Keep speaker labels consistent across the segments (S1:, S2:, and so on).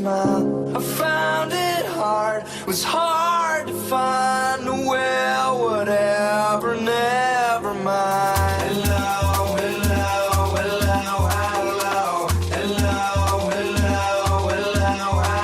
S1: smile. I found it hard, was hard to find a well, whatever, never mind. Hello, hello, hello, hello, hello, hello, hello, hello.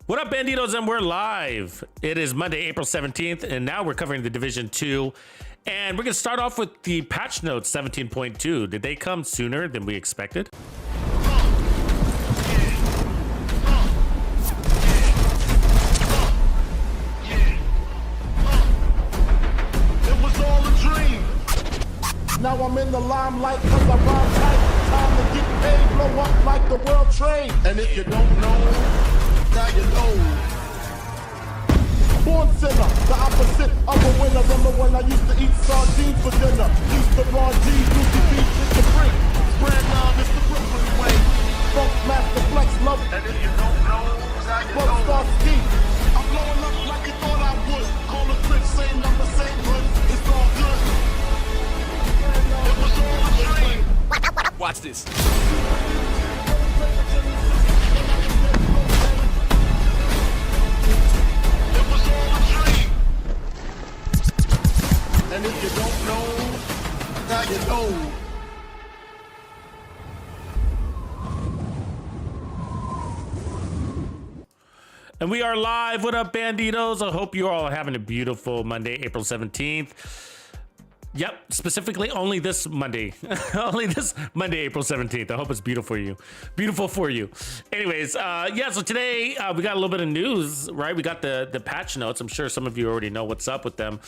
S2: What up, Bandidos? And we're live. It is Monday, April 17th, and now we're covering the Division 2. And we're going to start off with the patch notes 17.2. Did they come sooner than we expected?
S3: It was all a dream. Now I'm in the limelight cause I rhyme tight. Time to get paid, blow up like the world trade. And if you don't know, now you know. Born sinner, the opposite of a winner. Remember when I used to eat sardines for dinner? Used to raw G, Lucy Beach, it's the freak. Brand love, it's the Brooklyn way. Funk master flex love. And if you don't know, now you know. Star ski. I'm blowing up like you thought I would. Call a bitch, same number, same hood. It's all good. It was all a dream.
S4: Watch this.
S3: And if you don't know, now you know.
S2: And we are live. What up, Bandidos? I hope you're all having a beautiful Monday, April 17th. Yep, specifically only this Monday. Only this Monday, April 17th. I hope it's beautiful for you. Beautiful for you. Anyways, yeah, so today we got a little bit of news, right? We got the patch notes. I'm sure some of you already know what's up with them.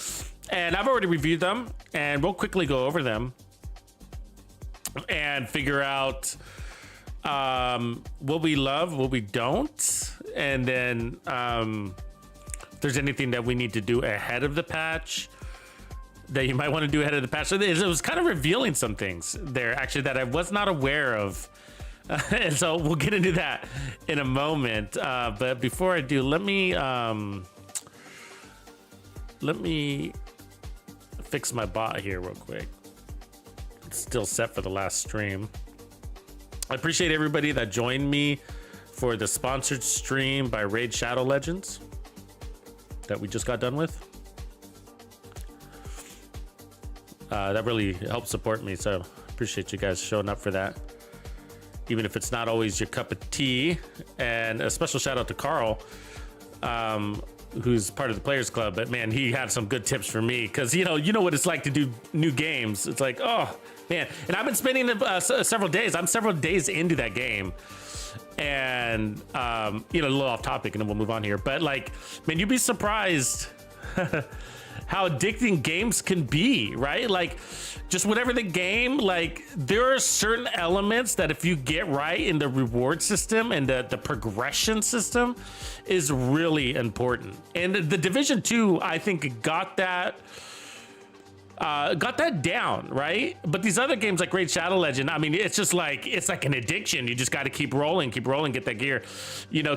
S2: And I've already reviewed them, and we'll quickly go over them and figure out what we love, what we don't, and then if there's anything that we need to do ahead of the patch that you might want to do ahead of the patch. So it was kind of revealing some things there actually that I was not aware of. And so we'll get into that in a moment. But before I do, let me fix my bot here real quick. It's still set for the last stream. I appreciate everybody that joined me for the sponsored stream by Raid Shadow Legends that we just got done with. That really helped support me, so appreciate you guys showing up for that, even if it's not always your cup of tea. And a special shout out to Carl, who's part of the Players Club. But man, he had some good tips for me, because you know what it's like to do new games. It's like, oh man, and I've been spending several days. I'm several days into that game, and a little off topic, and then we'll move on here. But like, man, you'd be surprised how addicting games can be, right? Like, just whatever the game, like, there are certain elements that if you get right in the reward system and the progression system is really important. And the Division 2, I think, got that down, right? But these other games like Raid Shadow Legend, I mean, it's like an addiction. You just got to keep rolling, get that gear,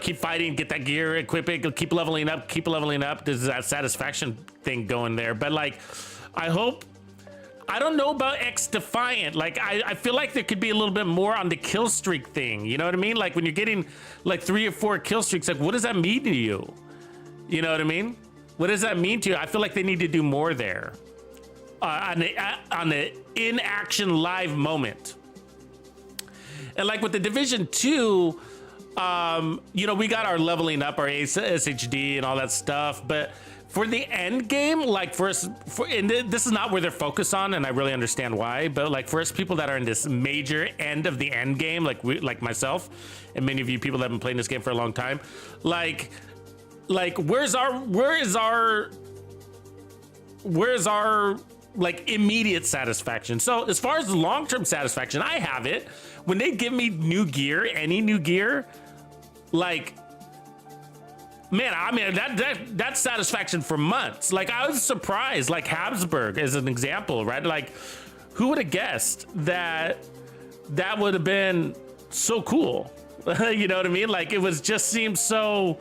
S2: keep fighting, get that gear, equip it, keep leveling up. There's that satisfaction thing going there. But like, I don't know about X Defiant. Like, I feel like there could be a little bit more on the kill streak thing. You know what I mean? Like, when you're getting like 3 or 4 kill streaks, like, what does that mean to you? You know what I mean? What does that mean to you? I feel like they need to do more there. On the in-action live moment. And like with the Division 2, we got our leveling up, our SHD and all that stuff, but for the end game, like and this is not where they're focused on, and I really understand why, but like for us people that are in this major end of the end game, like myself and many of you people that have been playing this game for a long time, like where is our like immediate satisfaction? So as far as the long-term satisfaction, I have it when they give me new gear, any new gear, like, man, I mean, that's satisfaction for months. Like, I was surprised, like Habsburg as an example, right? Like, who would have guessed that would have been so cool? You know what I mean? Like, it was just seemed so,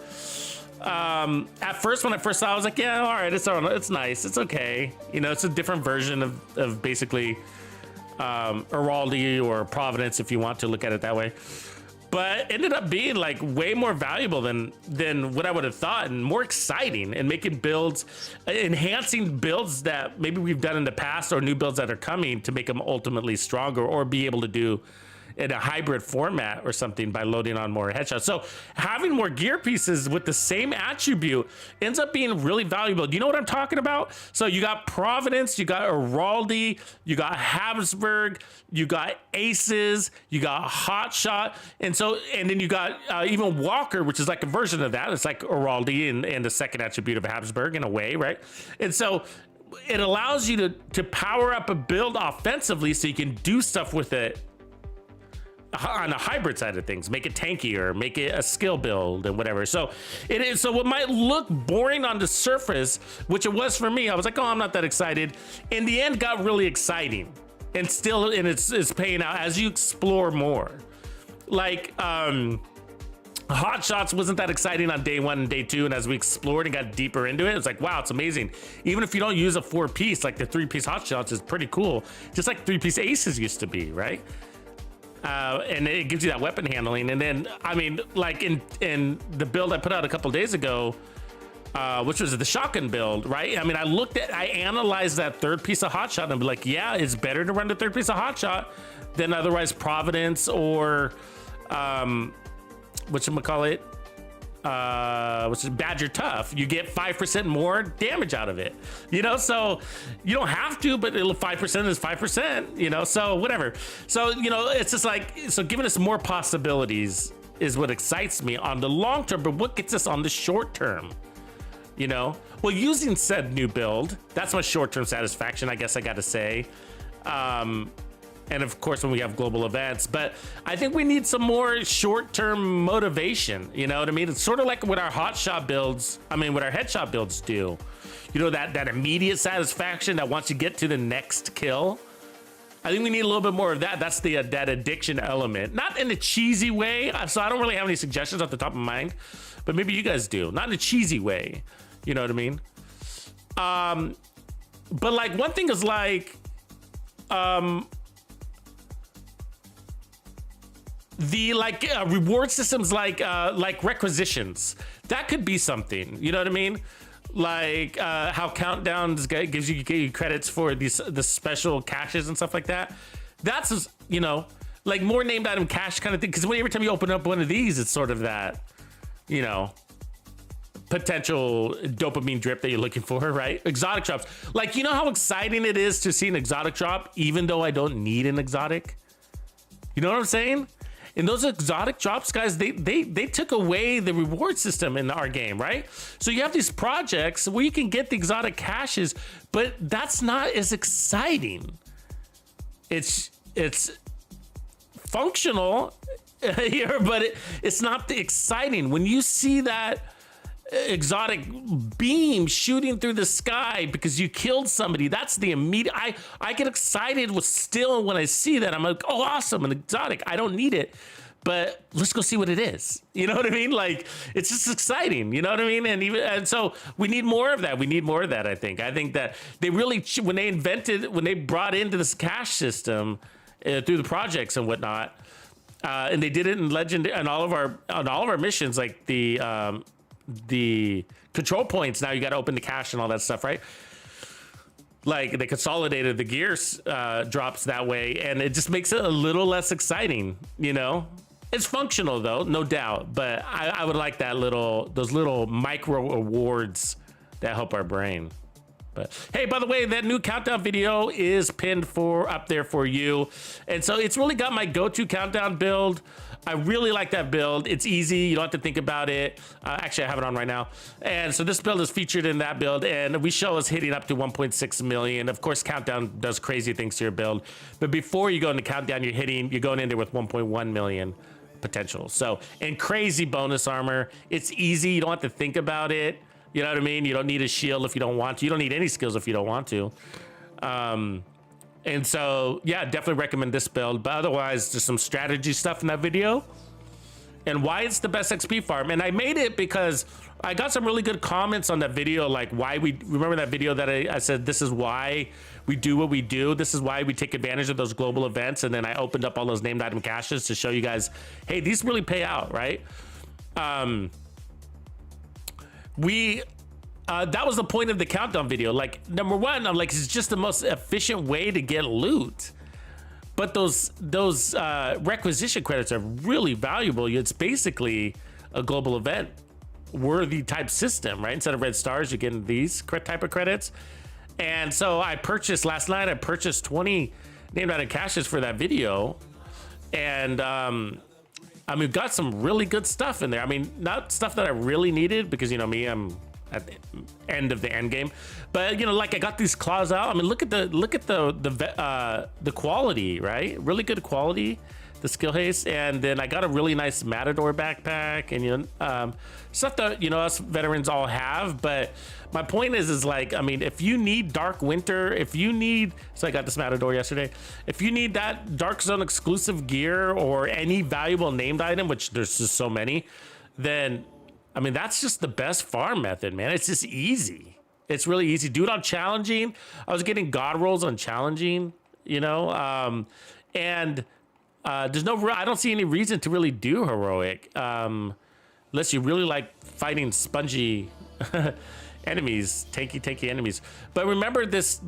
S2: at first, when I first saw it, I was like, yeah, all right, it's nice, it's okay. It's a different version of basically Heraldry or Providence, if you want to look at it that way. But ended up being like way more valuable than what I would have thought, and more exciting, and making builds, enhancing builds that maybe we've done in the past, or new builds that are coming to make them ultimately stronger, or be able to do in a hybrid format or something by loading on more headshots. So having more gear pieces with the same attribute ends up being really valuable. Do you know what I'm talking about? So you got Providence, you got Heraldry, you got Habsburg, you got Aces, you got Hotshot, and then you got even Walker, which is like a version of that. It's like Heraldry and the second attribute of Habsburg in a way, right? And so it allows you to power up a build offensively, so you can do stuff with it on the hybrid side of things, make it tankier, make it a skill build and whatever. So it is. So what might look boring on the surface, which it was for me, I was like, oh, I'm not that excited. In the end, got really exciting, and it's paying out as you explore more. Like Hot Shots wasn't that exciting on day 1 and day 2, and as we explored and got deeper into it, it's like, wow, it's amazing. Even if you don't use a 4-piece, like the 3-piece Hot Shots is pretty cool, just like 3-piece Aces used to be, right? And it gives you that weapon handling. And then, I mean, like in the build I put out a couple days ago, which was the shotgun build, right? I mean, I analyzed that 3rd piece of Hotshot, and I'm like, yeah, it's better to run the 3rd piece of Hotshot than otherwise Providence or whatchamacallit, which is Badger Tough. You get 5% more damage out of it, so you don't have to, but 5% is 5%, so whatever. So, it's just like, so giving us more possibilities is what excites me on the long term, but what gets us on the short term, well, using said new build, that's my short-term satisfaction, I guess I gotta say. And of course, when we have global events, but I think we need some more short-term motivation. You know what I mean? It's sort of like what our headshot builds do. That immediate satisfaction that once you get to the next kill. I think we need a little bit more of that. That's that addiction element, not in a cheesy way. So I don't really have any suggestions off the top of my mind, but maybe you guys do. Not in a cheesy way. You know what I mean? But like one thing is like, the like reward systems like requisitions, that could be something, you know what I mean? Like how countdowns gives you credits for the special caches and stuff like that. That's, you know, like more named item cache kind of thing, because every time you open up one of these, it's sort of that, you know, potential dopamine drip that you're looking for, right? Exotic drops, like, you know how exciting it is to see an exotic drop even though I don't need an exotic, you know what I'm saying? And those exotic drops, guys, they took away the reward system in our game, right? So you have these projects where you can get the exotic caches, but that's not as exciting. It's functional here, but it's not exciting. When you see that exotic beam shooting through the sky because you killed somebody, that's the immediate, I get excited with still when I see that. I'm like, oh, awesome, an exotic. I don't need it, but let's go see what it is. You know what I mean? Like, it's just exciting, you know what I mean? And so we need more of that. We need more of that, I think that they really, when they brought into this cache system through the projects and whatnot, and they did it in Legend on all of our missions, like the control points, now you got to open the cache and all that stuff, right? Like they consolidated the gears drops that way, and it just makes it a little less exciting, you know? It's functional though, no doubt, but I would like those little micro awards that help our brain. But hey, by the way, that new countdown video is pinned up there for you. And so it's really got my go-to countdown build. I really like that build. It's easy. You don't have to think about it. Actually, I have it on right now. And so this build is featured in that build, and we show us hitting up to 1.6 million. Of course, countdown does crazy things to your build. But before you go into countdown, you're going in there with 1.1 million potential. So, and crazy bonus armor. It's easy. You don't have to think about it. You know what I mean? You don't need a shield if you don't want to. You don't need any skills if you don't want to. And so, yeah, definitely recommend this build. But otherwise, there's some strategy stuff in that video and why it's the best XP farm. And I made it because I got some really good comments on that video, like why we remember that video that I said, this is why we do what we do. This is why we take advantage of those global events. And then I opened up all those named item caches to show you guys, hey, these really pay out, right? That was the point of the countdown video. Like, number one, I'm like, it's just the most efficient way to get loot. But those requisition credits are really valuable. It's basically a global event worthy type system, right? Instead of red stars, you're getting these type of credits. And so last night, I purchased 20 named item caches for that video. And I mean, got some really good stuff in there. I mean, not stuff that I really needed because, you know me, I'm at the end of the end game, but you know, like I got these claws out. I mean, look at the quality, right? Really good quality, the skill haste, and then I got a really nice Matador backpack, and you know, stuff that, you know, us veterans all have. But my point is like, I mean, if you need Dark Winter, so I got this Matador yesterday. If you need that Dark Zone exclusive gear or any valuable named item, which there's just so many, then I mean, that's just the best farm method, man. It's just easy. It's really easy. Do it on challenging. I was getting god rolls on challenging, you know, and I don't see any reason to really do heroic, unless you really like fighting spongy enemies, tanky enemies. But remember this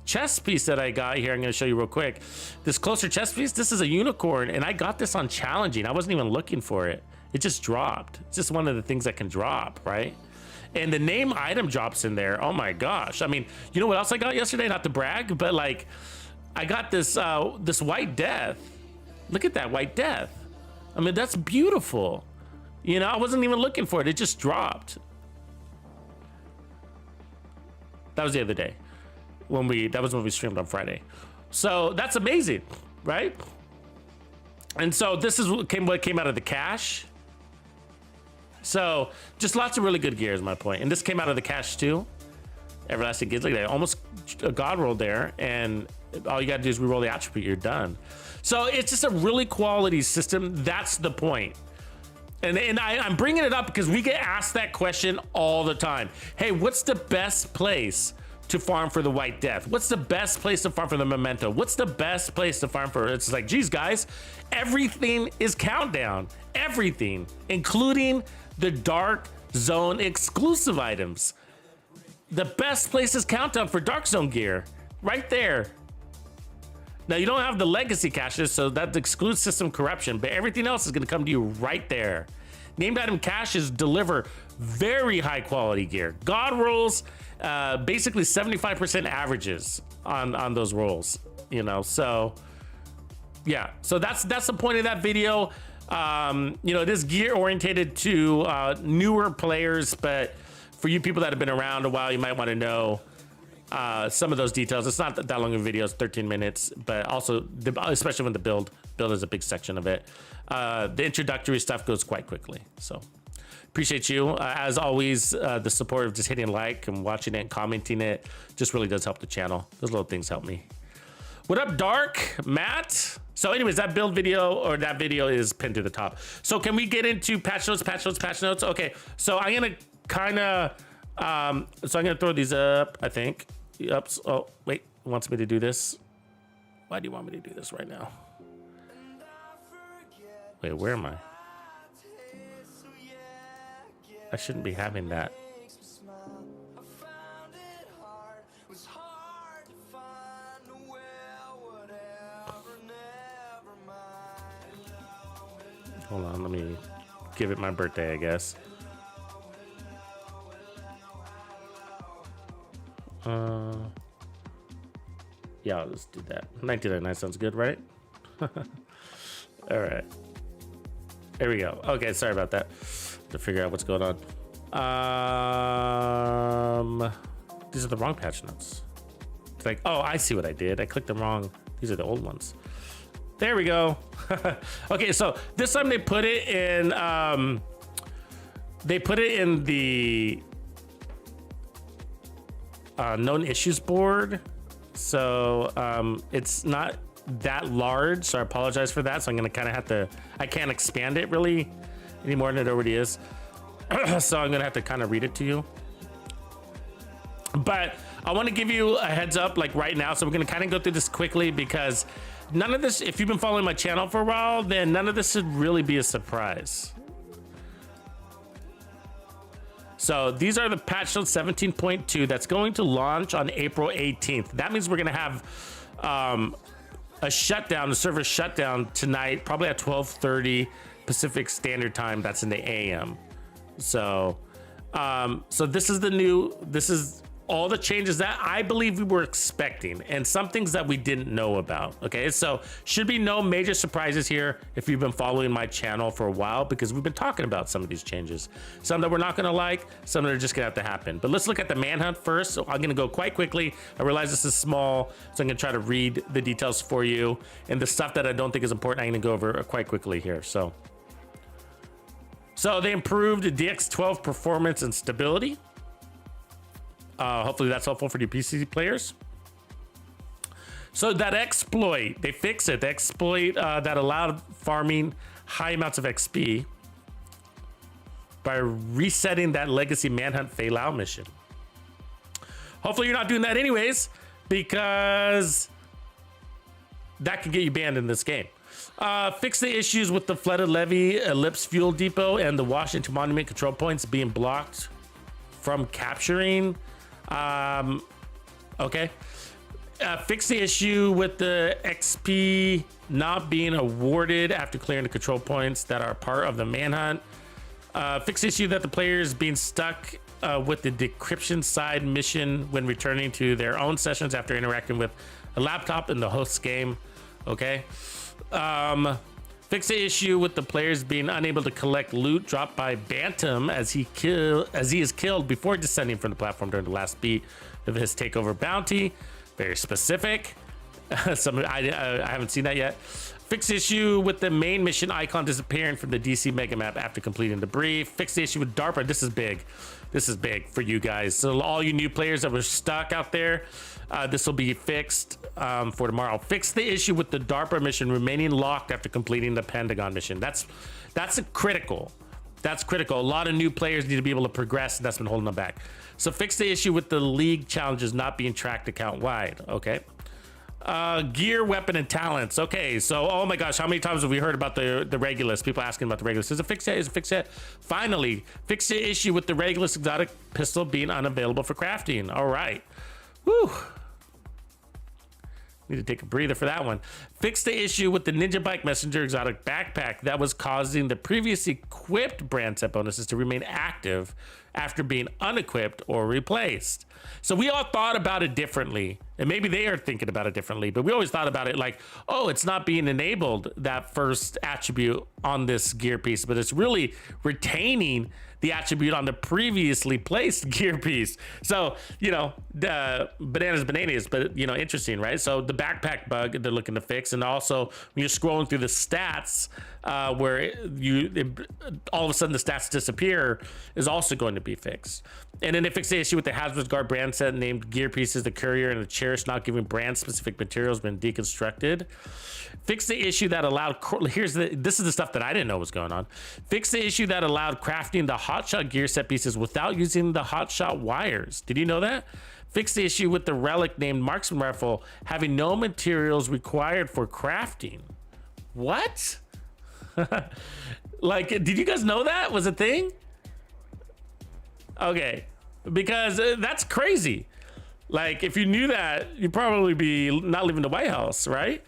S2: chest piece that I got here. I'm going to show you real quick. This closer chest piece. This is a unicorn, and I got this on challenging. I wasn't even looking for it. It just dropped. It's just one of the things that can drop, right? And the name item drops in there. Oh my gosh. I mean, you know what else I got yesterday? Not to brag, but like, I got this White Death. Look at that White Death. I mean, that's beautiful. You know, I wasn't even looking for it. It just dropped. That was the other day that was when we streamed on Friday. So that's amazing, right? And so this is what came out of the cache. So just lots of really good gear is my point. And this came out of the cache too. Everlasting Gids, look at that, almost a god roll there. And all you gotta do is reroll the attribute, you're done. So it's just a really quality system. That's the point. And I'm bringing it up because we get asked that question all the time. Hey, what's the best place to farm for the White Death? What's the best place to farm for the Memento? What's the best place to farm for? It's like, geez, guys, everything is countdown. Everything, including the Dark Zone exclusive items. The best place is countdown for Dark Zone gear, right there. Now, you don't have the legacy caches, so that excludes system corruption, but everything else is gonna come to you right there. Named item caches deliver very high quality gear. God rolls, basically 75% averages on those rolls, you know, so yeah. So that's the point of that video. You know, it is gear orientated to newer players, but for you people that have been around a while, you might want to know some of those details. It's not that long of a video, it's 13 minutes, but also, especially when the build is a big section of it. The introductory stuff goes quite quickly. So appreciate you. As always, the support of just hitting like and watching it and commenting it just really does help the channel. Those little things help me. What up, Dark? Matt? So anyways, that build video, or that video is pinned to the top. So can we get into patch notes? Okay, so I'm gonna kind of, so I'm gonna throw these up, I think. Yep. Oh, wait, it wants me to do this. Why do you want me to do this right now? Wait, where am I? I shouldn't be having that. Hold on, let me give it my birthday, I guess. Yeah, I'll just do that. 1999 sounds good, right? All right. There we go. Okay, sorry about that. To figure out what's going on. These are the wrong patch notes. It's like, oh, I see what I did. I clicked them wrong. These are the old ones. There we go. Okay, so this time they put it in the known issues board. So it's not that large, so I apologize for that. So I'm gonna kind of have to, I can't expand it really any more than it already is. So I'm gonna have to kind of read it to you. But I want to give you a heads up like right now. So we're gonna kind of go through this quickly because none of this, if you've been following my channel for a while, then none of this should really be a surprise. So these are the patch notes 17.2 that's going to launch on April 18th. That means we're gonna have a shutdown, the server shutdown tonight, probably at 12:30 Pacific Standard Time. That's in the AM. So, so this is all the changes that I believe we were expecting and some things that we didn't know about. Okay, so should be no major surprises here if you've been following my channel for a while, because we've been talking about some of these changes. Some that we're not gonna like, some that are just gonna have to happen. But let's look at the manhunt first. So I'm gonna go quite quickly. I realize this is small, so I'm gonna try to read the details for you. And the stuff that I don't think is important, I'm gonna go over quite quickly here. So they improved DX12 performance and stability. Hopefully that's helpful for the PC players. So that exploit, they fixed it. The exploit that allowed farming high amounts of XP by resetting that legacy manhunt fail out mission. Hopefully you're not doing that anyways, because that can get you banned in this game. Fix the issues with the flooded levee, ellipse fuel depot, and the Washington Monument control points being blocked from capturing. Okay. Fix the issue with the XP not being awarded after clearing the control points that are part of the manhunt. Fix the issue that the players being stuck with the decryption side mission when returning to their own sessions after interacting with a laptop in the host game. Okay. Fix the issue with the players being unable to collect loot dropped by Bantam as he is killed before descending from the platform during the last beat of his takeover bounty. Very specific. I haven't seen that yet. Fix the issue with the main mission icon disappearing from the DC mega map after completing the brief. Fix the issue with DARPA. This is big. This is big for you guys. So all you new players that were stuck out there, this will be fixed for tomorrow. Fix the issue with the DARPA mission remaining locked after completing the Pentagon mission. That's critical. That's critical. A lot of new players need to be able to progress, and that's been holding them back. So fix the issue with the league challenges not being tracked account wide. Okay. Gear, weapon, and talents. Okay, so oh my gosh, how many times have we heard about the Regulus? People asking about the Regulus. Is it fixed yet? Is it fixed yet? Finally, fix the issue with the Regulus exotic pistol being unavailable for crafting. All right. Woo. Need to take a breather for that one. Fix the issue with the Ninja Bike Messenger exotic backpack that was causing the previously equipped brand set bonuses to remain active after being unequipped or replaced. So we all thought about it differently, and maybe they are thinking about it differently, but we always thought about it like, oh, it's not being enabled, that first attribute on this gear piece, but it's really retaining the attribute on the previously placed gear piece. So, you know, the bananas, but you know, interesting, right? So the backpack bug they're looking to fix, and also when you're scrolling through the stats, where all of a sudden the stats disappear, is also going to be fixed. And then they fix the issue with the Hazardous Guard brand set named gear pieces, the Courier and the Cherish not giving brand specific materials been deconstructed. Fix the issue that allowed, this is the stuff that I didn't know was going on. Fix the issue that allowed crafting the hotshot gear set pieces without using the hotshot wires. Did you know that? Fix the issue with the relic named Marksman Rifle having no materials required for crafting. What? Like, did you guys know that was a thing? Okay, because that's crazy. Like, if you knew that, you'd probably be not leaving the White House, right?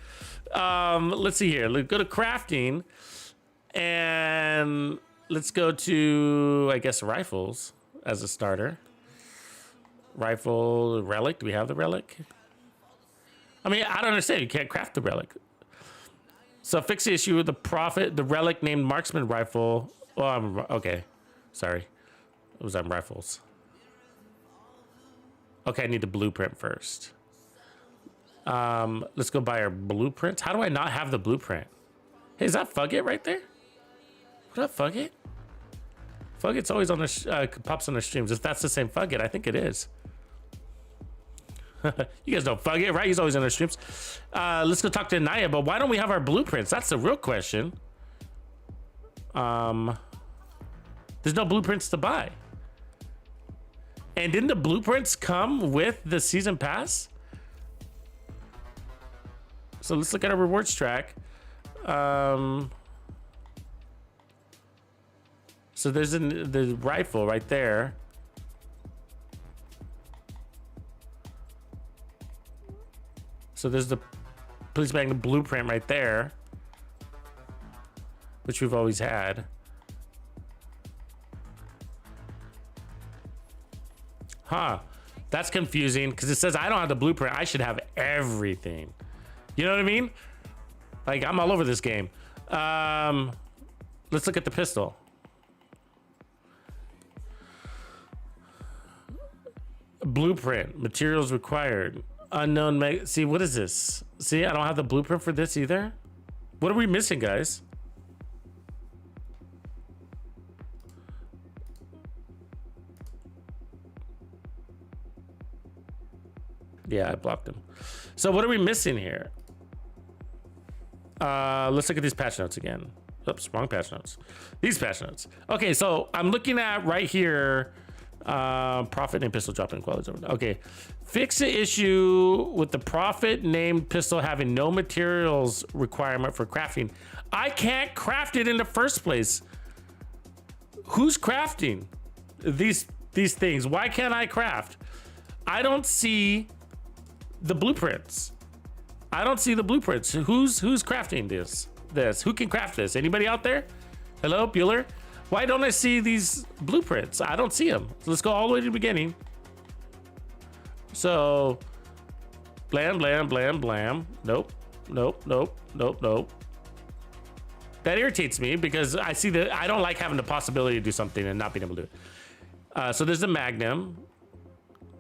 S2: Let's see here. Let's go to crafting, and let's go to, I guess, rifles as a starter. Rifle, relic. Do we have the relic? I mean, I don't understand. You can't craft the relic. So fix the issue with the relic named Marksman Rifle. Oh, okay. Sorry. It was on rifles. Okay, I need the blueprint first. Let's go buy our blueprint. How do I not have the blueprint? Hey, is that Fugget right there? What up, Fugget? Fugget's always on the pops on the streams. If that's the same Fugget, I think it is. You guys know Fugget, right? He's always on the streams. Let's go talk to Naya, but why don't we have our blueprints? That's the real question. There's no blueprints to buy. And didn't the blueprints come with the season pass? So let's look at our rewards track. So there's the rifle right there. So there's the police bag blueprint right there, which we've always had. Huh, that's confusing because it says I don't have the blueprint. I should have everything. You know what I mean? Like, I'm all over this game. Let's look at the pistol. Blueprint, materials required, unknown. See, what is this? See, I don't have the blueprint for this either. What are we missing, guys? Yeah, I blocked him. So what are we missing here? Let's look at these patch notes again. Oops, wrong patch notes. These patch notes. Okay, so I'm looking at right here. Profit named pistol dropping quality. Okay, fix the issue with the profit named pistol having no materials requirement for crafting. I can't craft it in the first place. Who's crafting these things? Why can't I craft? I don't see the blueprints. I don't see the blueprints. Who's crafting this? Who can craft this? Anybody out there? Hello, Bueller? Why don't I see these blueprints? I don't see them. So let's go all the way to the beginning. So, blam, blam, blam, blam. Nope, nope, nope, nope, nope. That irritates me because I see that I don't like having the possibility to do something and not being able to do it. So there's the Magnum.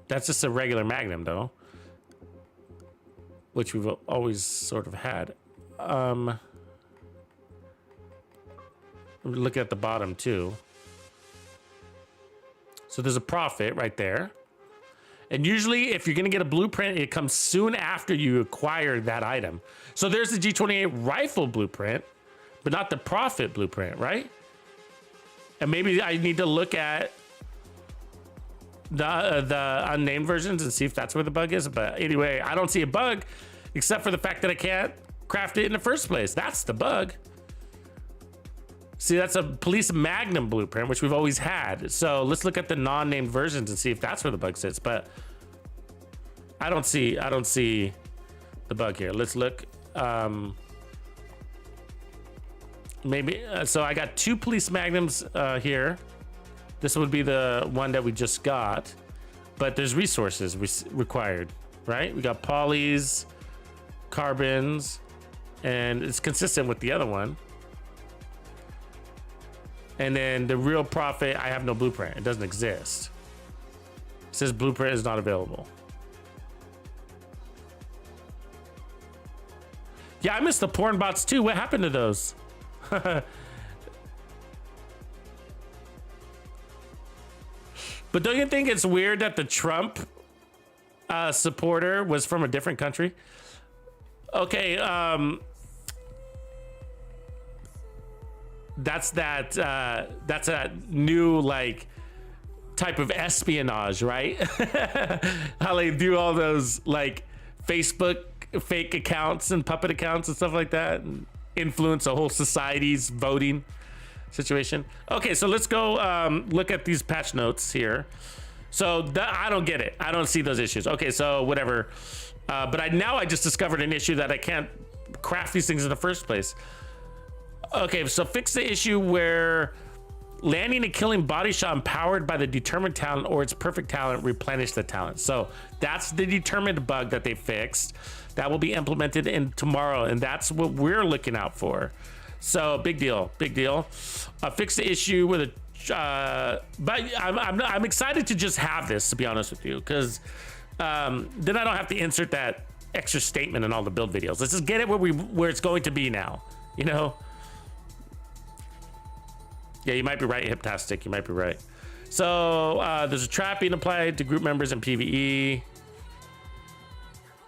S2: That's just a regular Magnum though, which we've always sort of had. Look at the bottom too. So there's a profit right there. And usually if you're gonna get a blueprint, it comes soon after you acquire that item. So there's the G28 rifle blueprint, but not the profit blueprint, right? And maybe I need to look at the unnamed versions and see if that's where the bug is. But anyway, I don't see a bug except for the fact that I can't craft it in the first place. That's the bug. See, that's a police magnum blueprint, which we've always had. So let's look at the non-named versions and see if that's where the bug sits. But I don't see the bug here. Let's look. Maybe so I got 2 police magnums here. This would be the one that we just got, but there's resources required, right? We got polys, carbons, and it's consistent with the other one. And then the real profit, I have no blueprint. It doesn't exist. It says blueprint is not available. Yeah, I missed the porn bots too. What happened to those? But don't you think it's weird that the Trump supporter was from a different country? Okay, that's a new like type of espionage, right? How they do all those like Facebook fake accounts and puppet accounts and stuff like that, and influence a whole society's voting situation. Okay, so let's go look at these patch notes here. So I don't get it. I don't see those issues. Okay, so whatever. But now I just discovered an issue that I can't craft these things in the first place. Okay, so fix the issue where landing and killing body shot empowered by the determined talent or its perfect talent replenish the talent. So that's the determined bug that they fixed. That will be implemented in tomorrow, and that's what we're looking out for. So big deal, big deal. Fix the issue with a, but I'm excited to just have this, to be honest with you, because then I don't have to insert that extra statement in all the build videos. Let's just get it where it's going to be now, you know? Yeah, you might be right, Hiptastic. You might be right. So there's a trap being applied to group members in PvE.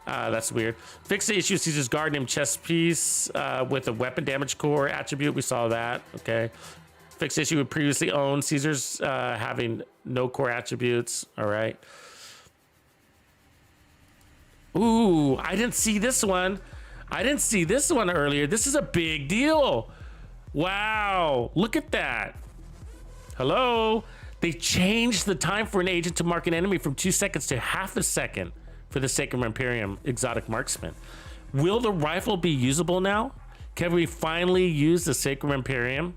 S2: That's weird. Fix the issue Caesar's guard named chess piece with a weapon damage core attribute. We saw that. Okay. Fix the issue with previously owned Caesar's having no core attributes. All right. Ooh, I didn't see this one. I didn't see this one earlier. This is a big deal. Wow. Look at that. Hello. They changed the time for an agent to mark an enemy from 2 seconds to half a second for the Sacred Imperium exotic marksman. Will the rifle be usable now? Can we finally use the Sacred Imperium?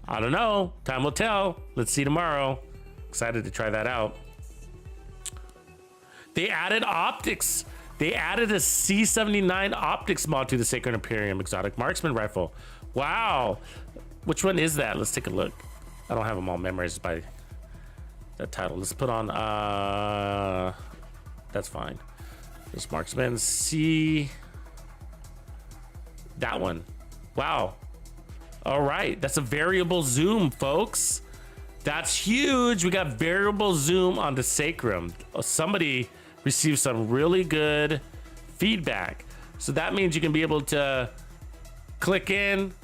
S2: I don't know. Time will tell. Let's see tomorrow. Excited to try that out. They added optics. They added a C79 optics mod to the Sacred Imperium exotic marksman rifle. Wow. Which one is that? Let's take a look. I don't have them all memorized by that title. Let's put on that's fine. This marksman C. That one. Wow. All right. That's a variable zoom, folks. That's huge. We got variable zoom on the Sacrum. Somebody received some really good feedback. So that means you can be able to click in,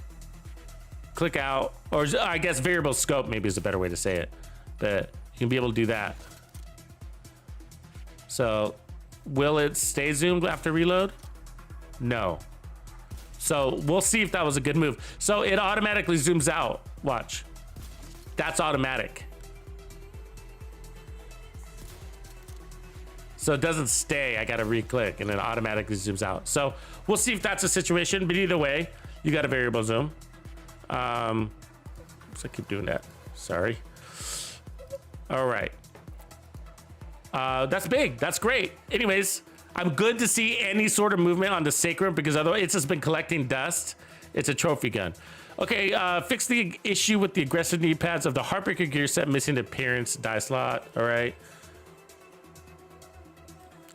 S2: click out, or I guess variable scope maybe is a better way to say it. But you can be able to do that. So will it stay zoomed after reload? No. So we'll see if that was a good move. So it automatically zooms out. Watch. That's automatic. So it doesn't stay. I got to re-click and it automatically zooms out. So we'll see if that's a situation. But either way, you got a variable zoom. So I keep doing that. Sorry. All right. That's big. That's great. Anyways, I'm good to see any sort of movement on the Sacrum because otherwise it's just been collecting dust. It's a trophy gun. Okay, fix the issue with the aggressive knee pads of the Heartbreaker gear set missing the appearance die slot. All right.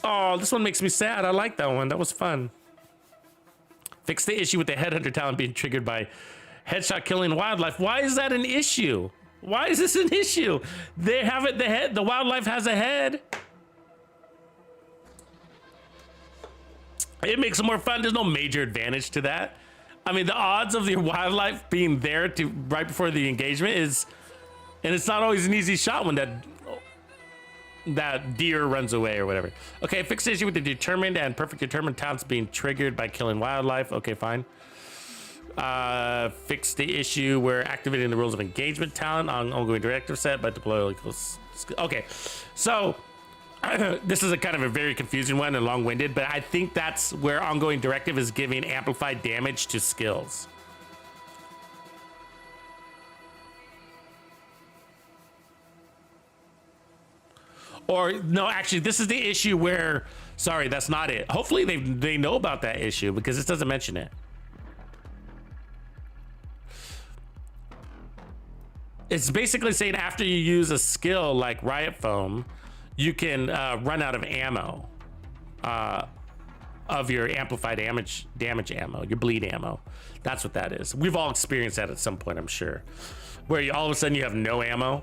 S2: Oh, this one makes me sad. I like that one. That was fun. Fix the issue with the headhunter talent being triggered by headshot killing wildlife. Why is that an issue? Why is this an issue? They have it. The wildlife has a head. It makes it more fun. There's no major advantage to that. I mean, the odds of your wildlife being there to right before the engagement is, and it's not always an easy shot when that deer runs away or whatever. Okay, fix the issue with the determined and perfect determined talents being triggered by killing wildlife. Okay, fine. Fix the issue where activating the rules of engagement talent on ongoing directive set by deploy equals. Okay, so this is a kind of a very confusing one and long-winded, but I think that's where ongoing directive is giving amplified damage to skills. Or no, actually, this is the issue where, sorry, that's not it. Hopefully they know about that issue because this doesn't mention it. It's basically saying after you use a skill like Riot Foam, you can run out of ammo, of your amplified damage ammo, your bleed ammo. That's what that is. We've all experienced that at some point, I'm sure, where all of a sudden you have no ammo.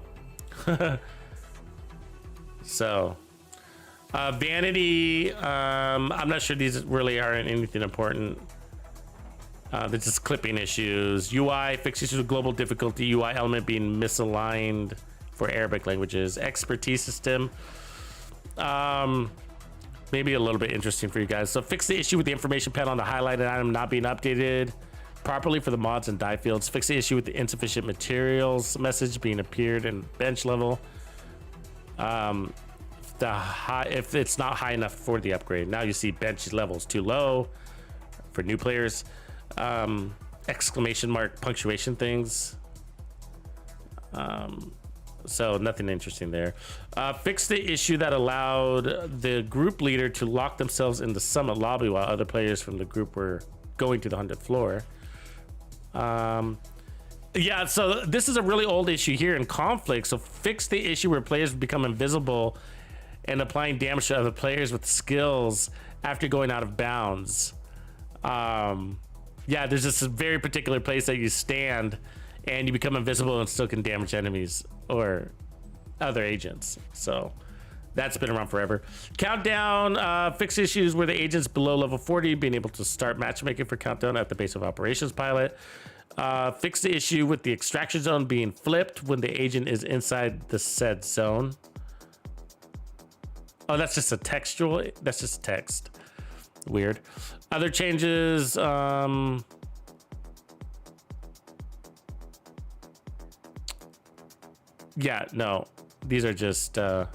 S2: So, vanity, I'm not sure these really aren't anything important. They're just clipping issues. UI, fix issues with global difficulty, UI element being misaligned for Arabic languages. Expertise system, maybe a little bit interesting for you guys. So fix the issue with the information panel on the highlighted item not being updated properly for the mods and die fields. Fix the issue with the insufficient materials message being appeared in bench level. If it's not high enough for the upgrade. Now you see bench levels too low for new players. Exclamation mark punctuation things. So nothing interesting there. Fix the issue that allowed the group leader to lock themselves in the summit lobby while other players from the group were going to the 100th floor. Yeah, so this is a really old issue here in Conflict. So fix the issue where players become invisible and applying damage to other players with skills after going out of bounds. Yeah, there's this very particular place that you stand and you become invisible and still can damage enemies or other agents. So that's been around forever. Countdown, fix issues where the agents below level 40 being able to start matchmaking for Countdown at the base of operations pilot. Fix the issue with the extraction zone being flipped when the agent is inside the said zone. Oh, that's just a textual, that's just text. Weird. Other changes, yeah, no, these are just, those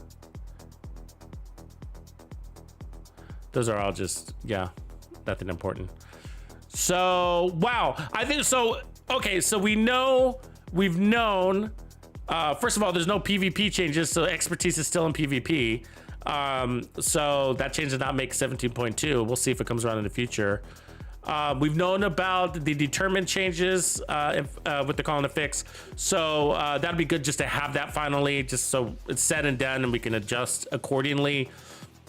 S2: are all just, yeah, nothing important. So, wow, I think so. Okay, so we've known, first of all, there's no PvP changes, so expertise is still in PvP. So that change does not make 17.2. We'll see if it comes around in the future. We've known about the determined changes with the calling to fix. So that'd be good just to have that finally, just so it's said and done and we can adjust accordingly.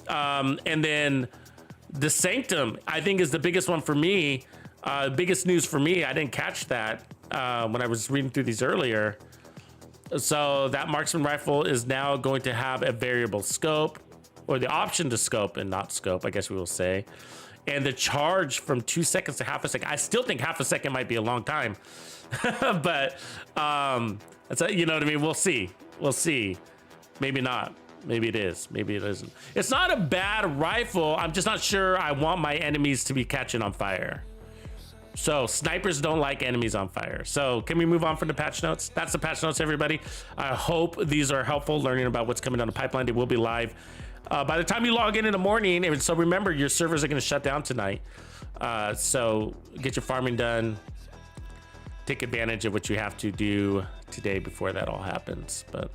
S2: And then the Sanctum, I think, is the biggest one for me. Biggest news for me. I didn't catch that when I was reading through these earlier. So that marksman rifle is now going to have a variable scope, or the option to scope and not scope, I guess we will say. And the charge from 2 seconds to half a second. I still think half a second might be a long time, but that's you know what I mean. We'll see. We'll see. Maybe not. Maybe it is. Maybe it isn't. It's not a bad rifle. I'm just not sure I want my enemies to be catching on fire. So snipers don't like enemies on fire. So can we move on from the patch notes? That's the patch notes, everybody. I hope these are helpful, learning about what's coming down the pipeline. They will be live by the time you log in the morning. And so remember, your servers are going to shut down tonight. So get your farming done. Take advantage of what you have to do today before that all happens. But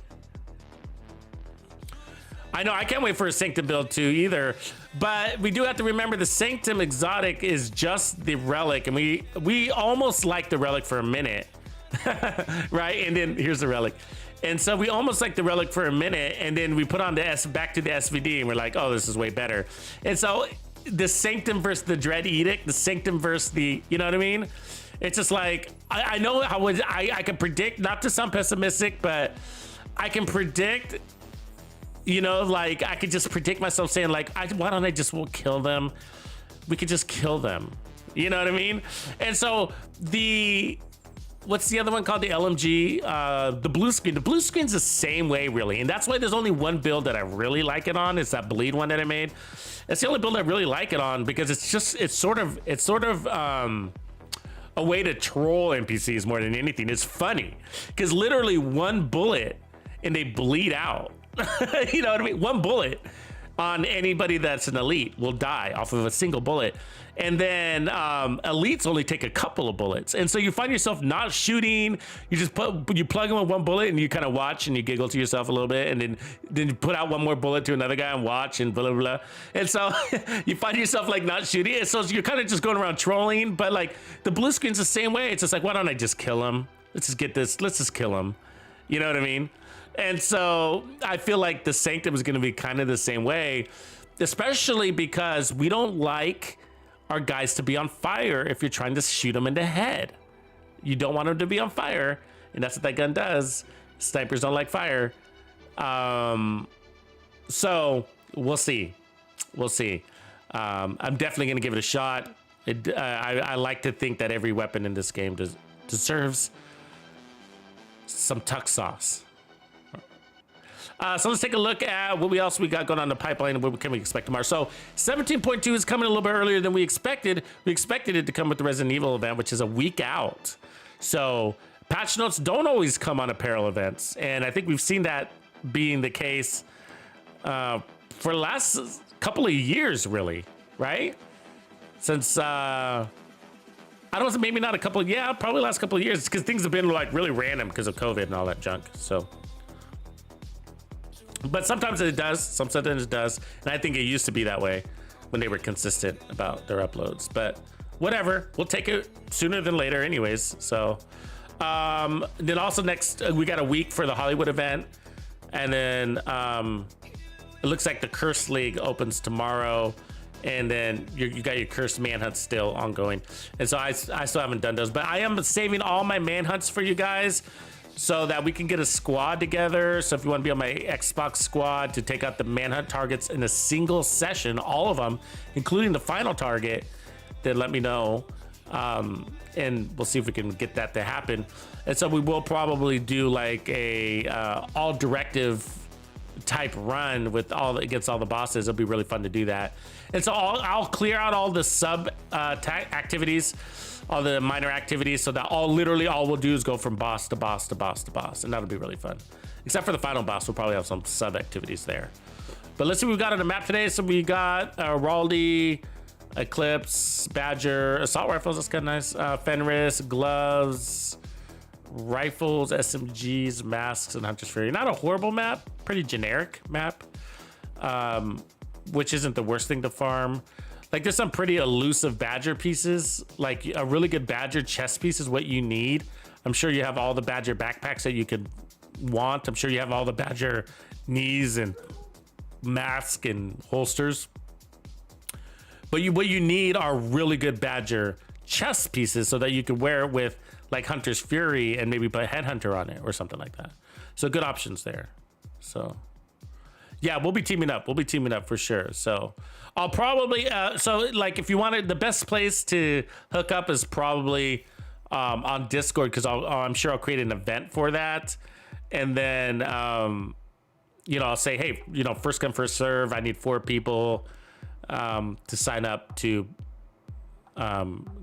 S2: I know I can't wait for a Sanctum build too either, but we do have to remember the Sanctum exotic is just the relic, and we almost like the relic for a minute, right? And then here's the relic, and so we almost like the relic for a minute, and then we put on the back to the SVD, and we're like, oh, this is way better. And so the Sanctum versus the Dread Edict, the Sanctum versus the, you know what I mean? It's just like I know how I can predict, not to sound pessimistic, but I can predict. You know, like I could just predict myself saying like, why don't I just kill them? We could just kill them. You know what I mean? And so what's the other one called? The LMG, the blue screen. The blue screen's the same way, really. And that's why there's only one build that I really like it on. It's that bleed one that I made. It's the only build I really like it on because it's sort of a way to troll NPCs more than anything. It's funny because literally one bullet and they bleed out. You know what I mean? One bullet on anybody that's an elite will die off of a single bullet. And then elites only take a couple of bullets. And so you find yourself not shooting. You just plug them with one bullet and you kind of watch and you giggle to yourself a little bit. And then you put out one more bullet to another guy and watch and blah, blah, blah. And so you find yourself like not shooting. And so you're kind of just going around trolling. But like the blue screen's the same way. It's just like, why don't I just kill him? Let's just kill him. You know what I mean? And so I feel like the Sanctum is going to be kind of the same way, especially because we don't like our guys to be on fire if you're trying to shoot them in the head. You don't want them to be on fire, and that's what that gun does. Snipers don't like fire. So we'll see. We'll see. I'm definitely going to give it a shot. I like to think that every weapon in this game deserves some Tux sauce. So let's take a look at what else we got going on in the pipeline and what can we expect tomorrow. So 17.2 is coming a little bit earlier than we expected. We expected it to come with the Resident Evil event, which is a week out. So patch notes don't always come on apparel events. And I think we've seen that being the case for the last couple of years, really, right? Since, I don't know, maybe not a couple, yeah, probably last couple of years, because things have been like really random because of COVID and all that junk, so. But sometimes it does, sometimes it does. And I think it used to be that way when they were consistent about their uploads. But whatever, we'll take it sooner than later anyways. So then also next, we got a week for the Hollywood event. And then it looks like the Cursed League opens tomorrow. And then you got your Cursed Manhunt still ongoing. And so I still haven't done those. But I am saving all my manhunts for you guys, so that we can get a squad together. So if you want to be on my Xbox squad to take out the manhunt targets in a single session, all of them, including the final target, then let me know. And we'll see if we can get that to happen. And so we will probably do like a all directive type run with against all the bosses. It'll be really fun to do that. And so I'll clear out all the sub activities, all the minor activities, so that literally all we'll do is go from boss to boss to boss to boss, and that'll be really fun. Except for the final boss, we'll probably have some sub activities there. But let's see what we got on the map today. So we got Raldi, Eclipse, Badger, assault rifles, that's kind of nice. Fenris, gloves, rifles, SMGs, masks, and Hunter's Fury. Not a horrible map, pretty generic map, which isn't the worst thing to farm. Like there's some pretty elusive Badger pieces. Like a really good Badger chest piece is what you need. I'm sure you have all the Badger backpacks that you could want. I'm sure you have all the Badger knees and mask and holsters. But what you need are really good Badger chest pieces so that you can wear it with like Hunter's Fury and maybe put Headhunter on it or something like that. So good options there. So yeah, we'll be teaming up. We'll be teaming up for sure. So I'll probably, so like if you wanted, the best place to hook up is probably on Discord, because I'm sure I'll create an event for that. And then, you know, I'll say, hey, you know, first come, first serve. I need 4 people to sign up to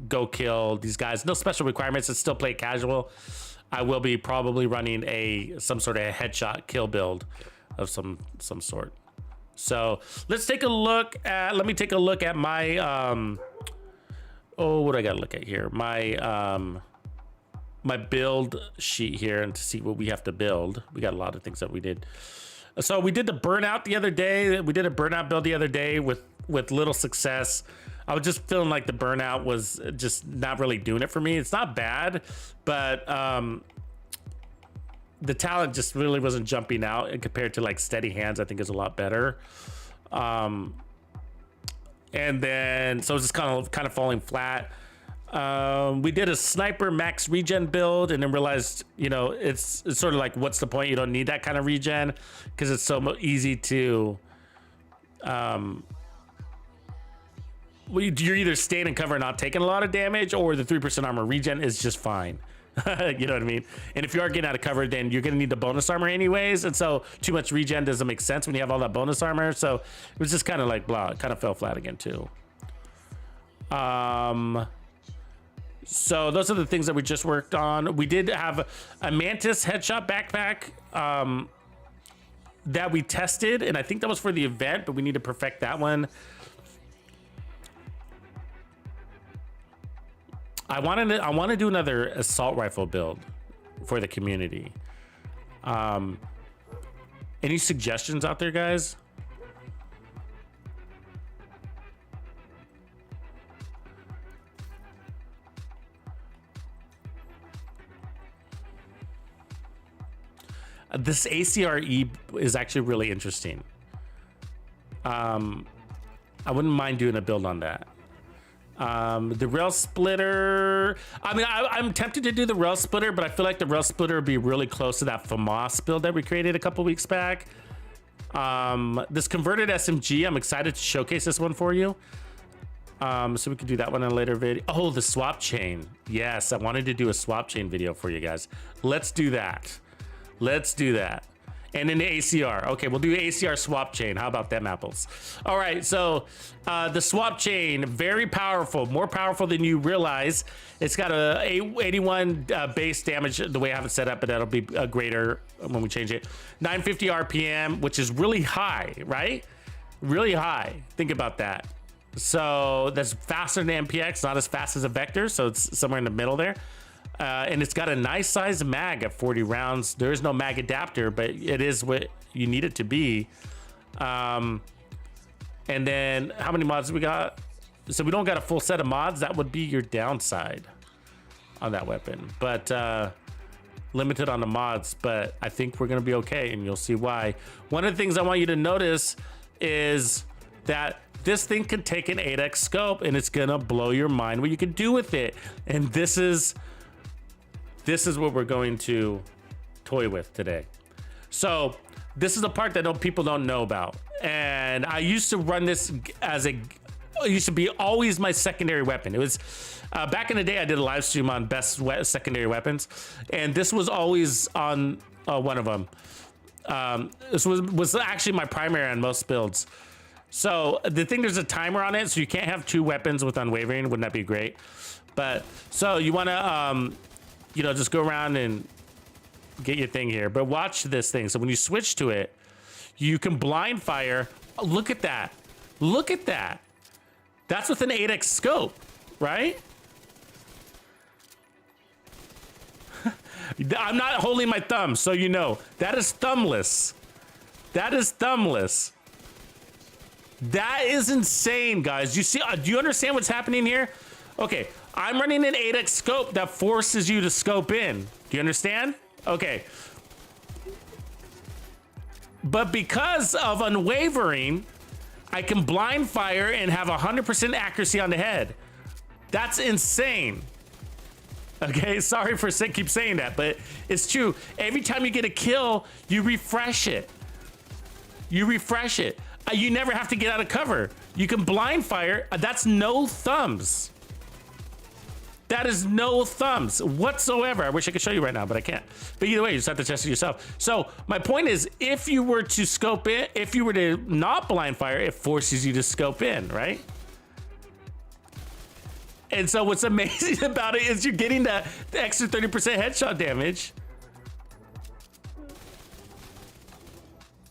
S2: go kill these guys. No special requirements. It's still play casual. I will be probably running some sort of headshot kill build of some sort. So let's take a look at, let me take a look at my, what do I gotta look at here? My, my build sheet here, and to see what we have to build. We got a lot of things that we did. So we did the burnout the other day. We did a burnout build the other day with little success. I was just feeling like the burnout was just not really doing it for me. It's not bad, but the talent just really wasn't jumping out, and compared to like Steady Hands, I think is a lot better. And then so it's just kind of falling flat. We did a sniper max regen build, and then realized, you know, it's sort of like, what's the point? You don't need that kind of regen because it's so easy to you're either staying in cover and not taking a lot of damage, or the 3% armor regen is just fine. You know what I mean? And if you are getting out of cover, then you're gonna need the bonus armor anyways, and so too much regen doesn't make sense when you have all that bonus armor. So it was just kind of like blah, it kind of fell flat again too. So those are the things that we just worked on. We did have a Mantis headshot backpack that we tested, and I think that was for the event, but we need to perfect that one. I want to do another assault rifle build for the community. Any suggestions out there, guys? This ACRE is actually really interesting. I wouldn't mind doing a build on that. The rail splitter, I mean, I'm tempted to do the rail splitter, but I feel like the rail splitter would be really close to that FAMAS build that we created a couple weeks back. This converted SMG, I'm excited to showcase this one for you. So we could do that one in a later video. Oh, the swap chain. Yes, I wanted to do a swap chain video for you guys. Let's do that. Let's do that. And then the ACR. Okay, we'll do ACR swap chain. How about them apples? All right, so the swap chain, very powerful, more powerful than you realize. It's got a 81 base damage the way I have it set up, but that'll be greater when we change it. 950 RPM, which is really high, right? Really high. Think about that. So that's faster than MPX, not as fast as a Vector, so it's somewhere in the middle there. And it's got a nice size mag at 40 rounds. There is no mag adapter, but it is what you need it to be. And then how many mods we got? So we don't got a full set of mods. That would be your downside on that weapon, but limited on the mods. But I think we're gonna be okay, and you'll see why. One of the things I want you to notice is that this thing can take an 8x scope, and it's gonna blow your mind what you can do with it. And this is what we're going to toy with today. So this is the part that people don't know about. And I used to run this as it used to be always my secondary weapon. It was back in the day, I did a live stream on best secondary weapons, and this was always on one of them. This was actually my primary on most builds. So the thing, there's a timer on it, so you can't have two weapons with unwavering. Wouldn't that be great? But so you want to you know, just go around and get your thing here. But watch this thing. So when you switch to it, you can blind fire. Oh, look at that. Look at that. That's with an 8x scope, right? I'm not holding my thumb, so you know. That is thumbless. That is thumbless. That is insane, guys. You see, do you understand what's happening here? Okay, I'm running an 8x scope that forces you to scope in. Do you understand? Okay. But because of unwavering, I can blind fire and have 100% accuracy on the head. That's insane. Okay, sorry for keep saying that, but it's true. Every time you get a kill, you refresh it. You refresh it. You never have to get out of cover. You can blind fire. That's no thumbs. That is no thumbs whatsoever. I wish I could show you right now, but I can't. But either way, you just have to test it yourself. So my point is, if you were to scope in, if you were to not blind fire, it forces you to scope in, right? And so what's amazing about it is you're getting the extra 30% headshot damage.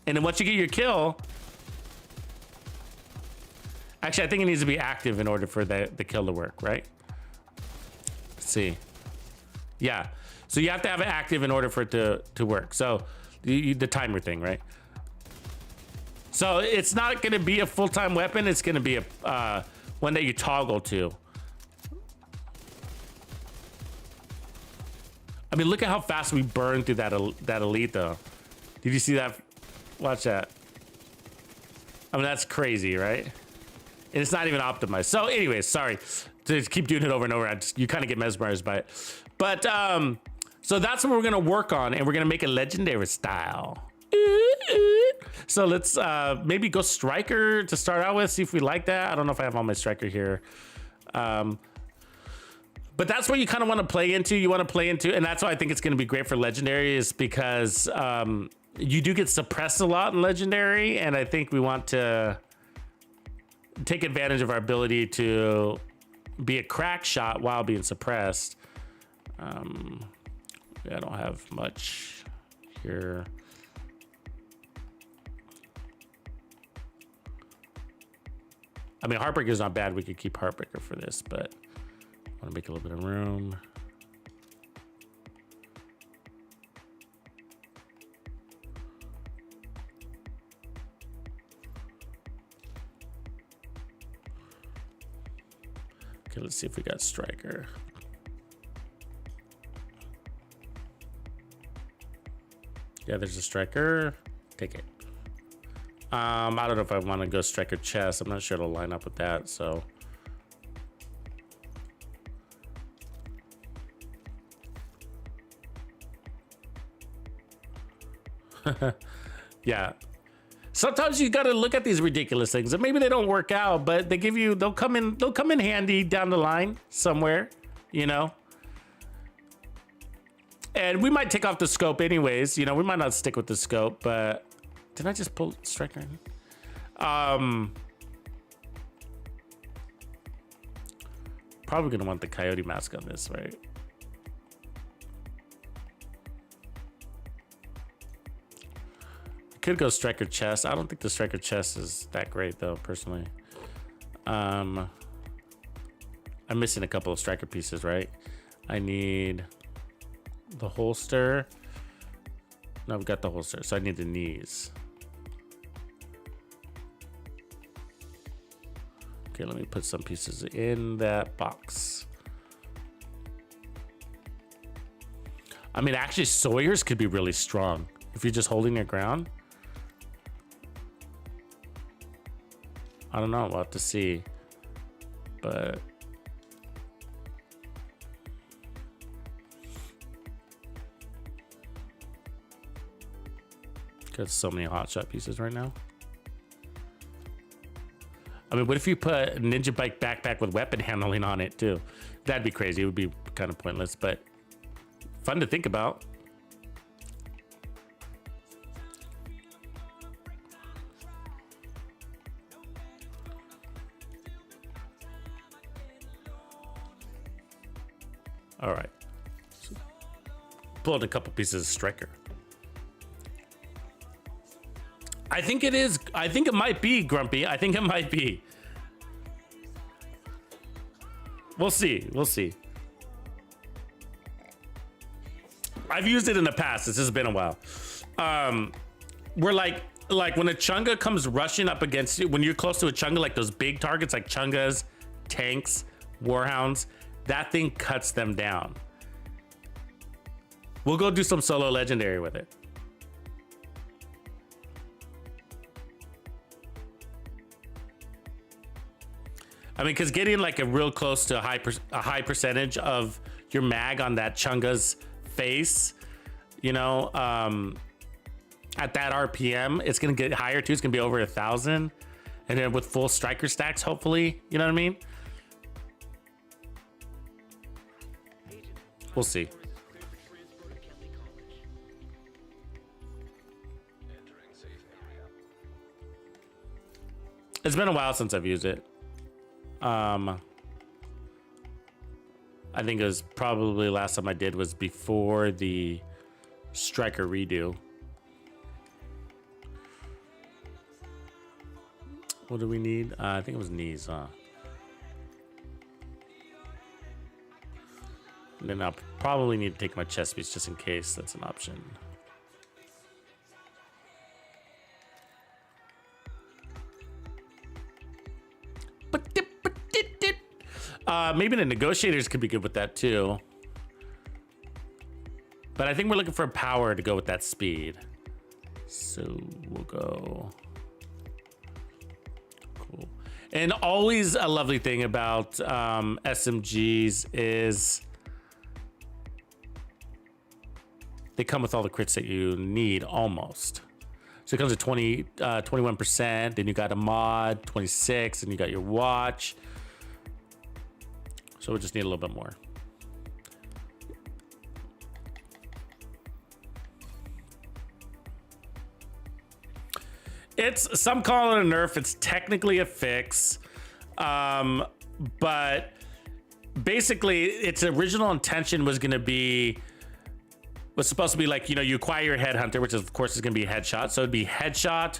S2: And then once you get your kill, actually, I think it needs to be active in order for the kill to work, right? Let's see. Yeah. So you have to have it active in order for it to work. So the timer thing, right? So it's not going to be a full-time weapon. It's going to be a one that you toggle to. I mean, look at how fast we burn through that elite, though. Did you see that? Watch that. I mean, that's crazy, right? And it's not even optimized. So anyways, sorry to keep doing it over and over. You kind of get mesmerized by it. But so that's what we're going to work on, and we're going to make it legendary style. So let's maybe go striker to start out with. See if we like that. I don't know if I have all my striker here. But that's what you kind of want to play into. You want to play into, and that's why I think it's going to be great for legendary, is because you do get suppressed a lot in legendary, and I think we want to take advantage of our ability to be a crack shot while being suppressed. I don't have much here. I mean, Heartbreaker is not bad. We could keep Heartbreaker for this, but I want to make a little bit of room. Okay, let's see if we got striker. Yeah, there's a striker. Take it. I don't know if I want to go striker chest. I'm not sure it'll line up with that, so. Yeah. Sometimes you got to look at these ridiculous things, and maybe they don't work out, but they give you, they'll come in handy down the line somewhere, you know. And we might take off the scope anyways, you know. We might not stick with the scope, but did I just pull striker? Probably gonna want the coyote mask on this, right? Could go striker chest. I don't think the striker chest is that great though, personally. I'm missing a couple of striker pieces, right? I need the holster. No, I've got the holster, so I need the knees. Okay, let me put some pieces in that box. I mean, actually, Sawyer's could be really strong if you're just holding your ground. I don't know, we'll have to see. But got so many hotshot pieces right now. I mean, what if you put a Ninja Bike backpack with weapon handling on it too? That'd be crazy. It would be kind of pointless, but fun to think about. All right. Pulled a couple pieces of striker. I think it is. I think it might be Grumpy. I think it might be. We'll see. We'll see. I've used it in the past. This has been a while. We're like when a Chunga comes rushing up against you, when you're close to a Chunga, like those big targets like Chungas, tanks, Warhounds, that thing cuts them down. We'll go do some solo legendary with it. I mean, because getting like a real close to a high percentage of your mag on that Chunga's face, you know, at that RPM, it's gonna get higher too. It's gonna be over 1,000, and then with full striker stacks, hopefully, you know what I mean? We'll see. It's been a while since I've used it. I think it was probably last time I did was before the striker redo. What do we need? I think it was knees, huh? And then I'll probably need to take my chest piece just in case that's an option. Maybe the negotiators could be good with that too. But I think we're looking for power to go with that speed. So we'll go. Cool. And always a lovely thing about SMGs is they come with all the crits that you need almost. So it comes at 21%. Then you got a mod, 26, and you got your watch. So we just need a little bit more. It's, some call it a nerf. It's technically a fix. But basically its original intention was supposed to be like, you know, you acquire your headhunter, which of course is going to be a headshot. So it'd be headshot,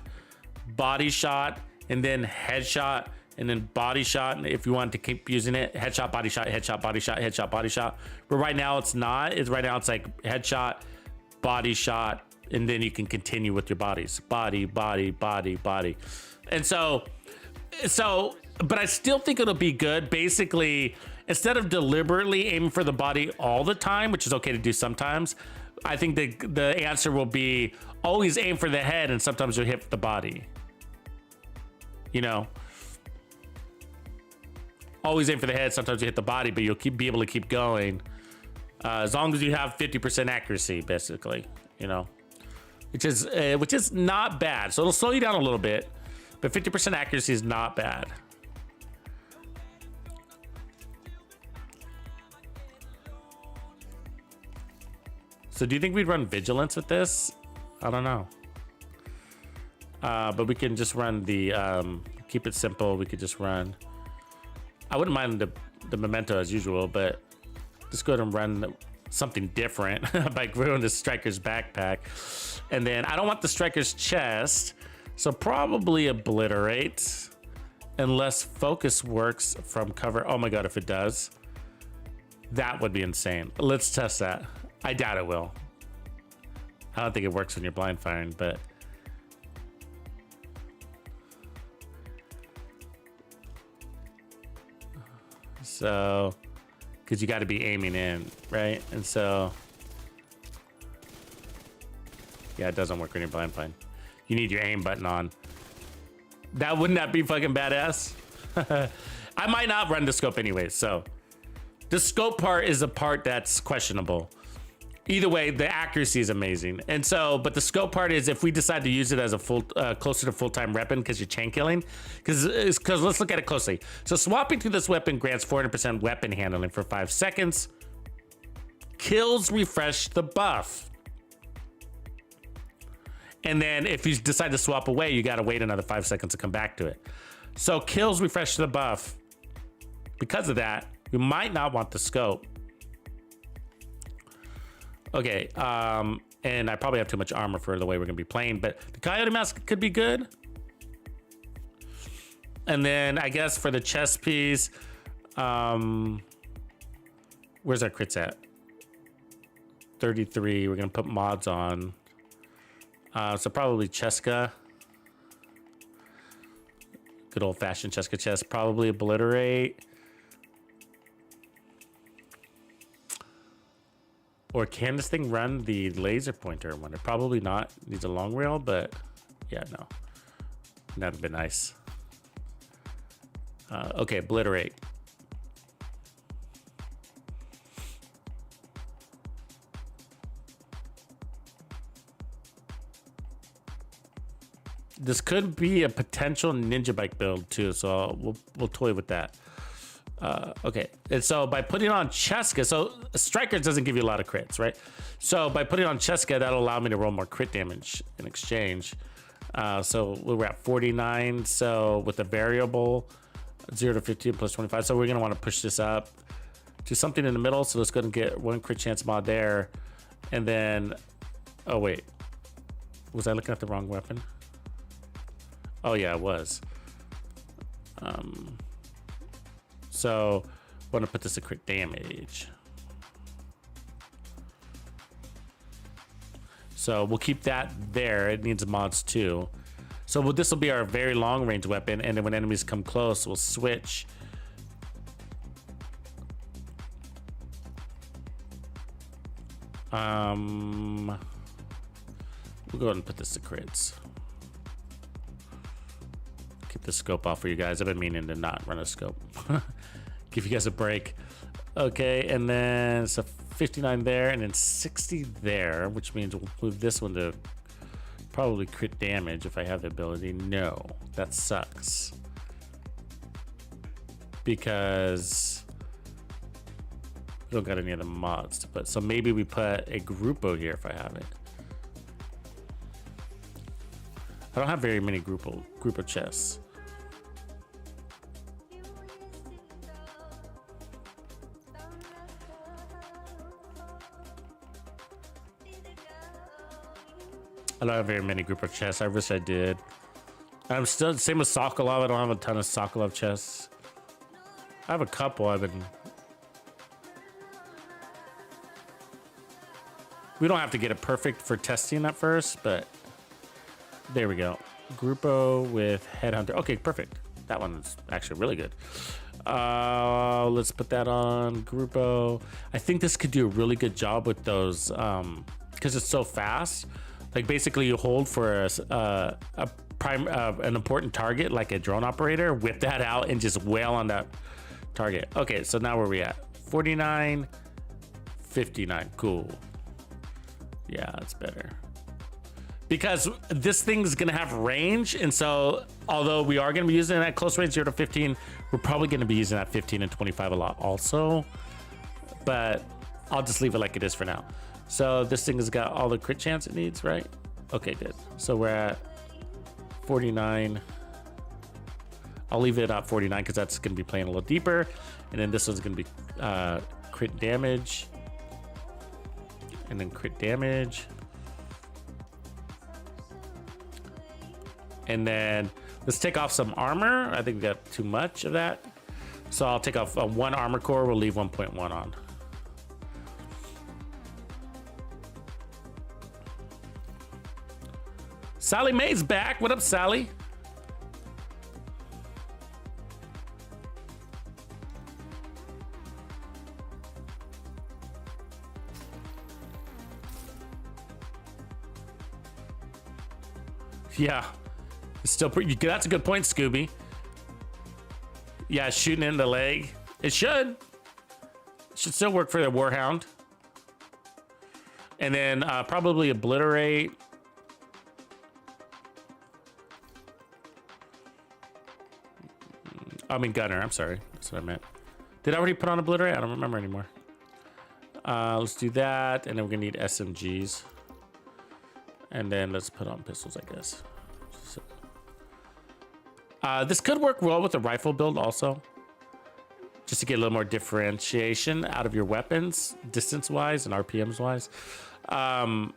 S2: body shot, and then headshot, and then body shot. And if you want to keep using it, headshot, body shot, headshot, body shot, headshot, body shot. But right now it's not. Right now it's like headshot, body shot, and then you can continue with your bodies. Body, body, body, body. And so, but I still think it'll be good. Basically, instead of deliberately aiming for the body all the time, which is okay to do sometimes, I think the answer will be always aim for the head, and sometimes you'll hit the body. You know, always aim for the head, sometimes you hit the body, but you'll be able to keep going as long as you have 50% accuracy, basically. You know, which is not bad. So it'll slow you down a little bit, but 50% accuracy is not bad. So do you think we'd run vigilance with this? I don't know. But we can just run the, keep it simple. We could just run, I wouldn't mind the memento as usual, but just go ahead and run something different by growing the striker's backpack. And then I don't want the striker's chest, so probably obliterate, unless focus works from cover. Oh my God, if it does, that would be insane. Let's test that. I doubt it will. I don't think it works when you're blind firing, but so, because you got to be aiming in, right? And so, yeah, it doesn't work when you're blind firing. You need your aim button on. Wouldn't that be fucking badass? I might not run the scope anyway, so the scope part is a part that's questionable. Either way, the accuracy is amazing. And so, but the scope part is if we decide to use it as a full, closer to full-time weapon because you're chain killing, because let's look at it closely. So swapping to this weapon grants 400% weapon handling for 5 seconds. Kills refresh the buff. And then if you decide to swap away, you got to wait another 5 seconds to come back to it. So kills refresh the buff. Because of that, you might not want the scope. Okay, and I probably have too much armor for the way we're gonna be playing, but the coyote mask could be good. And then I guess for the chest piece, where's our crits at? 33, we're gonna put mods on. So probably Cheska. Good old fashioned Cheska chest, probably obliterate. Or can this thing run the laser pointer? I wonder. Probably not. Needs a long rail, but yeah, no. That'd be nice. Okay, obliterate. This could be a potential ninja bike build too, so we'll toy with that. Okay, and so by putting on Cheska, so Strikers doesn't give you a lot of crits, right? So by putting on Cheska, that'll allow me to roll more crit damage in exchange. So we're at 49. So with a variable 0 to 15 plus 25, so we're gonna want to push this up to something in the middle. So let's go and get 1 crit chance mod there, and then oh wait, was I looking at the wrong weapon? Oh yeah, I was. So I want to put this at crit damage. So we'll keep that there. It needs mods too. So this will be our very long range weapon, and then when enemies come close, we'll switch. We'll go ahead and put this to crits. Keep the scope off for you guys. I've been meaning to not run a scope. Give you guys a break. Okay, and then so 59 there, and then 60 there, which means we'll move this one to Probably crit damage if I have the ability. No, that sucks. Because we don't got any other mods to put. So maybe we put a Grupo here if I have it. I don't have very many Grupo chests. I don't have very many Grupo chests. I wish I did. I'm still same with Sokolov. I don't have a ton of Sokolov chests. I have a couple. We don't have to get it perfect for testing at first, but there we go. Grupo with Headhunter. Okay, perfect. That one's actually really good. Let's put that on Grupo. I think this could do a really good job with those because it's so fast. Like basically you hold for an important target like a drone operator, whip that out and just wail on that target. Okay, so now where are we at? 49, 59. Cool. Yeah, that's better. Because this thing's gonna have range, and so although we are gonna be using that close range 0 to 15, we're probably gonna be using that 15 and 25 a lot also. But I'll just leave it like it is for now. So this thing has got all the crit chance it needs, right? Okay, good. So we're at 49. I'll leave it at 49 because that's gonna be playing a little deeper. And then this one's gonna be crit damage. And then crit damage. And then let's take off some armor. I think we got too much of that. So I'll take off one armor core. We'll leave 1.1 on. Sally Mae's back. What up, Sally? Yeah. It's still pretty. That's a good point, Scooby. Yeah, shooting in the leg. It should. Should still work for the Warhound. And then probably obliterate. I mean gunner. I'm sorry. That's what I meant. Did I already put on obliterate? I don't remember anymore. Let's do that, and then we're gonna need SMGs. And then let's put on pistols, I guess. So, this could work well with the rifle build also. Just to get a little more differentiation out of your weapons, distance-wise and RPMs-wise. Oh,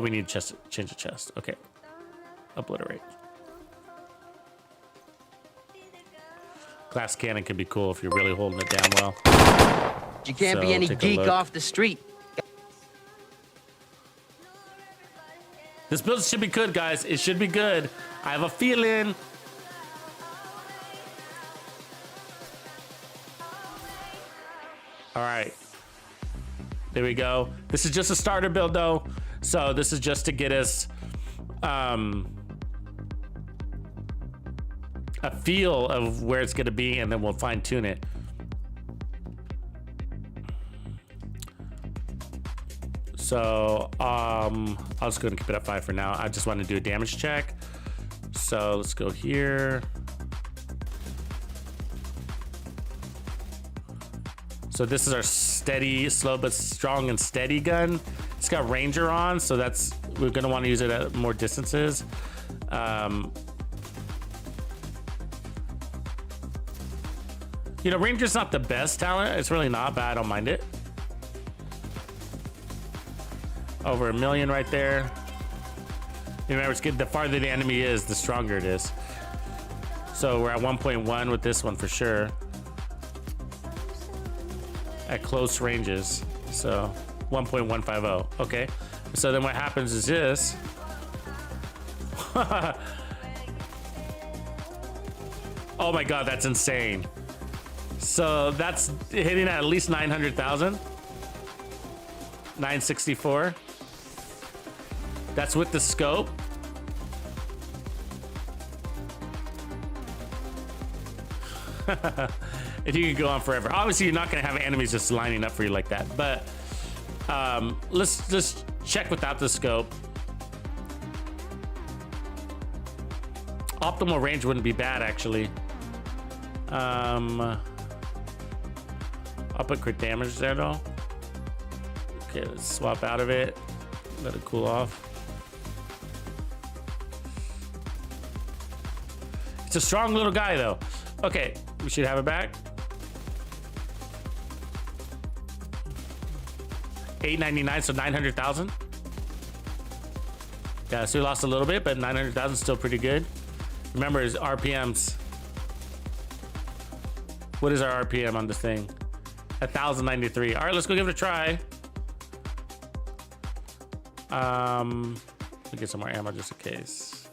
S2: we need to change the chest. Okay. Obliterate. Glass cannon could be cool if you're really holding it down well.
S4: You can't be any geek off the street.
S2: This build should be good, guys. It should be good. I have a feeling. All right. There we go. This is just a starter build, though. So this is just to get us a feel of where it's going to be, and then we'll fine tune it. So I'll just go and keep it at 5 for now. I just want to do a damage check. So let's go here. So this is our steady, slow but strong and steady gun. It's got Ranger on, so that's, we're gonna want to use it at more distances. You know, Ranger's not the best talent. It's really not, but I don't mind it. Over 1 million right there. Remember, it's good. The farther the enemy is, the stronger it is. So we're at 1.1 with this one for sure. At close ranges. So 1.150. Okay. So then what happens is this. Oh my God, that's insane. So that's hitting at least 900,000. 964. That's with the scope. If you could go on forever. Obviously, you're not going to have enemies just lining up for you like that. But let's just check without the scope. Optimal range wouldn't be bad, actually. I'll put crit damage there, though. Okay, let's swap out of it. Let it cool off. It's a strong little guy, though. Okay, we should have it back. $899, so 900,000. Yeah, so we lost a little bit, but 900,000 is still pretty good. Remember, his RPMs. What is our RPM on this thing? 1,093. All right, let's go give it a try. Let me get some more ammo just in case.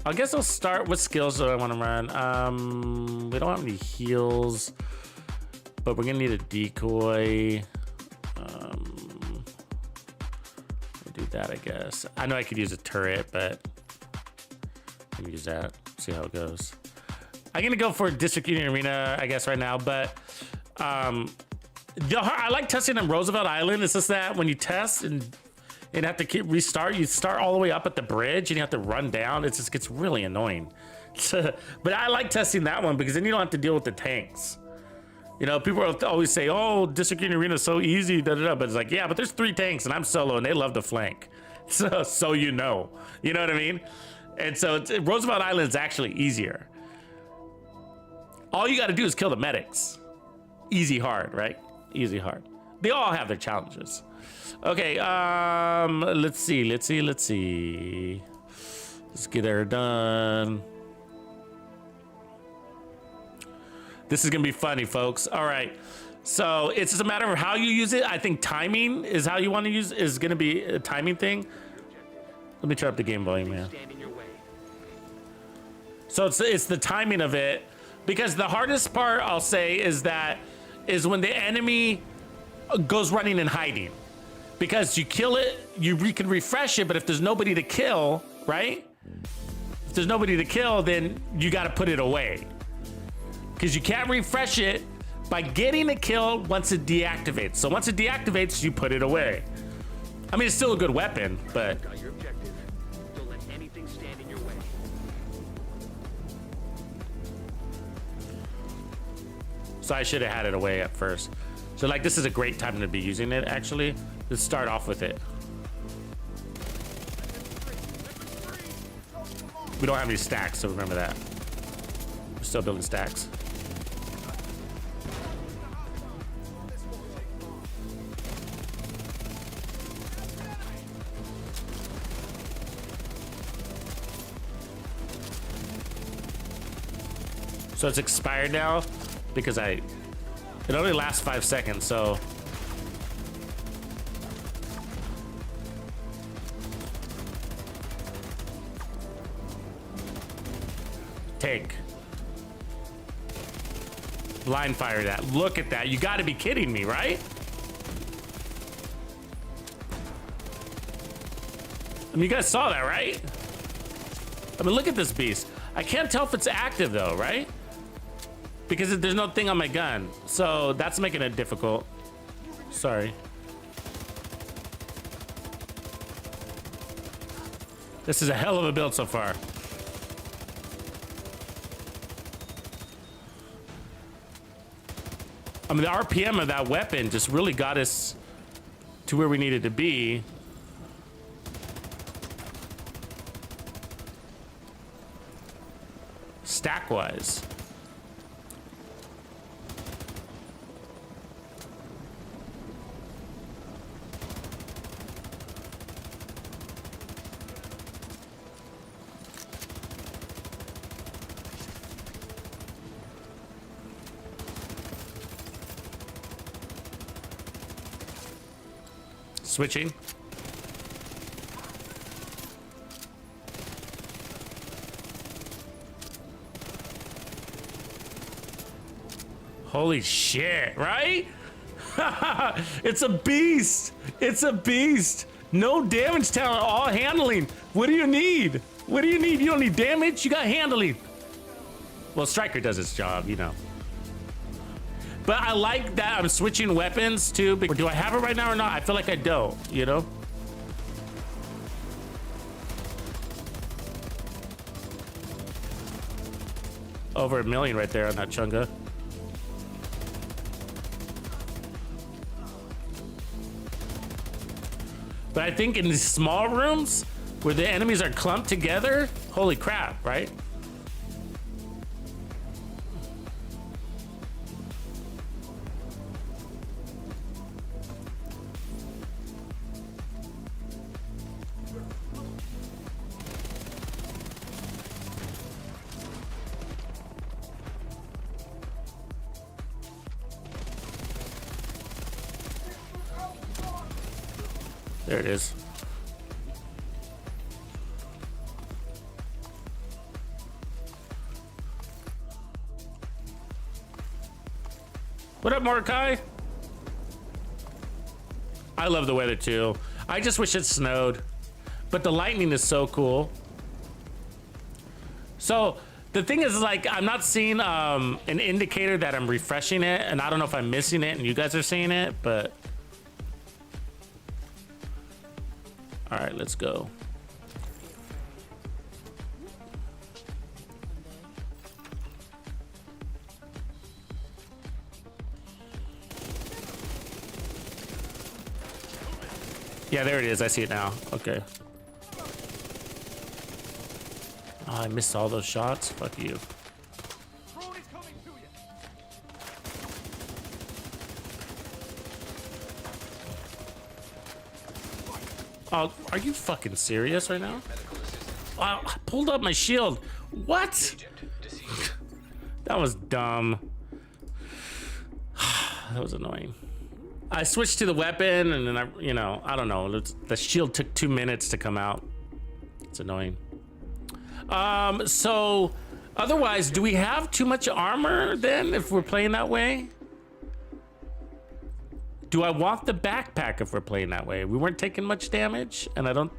S2: I guess I'll start with skills that I want to run. We don't have any heals, but we're gonna need a decoy. Do that, I guess. I know I could use a turret, but I'm gonna use that. See how it goes. I'm gonna go for District Union Arena, I guess, right now. But I like testing on Roosevelt Island. It's just that when you test and have to keep restart, you start all the way up at the bridge and you have to run down. It just gets really annoying. But I like testing that one because then you don't have to deal with the tanks. You know, people always say, "Oh, District Union Arena is so easy." Da, da, da. But it's like, yeah, but there's 3 tanks and I'm solo and they love to flank. So you know what I mean? And so Roosevelt Island is actually easier. All you got to do is kill the medics. Easy, hard, right? Easy, hard. They all have their challenges. Okay, let's see. Let's get her done. This is gonna be funny, folks. All right, so it's just a matter of how you use it. I think timing is how you want to use, is gonna be a timing thing. Let me turn up the game volume, man. So it's the timing of it, because the hardest part, I'll say, is when the enemy goes running and hiding. Because you kill it, you can refresh it, but if there's nobody to kill, right? If there's nobody to kill, then you got to put it away. Because you can't refresh it by getting a kill once it deactivates. So once it deactivates, you put it away. I mean, it's still a good weapon, but...
S5: Don't let anything stand in your way.
S2: So I should have had it away at first. So like, this is a great time to be using it, actually. Let's start off with it. We don't have any stacks, so remember that. We're still building stacks. So it's expired now because it only lasts 5 seconds, so. Take. Blind fire that. Look at that. You gotta be kidding me, right? I mean, you guys saw that, right? I mean, look at this beast. I can't tell if it's active though, right? Because there's no thing on my gun. So that's making it difficult. Sorry. This is a hell of a build so far. I mean, the RPM of that weapon just really got us to where we needed to be. Stack-wise. Switching. Holy shit, right? It's a beast. It's a beast. No damage talent, all handling. What do you need? What do you need? You don't need damage, you got handling. Well, Striker does its job, you know. But I like that I'm switching weapons too. Do I have it right now or not? I feel like I don't, you know? over 1 million right there on that chunga. But I think in these small rooms where the enemies are clumped together, holy crap, right? There it is. What up, Mordecai? I love the weather too. I just wish it snowed, but the lightning is so cool. So the thing is, like, I'm not seeing an indicator that I'm refreshing it, and I don't know if I'm missing it and you guys are seeing it, but all right, let's go. Yeah, there it is. I see it now. Okay. Oh, I missed all those shots. Fuck you. Oh, are you fucking serious right now? Wow, I pulled up my shield. What? That was dumb. That was annoying. I switched to the weapon and then I don't know. The shield took 2 minutes to come out. It's annoying. So otherwise, do we have too much armor then if we're playing that way? Do I want the backpack if we're playing that way? We weren't taking much damage, and I don't...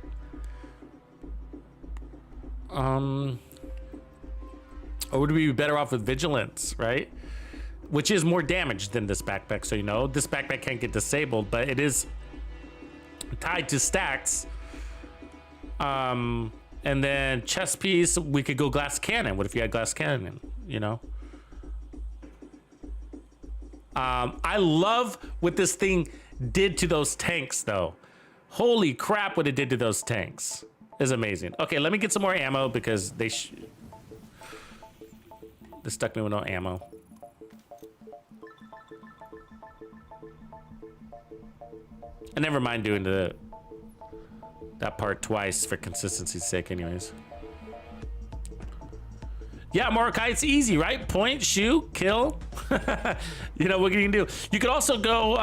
S2: Or would we be better off with vigilance, right? Which is more damage than this backpack, so you know. This backpack can't get disabled, but it is tied to stacks. And then chest piece, we could go glass cannon. What if you had glass cannon, you know? I love what this thing did to those tanks, though. Holy crap, what it did to those tanks is amazing. Okay, let me get some more ammo because they stuck me with no ammo. And never mind doing that part twice for consistency's sake, anyways. Yeah, Mordecai, it's easy, right? Point, shoot, kill. You know, what can you do? You could also go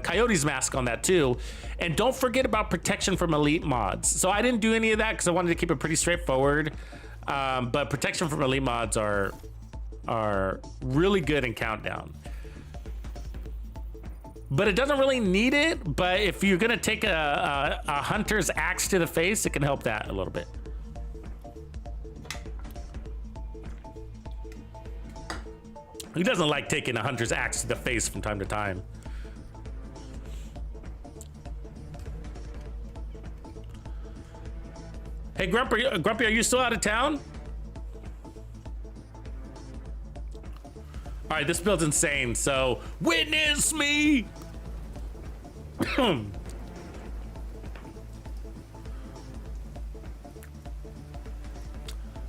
S2: Coyote's Mask on that too. And don't forget about protection from elite mods. So I didn't do any of that because I wanted to keep it pretty straightforward. But protection from elite mods are really good in Countdown. But it doesn't really need it. But if you're gonna take a hunter's axe to the face, it can help that a little bit. He doesn't like taking a hunter's axe to the face from time to time. Hey, Grumpy, are you still out of town? All right, this build's insane, so witness me.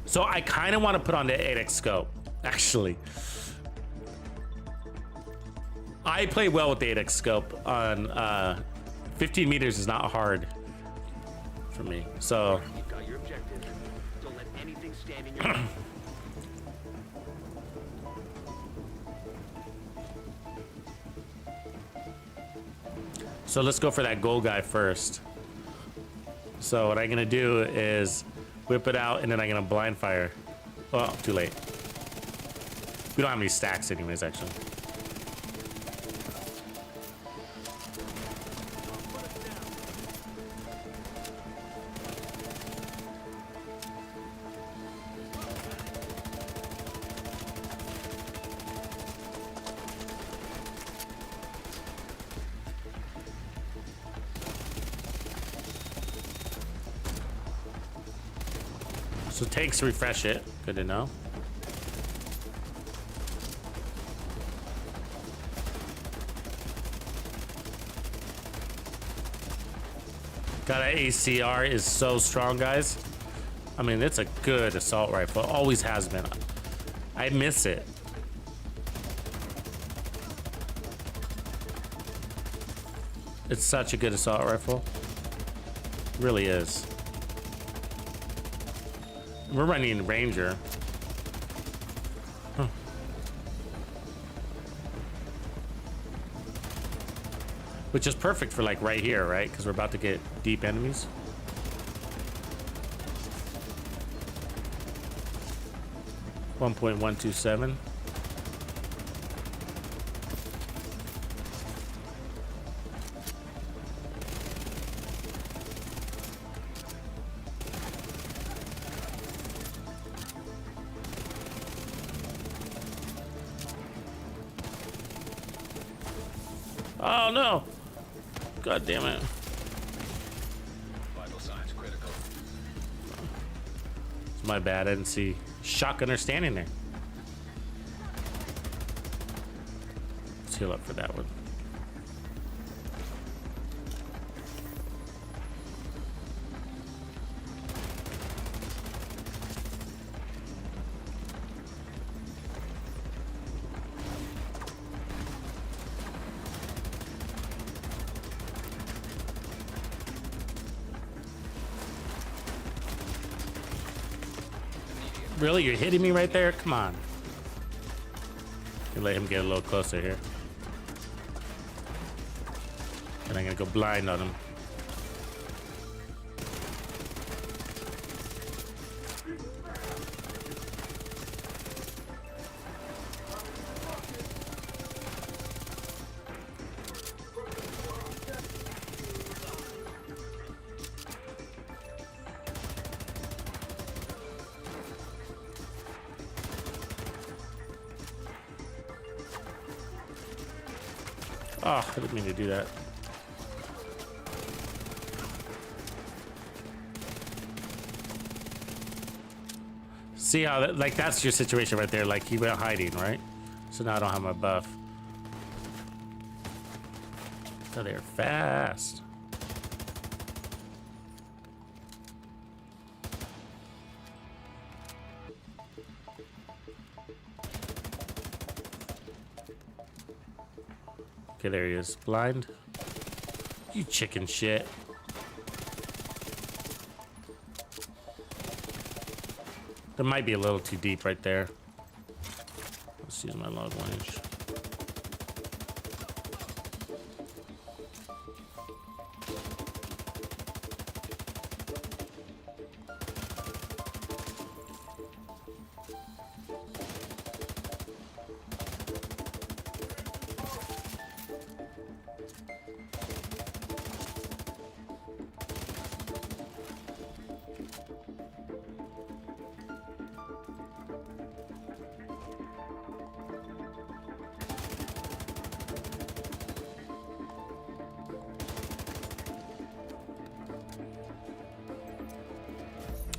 S2: So I kind of want to put on the 8x scope, actually. I play well with the 8x scope on 15 meters is not hard for me. So
S5: You've got your objective. Don't let anything stand in your way.
S2: So let's go for that gold guy first. So what I'm gonna do is whip it out and then I'm gonna blind fire. Oh, too late. We don't have any stacks anyways, actually. So tanks refresh it. Good to know. God, that ACR is so strong, guys. I mean, it's a good assault rifle. Always has been. I miss it. It's such a good assault rifle. It really is. We're running Ranger. Huh. Which is perfect for like right here, right? Because we're about to get deep enemies. .127. Oh no! God damn it.
S5: Vital signs critical.
S2: It's my bad, I didn't see shotgunner standing there. Let's heal up for that one. Really? You're hitting me right there? Come on. Let him get a little closer here. And I'm gonna go blind on him. Oh, I didn't mean to do that. See how that, like, that's your situation right there. Like, he went hiding, right? So now I don't have my buff. So they're fast. Okay, there he is. Blind. You chicken shit. There might be a little too deep right there. Let's use my long range.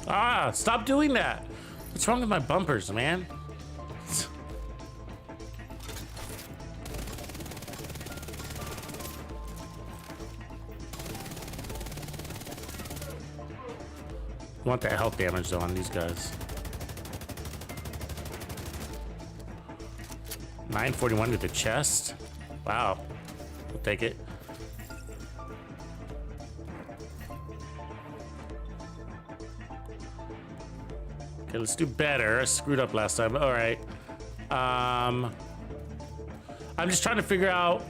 S2: Ah, stop doing that. What's wrong with my bumpers, man? I want that health damage though on these guys. 941 to the chest. Wow. We'll take it. Okay, let's do better. I screwed up last time. All right. I'm just trying to figure out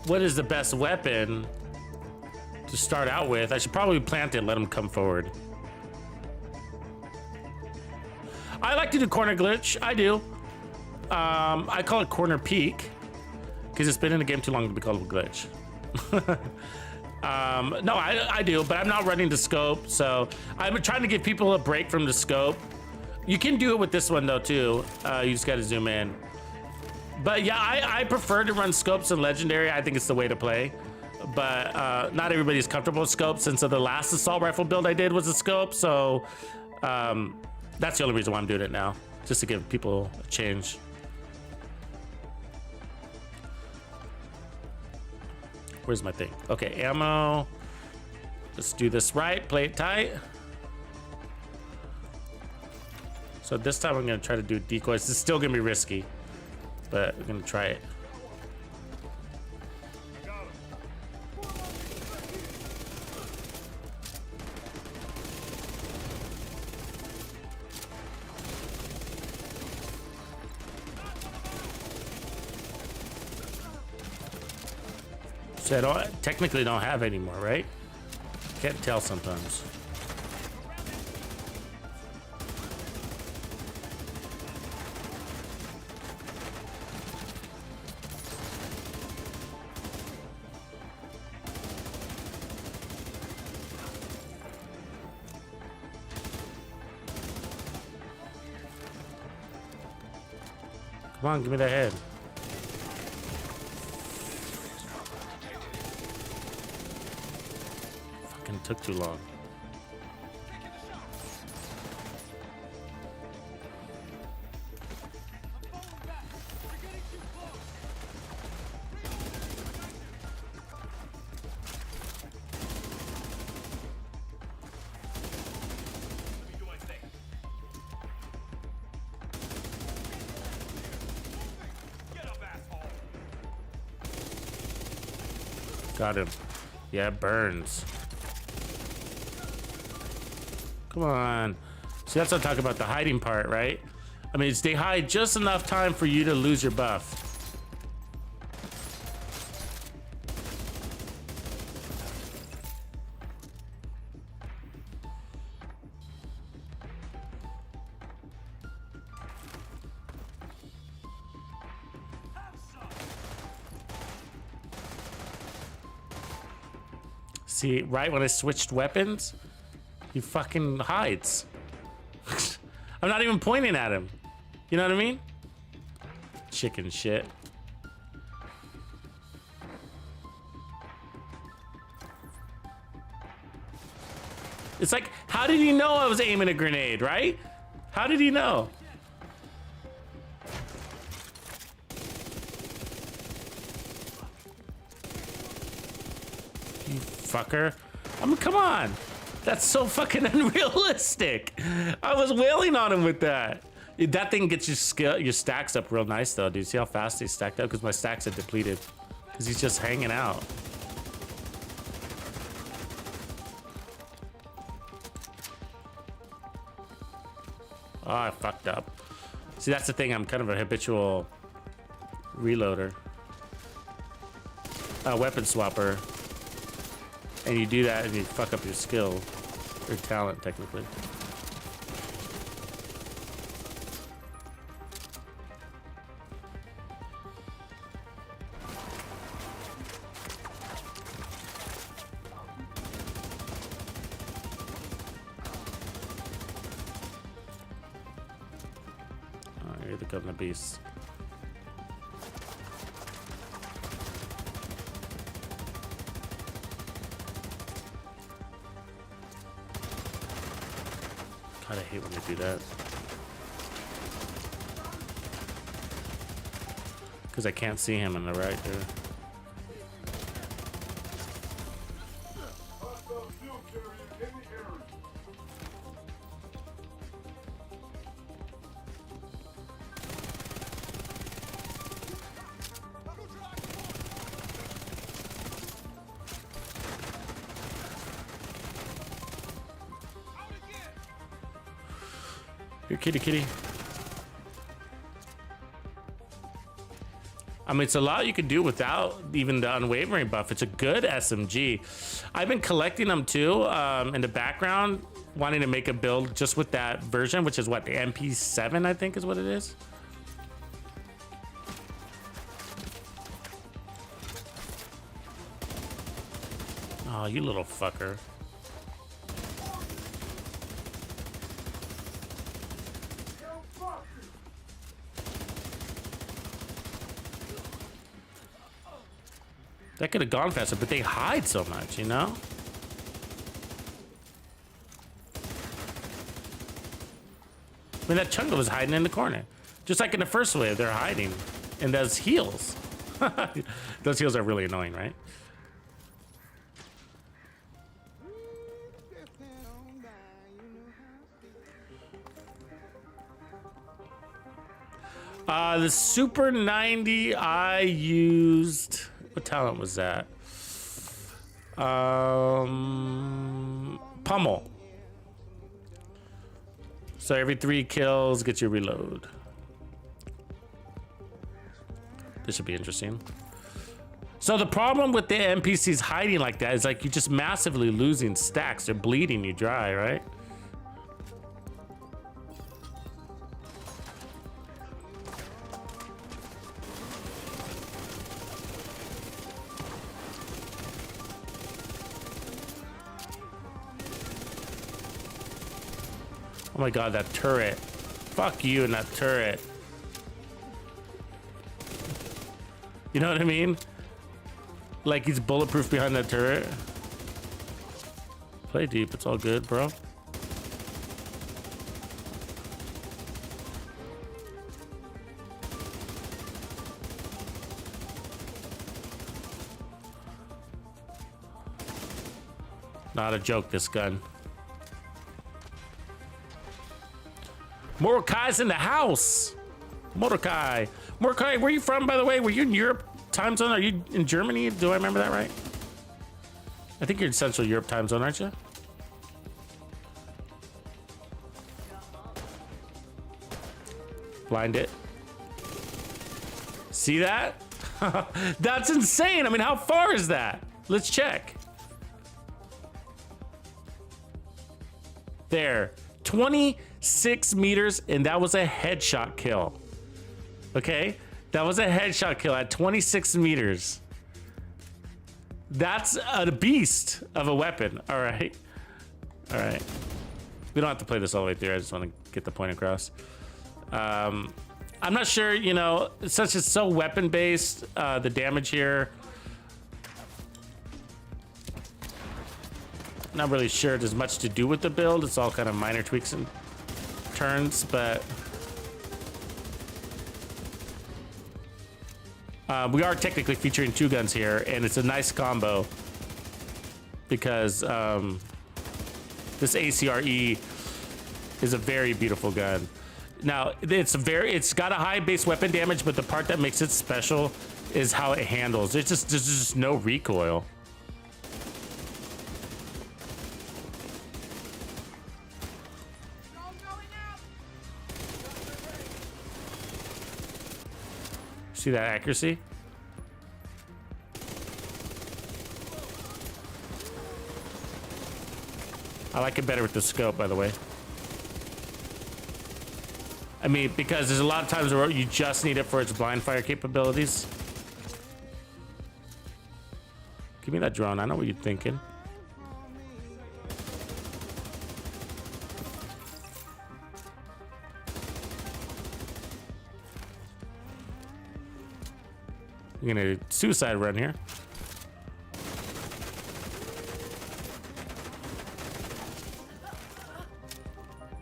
S2: what is the best weapon to start out with. I should probably plant it and let them come forward. I like to do corner glitch. I do. I call it corner peek because it's been in the game too long to be called a glitch. No, I do, but I'm not running the scope, so I'm trying to give people a break from the scope. You can do it with this one though too. You just got to zoom in. But yeah, I prefer to run scopes and legendary. I think it's the way to play. But not everybody's comfortable with scopes, and so the last assault rifle build I did was a scope. So That's the only reason why I'm doing it now, just to give people a change. Where's my thing? Okay, ammo. Let's do this right, play it tight. So this time I'm gonna try to do decoys. It's still gonna be risky, but we're gonna try it. So I don't, technically don't have any more, right? Can't tell sometimes. Come on, give me that head. Fucking took too long. Got him. Yeah, it burns. Come on. See, that's what I'm talking about, the hiding part, right? I mean, they hide just enough time for you to lose your buff. See, right when I switched weapons, he fucking hides. I'm not even pointing at him. You know what I mean? Chicken shit. It's like, how did he know I was aiming a grenade, right? How did he know? You fucker. I mean, come on. That's so fucking unrealistic. I was wailing on him with that. That thing gets your stacks up real nice though, dude. See how fast they stacked up? Because my stacks are depleted. Because he's just hanging out. Oh, I fucked up. See, that's the thing. I'm kind of a habitual reloader. Weapon swapper. And you do that and you fuck up your skill. Or talent, technically. Oh, here they come, the beasts. God, I hate when they do that. Because I can't see him on the right there. Here, kitty, kitty. I mean, it's a lot you can do without even the unwavering buff. It's a good SMG. I've been collecting them too in the background, wanting to make a build just with that version, which is what, the MP7, I think is what it is. Oh, you little fucker. That could have gone faster, but they hide so much, you know? I mean, that Chunga was hiding in the corner. Just like in the first wave, they're hiding. And those heals. Those heals are really annoying, right? The Super 90 I used... What talent was that? Pummel. So every 3 kills gets you reload. This should be interesting. So the problem with the NPCs hiding like that is like you're just massively losing stacks. They're bleeding you dry, right? Oh my god, that turret. Fuck you and that turret. You know what I mean? Like he's bulletproof behind that turret. Play deep, it's all good, bro. Not a joke, this gun. Mordecai's in the house. Mordecai, where are you from, by the way? Were you in Europe time zone? Are you in Germany? Do I remember that right? I think you're in Central Europe time zone, aren't you? Blind it. See that? That's insane. I mean, how far is that? Let's check. There, 26 meters, and that was a headshot kill. Okay, that was a headshot kill at 26 meters. That's a beast of a weapon. All right, all right. We don't have to play this all the way through. I just want to get the point across. I'm not sure, you know, since it's so weapon based, the damage here. Not really sure there's much to do with the build. It's all kind of minor tweaks and turns, but we are technically featuring 2 guns here, and it's a nice combo because this ACRE is a very beautiful gun. Now it's got a high base weapon damage, but the part that makes it special is how it handles. There's just no recoil. See that accuracy? I like it better with the scope, by the way. I mean, because there's a lot of times where you just need it for its blind fire capabilities. Give me that drone. I know what you're thinking. We're gonna suicide run here.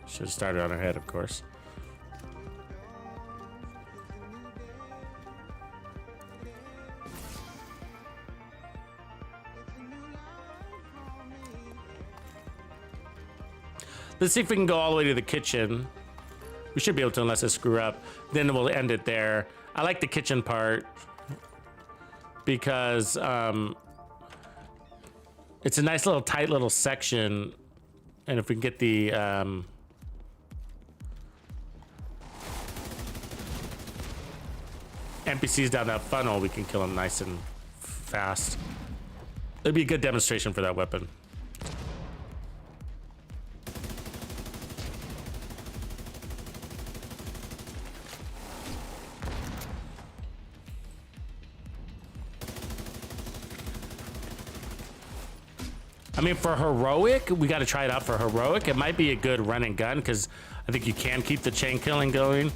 S2: Should have started on our head, of course. Let's see if we can go all the way to the kitchen. We should be able to, unless I screw up. Then we'll end it there. I like the kitchen part because it's a nice little tight little section, and if we can get the NPCs down that funnel, we can kill them nice and fast. It'd be a good demonstration for that weapon. I mean, for heroic, we got to try it out for heroic. It might be a good run and gun because I think you can keep the chain killing going.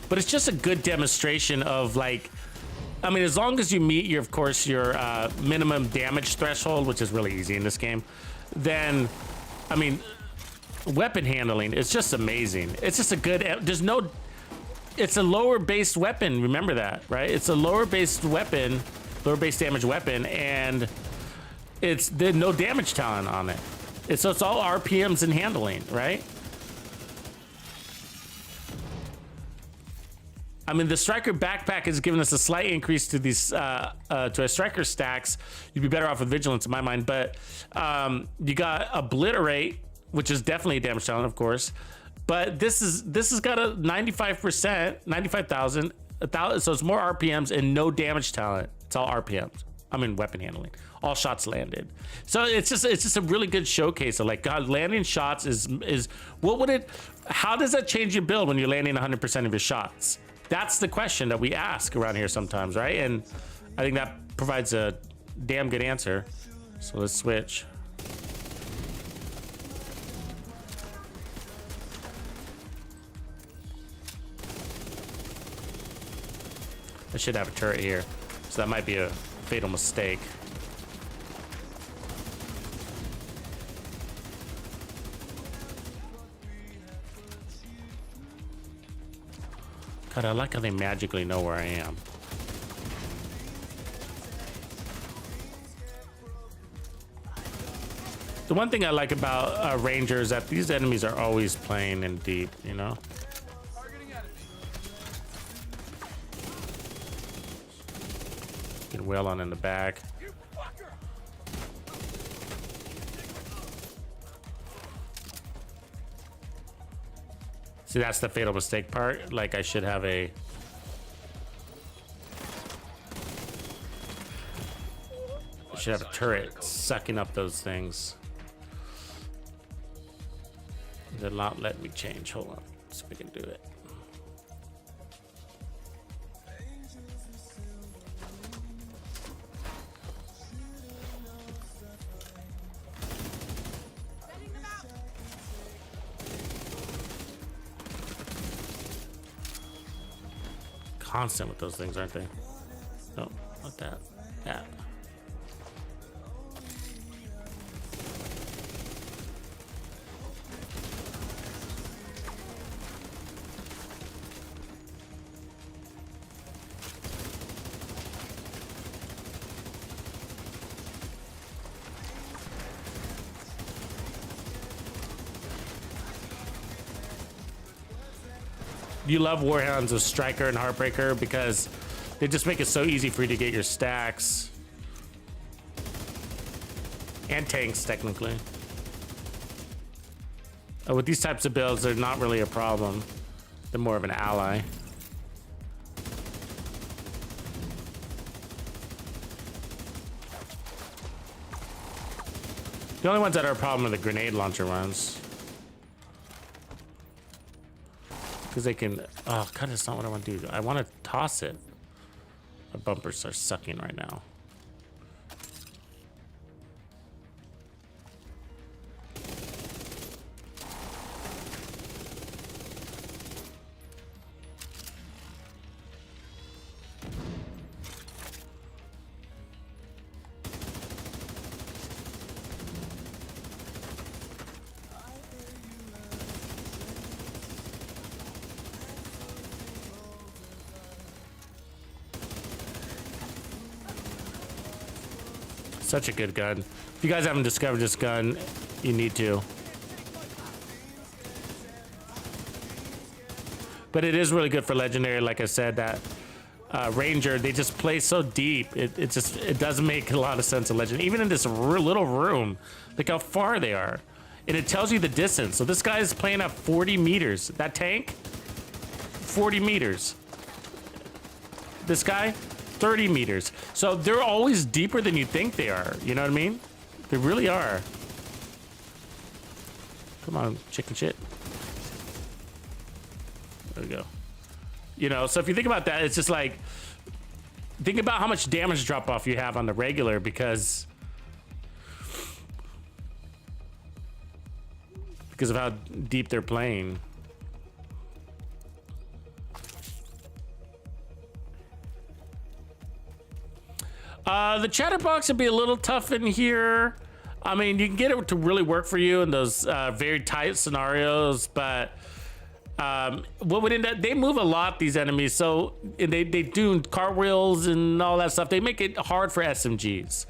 S2: But it's just a good demonstration of, like, I mean, as long as you meet your, of course, your minimum damage threshold, which is really easy in this game, then, I mean, weapon handling is just amazing. It's just a good, there's no, it's a lower based weapon. Remember that, right? It's a lower based weapon, lower base damage weapon, and there's no damage talent on it. So it's all RPMs and handling, right? I mean, the Striker backpack has given us a slight increase to these to our Striker stacks. You'd be better off with Vigilance in my mind, but you got Obliterate, which is definitely a damage talent, of course. But this has got a 95%, 95,000, 1,000, so it's more RPMs and no damage talent. It's all RPMs. I mean, weapon handling. All shots landed. So it's just a really good showcase of like, God, landing shots is what would it? How does that change your build when you're landing 100% of your shots? That's the question that we ask around here sometimes, right? And I think that provides a damn good answer. So let's switch. I should have a turret here, so that might be a fatal mistake. God, I like how they magically know where I am. The one thing I like about Ranger is that these enemies are always playing in deep, you know? Get well on in the back. See, that's the fatal mistake part. Like, I should have I should have a turret sucking up those things. Did not let me change. Hold on. See if we can do it. Constant with those things, aren't they? No, not that. That. You love Warhounds of Striker and Heartbreaker because they just make it so easy for you to get your stacks. And tanks, technically. With these types of builds, they're not really a problem. They're more of an ally. The only ones that are a problem are the grenade launcher ones. Because they can, oh God, that's not what I want to do. I want to toss it. My bumpers are sucking right now. Such a good gun. If you guys haven't discovered this gun, you need to. But it is really good for legendary. Like I said, that Ranger, they just play so deep. It doesn't make a lot of sense of legend. Even in this little room, look how far they are. And it tells you the distance. So this guy is playing at 40 meters. That tank, 40 meters. This guy, 30 meters. So they're always deeper than you think they are. You know what I mean? They really are. Come on, chicken shit. There we go. You know, so if you think about that, it's just like, think about how much damage drop off you have on the regular because of how deep they're playing. The chatterbox would be a little tough in here. I mean, you can get it to really work for you in those very tight scenarios, but what would end up, they move a lot, these enemies, so they do cartwheels and all that stuff. They make it hard for SMGs.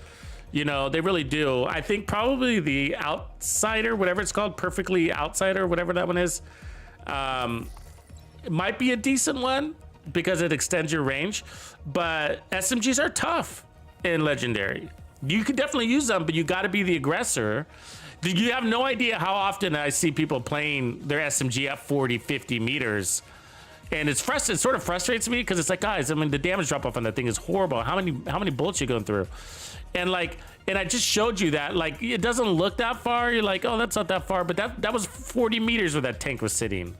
S2: You know, they really do. I think probably the Outsider, whatever it's called, Perfectly Outsider, whatever that one is, it might be a decent one because it extends your range, but SMGs are tough in Legendary. You could definitely use them, but you got to be the aggressor. You have no idea how often I see people playing their SMG at 40, 50 meters. And it's frustrating. It sort of frustrates me because it's like, guys, I mean, the damage drop off on that thing is horrible. How many bullets you going through? And like, and I just showed you that, like, it doesn't look that far. You're like, oh, that's not that far. But that was 40 meters where that tank was sitting.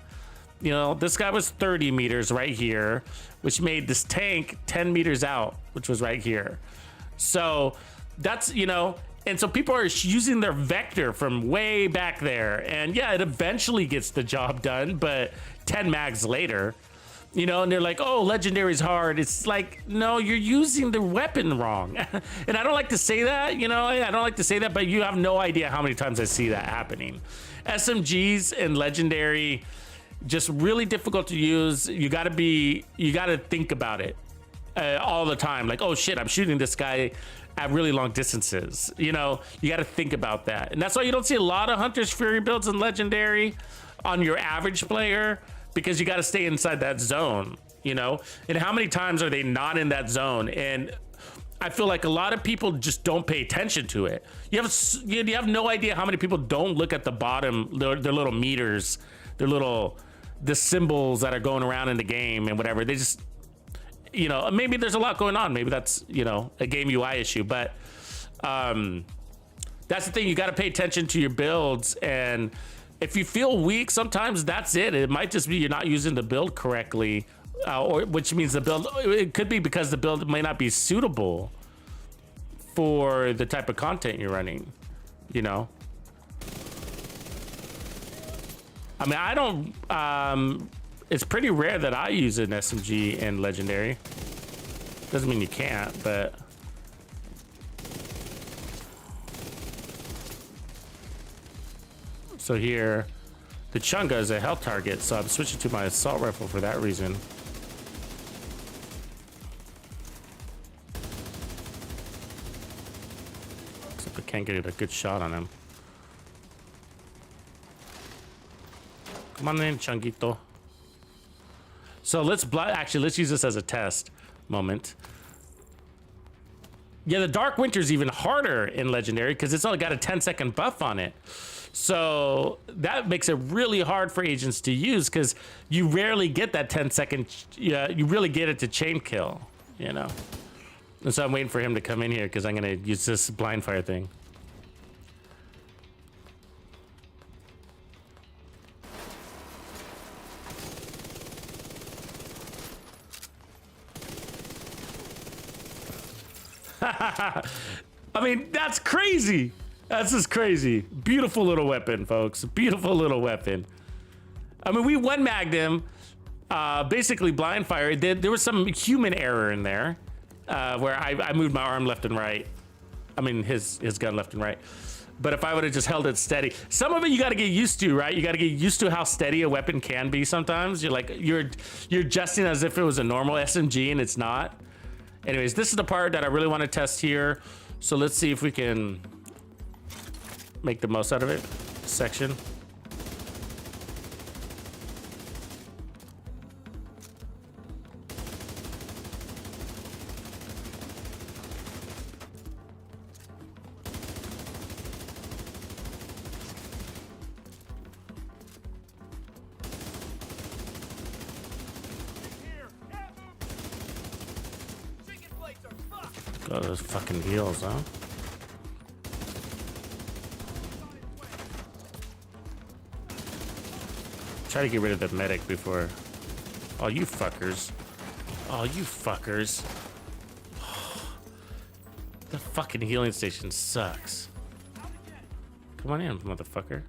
S2: You know, this guy was 30 meters right here, which made this tank 10 meters out, which was right here. So that's, you know, and so people are using their vector from way back there. And yeah, it eventually gets the job done, but 10 mags later, you know, and they're like, oh, Legendary's hard. It's like, no, you're using the weapon wrong. And I don't like to say that, you know, I don't like to say that, but you have no idea how many times I see that happening. SMGs and Legendary, just really difficult to use. You gotta think about it all the time. Like, oh shit, I'm shooting this guy at really long distances. You know, you got to think about that. And that's why you don't see a lot of Hunter's Fury builds in Legendary on your average player, because you got to stay inside that zone, you know? And how many times are they not in that zone? And I feel like a lot of people just don't pay attention to it. You have no idea how many people don't look at the bottom, their little meters, the symbols that are going around in the game and whatever. They just, you know, maybe there's a lot going on. Maybe that's, you know, a game UI issue, but that's the thing. You got to pay attention to your builds. And if you feel weak, sometimes that's it. It might just be you're not using the build correctly, or which means the build, it could be because the build may not be suitable for the type of content you're running, you know? I mean, I don't, it's pretty rare that I use an SMG in Legendary. Doesn't mean you can't, but so here, the Chunga is a health target, so I'm switching to my assault rifle for that reason. Except I can't get a good shot on him. Come on in, Chunguito. So let's use this as a test moment. Yeah, the Dark Winter's even harder in Legendary because it's only got a 10-second buff on it. So that makes it really hard for agents to use because you rarely get that 10-second. Yeah, you really get it to chain kill, you know. And so I'm waiting for him to come in here because I'm gonna use this blind fire thing. I mean, that's crazy. That's just crazy. Beautiful little weapon, folks. Beautiful little weapon. I mean, we one-magged him. Basically blind fire. There was some human error in there where I moved my arm left and right. I mean, his gun left and right. But if I would have just held it steady, some of it you got to get used to, right? You got to get used to how steady a weapon can be sometimes. You're adjusting as if it was a normal SMG and it's not. Anyways, this is the part that I really want to test here. So let's see if we can make the most out of it. Section. Oh, those fucking heals, huh? Try to get rid of the medic before. Oh, you fuckers. Oh, you fuckers. The fucking healing station sucks. Come on in, motherfucker.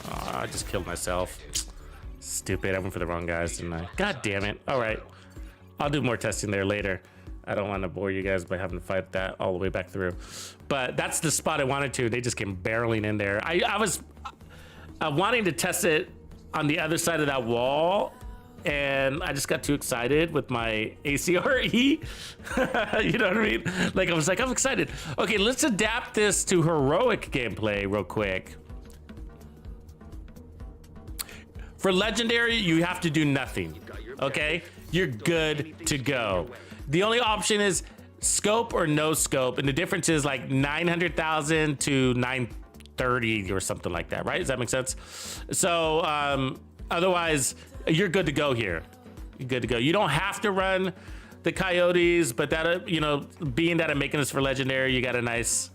S2: Oh, I just killed myself. Stupid. I went for the wrong guys, didn't I? God damn it. All right. I'll do more testing there later. I don't want to bore you guys by having to fight that all the way back through. But that's the spot I wanted to. They just came barreling in there. I was wanting to test it on the other side of that wall, and I just got too excited with my ACRE. You know what I mean? Like, I was like, I'm excited. Okay, let's adapt this to heroic gameplay real quick. For legendary, you have to do nothing, okay? You're good to go. The only option is scope or no scope, and the difference is like 900,000 to 930 or something like that, right? Does that make sense? So otherwise, you're good to go here. You're good to go. You don't have to run the coyotes, but that, you know, being that I'm making this for legendary, you got a nice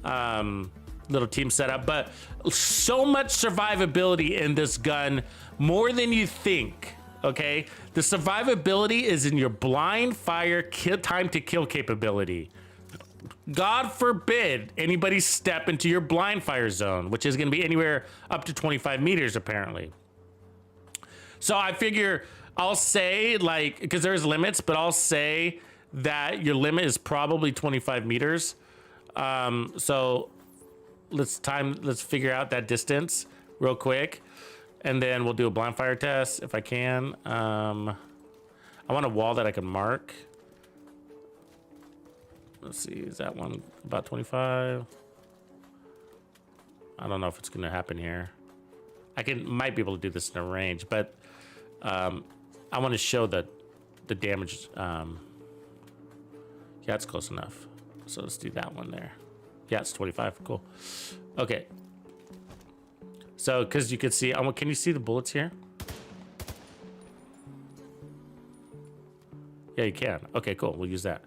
S2: little team setup. But so much survivability in this gun, more than you think. Okay, the survivability is in your blind fire time to kill capability. God forbid anybody step into your blind fire zone, which is going to be anywhere up to 25 meters apparently. So I figure I'll say, like, because there's limits, but I'll say that your limit is probably 25 meters. So let's figure out that distance real quick. And then we'll do a blind fire test if I can. I want a wall that I can mark. Let's see, is that one about 25? I don't know if it's gonna happen here. Might be able to do this in a range, but I want to show the damage. Yeah, it's close enough. So let's do that one there. Yeah, it's 25. Cool. Okay. So, because you can see, can you see the bullets here? Yeah, you can. Okay, cool. We'll use that.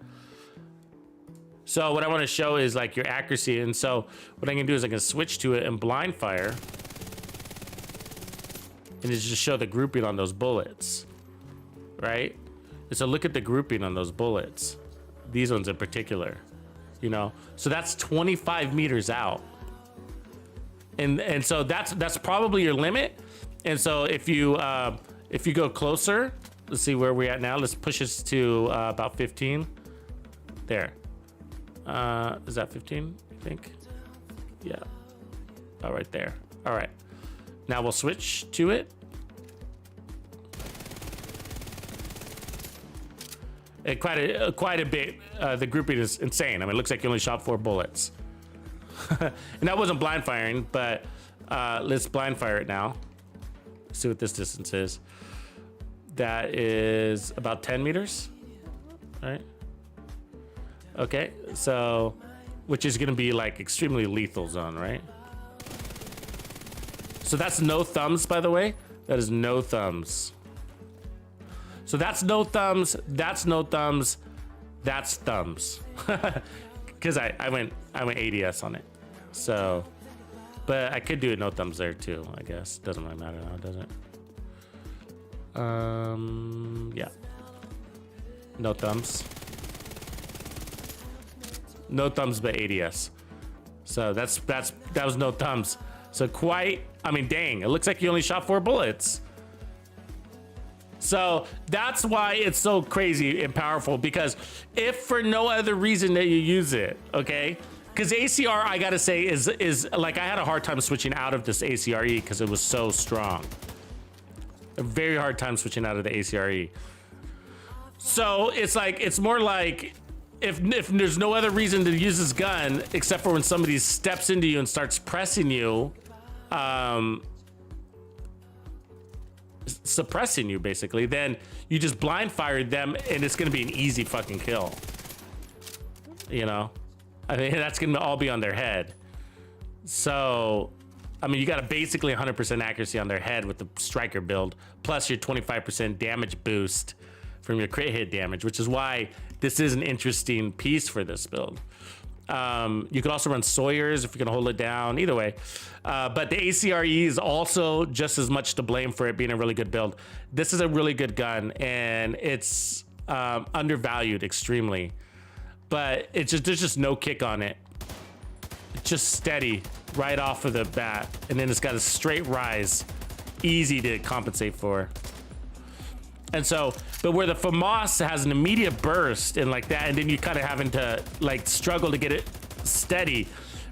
S2: So what I want to show is like your accuracy. And so what I'm going to do is I'm going to switch to it and blind fire. And it's just show the grouping on those bullets. Right? And so look at the grouping on those bullets. These ones in particular. You know? So that's 25 meters out. And so that's probably your limit. And so if you go closer, let's see where we're at now. Let's push this to about 15. There. Is that 15? I think. Yeah. All right there. All right. Now we'll switch to it. And quite a bit. The grouping is insane. I mean, it looks like you only shot 4 bullets. And that wasn't blind firing, but let's blind fire it now. See what this distance is. That is about 10 meters, right? Okay, so, which is gonna be like extremely lethal zone, right? So that's no thumbs, by the way. That is no thumbs. So that's no thumbs, that's no thumbs, that's thumbs. Because I went ADS on it. So, but I could do it no thumbs there too, I guess. Doesn't really matter now, does it? Yeah. No thumbs. No thumbs but ADS. So that was no thumbs. So quite, I mean, dang, it looks like you only shot 4 bullets. So that's why it's so crazy and powerful, because if for no other reason that you use it, okay? Because ACR, I gotta say, is like, I had a hard time switching out of this ACRE because it was so strong. A very hard time switching out of the ACRE. So it's like, it's more like, if there's no other reason to use this gun except for when somebody steps into you and starts pressing you, suppressing you basically, then you just blind fire them and it's gonna be an easy fucking kill. You know, I mean, that's gonna all be on their head. So I mean, you got a basically 100% accuracy on their head with the striker build, plus your 25% damage boost from your crit hit damage, which is why this is an interesting piece for this build. You could also run Sawyers if you're gonna hold it down, either way. But the ACRE is also just as much to blame for it being a really good build. This is a really good gun, and it's undervalued extremely. But it's just, there's just no kick on it. It's just steady right off of the bat, and then it's got a straight rise, easy to compensate for. And so, but where the FAMAS has an immediate burst and like that, and then you kind of having to like struggle to get it steady.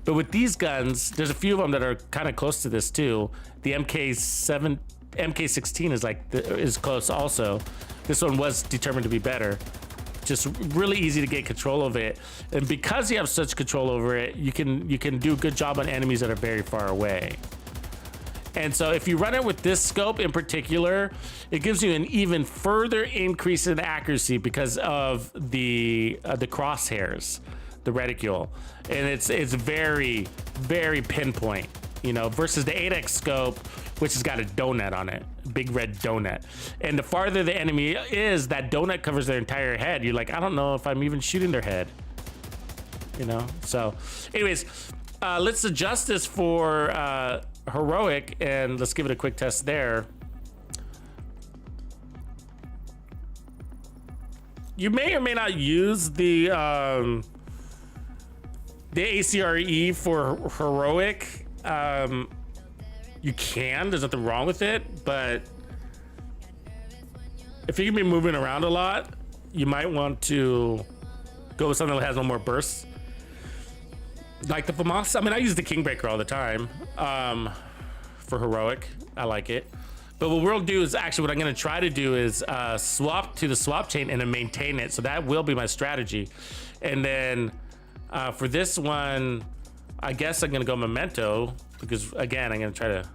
S2: But with these guns, there's a few of them that are kind of close to this too. The MK16 is like is close also. This one was determined to be better. Just really easy to get control of it, and because you have such control over it, you can do a good job on enemies that are very far away. And so if you run it with this scope in particular, it gives you an even further increase in accuracy because of the crosshairs, the reticule, and it's very, very pinpoint, you know, versus the 8x scope, which has got a donut on it, big red donut. And the farther the enemy is, that donut covers their entire head. You're like, I don't know if I'm even shooting their head, you know? So anyways, let's adjust this for heroic, and let's give it a quick test there. You may or may not use the ACRE for heroic. You can, there's nothing wrong with it, but if you're gonna be moving around a lot, you might want to go with something that has no more bursts. Like the FAMAS. I mean, I use the Kingbreaker all the time for heroic. I like it. But what we'll do is actually what I'm going to try to do is swap to the swap chain and then maintain it. So that will be my strategy. And then for this one, I guess I'm going to go Memento because, again, I'm going to try to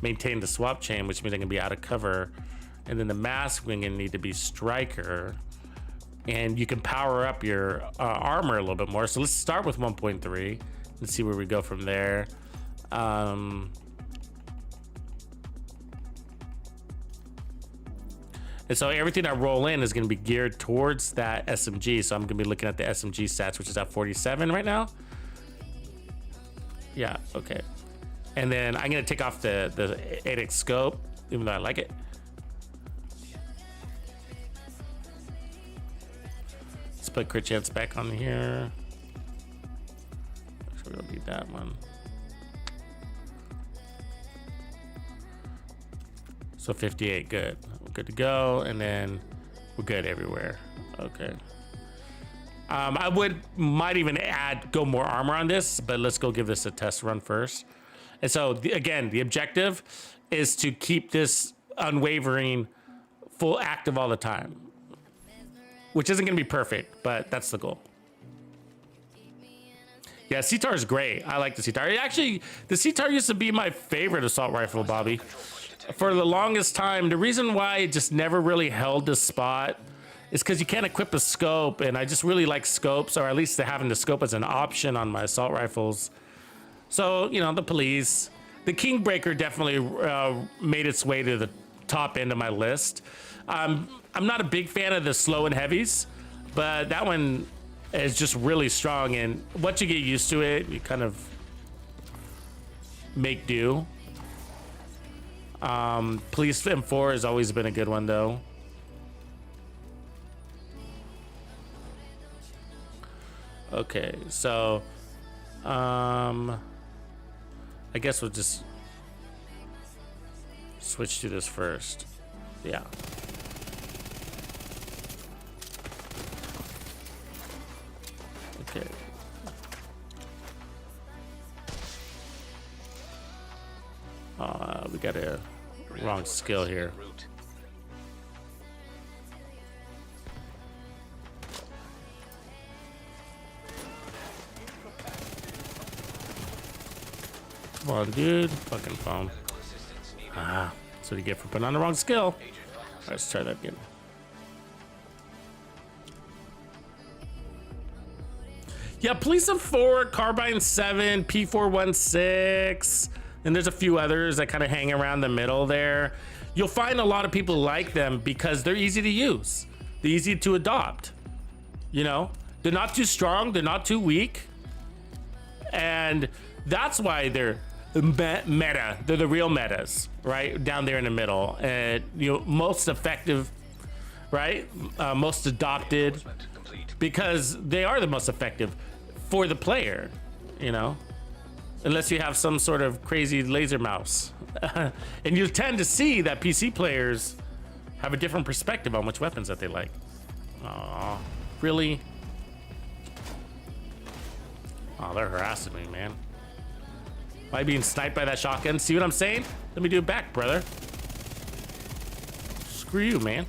S2: maintain the swap chain, which means I'm going to be out of cover. And then the mask, we're going to need to be Striker. And you can power up your armor a little bit more. So let's start with 1.3 and see where we go from there. And so everything I roll in is going to be geared towards that SMG. So I'm going to be looking at the SMG stats, which is at 47 right now. Yeah, okay. And then I'm going to take off the 8x scope, even though I like it. Put crit chance back on here. So we don't need that one. So 58, good. We're good to go, and then we're good everywhere. Okay. I might even go more armor on this, but let's go give this a test run first. And so again, the objective is to keep this unwavering, full active all the time. Which isn't gonna be perfect, but that's the goal. Yeah, CTAR is great. I like the CTAR. Actually, the CTAR used to be my favorite assault rifle, Bobby. For the longest time, the reason why it just never really held this spot is because you can't equip a scope, and I just really like scopes, or at least having the scope as an option on my assault rifles. So, you know, the police. The Kingbreaker definitely made its way to the top end of my list. I'm not a big fan of the slow and heavies, but that one is just really strong, and once you get used to it, you kind of make do. Police M4 has always been a good one though. Okay, so I guess we'll just switch to this first. Yeah. Okay. We got a wrong skill here. Come on, dude. Fucking phone. Ah, that's what you get for putting on the wrong skill. Let's try that again. Yeah, Police of 4, Carbine 7, P416, and there's a few others that kind of hang around the middle there. You'll find a lot of people like them because they're easy to use. They're easy to adopt. You know, they're not too strong, they're not too weak. And that's why they're meta. They're the real metas, right? Down there in the middle. And, you know, most effective, right? Most adopted, because they are the most effective for the player, you know, unless you have some sort of crazy laser mouse. And you tend to see that PC players have a different perspective on which weapons that they like. Aw, really? Oh, they're harassing me, man. Am I being sniped by that shotgun? See what I'm saying? Let me do it back, brother. Screw you, man.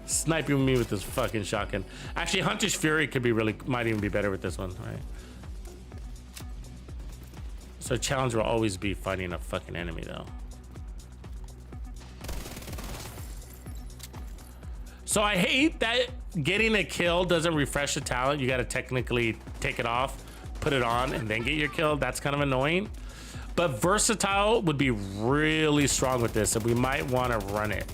S2: Sniping me with this fucking shotgun. Actually, Hunter's Fury could be might even be better with this one, right? So challenge will always be fighting a fucking enemy, though. So I hate that getting a kill doesn't refresh the talent. You got to technically take it off, put it on, and then get your kill. That's kind of annoying. But versatile would be really strong with this, and we might want to run it.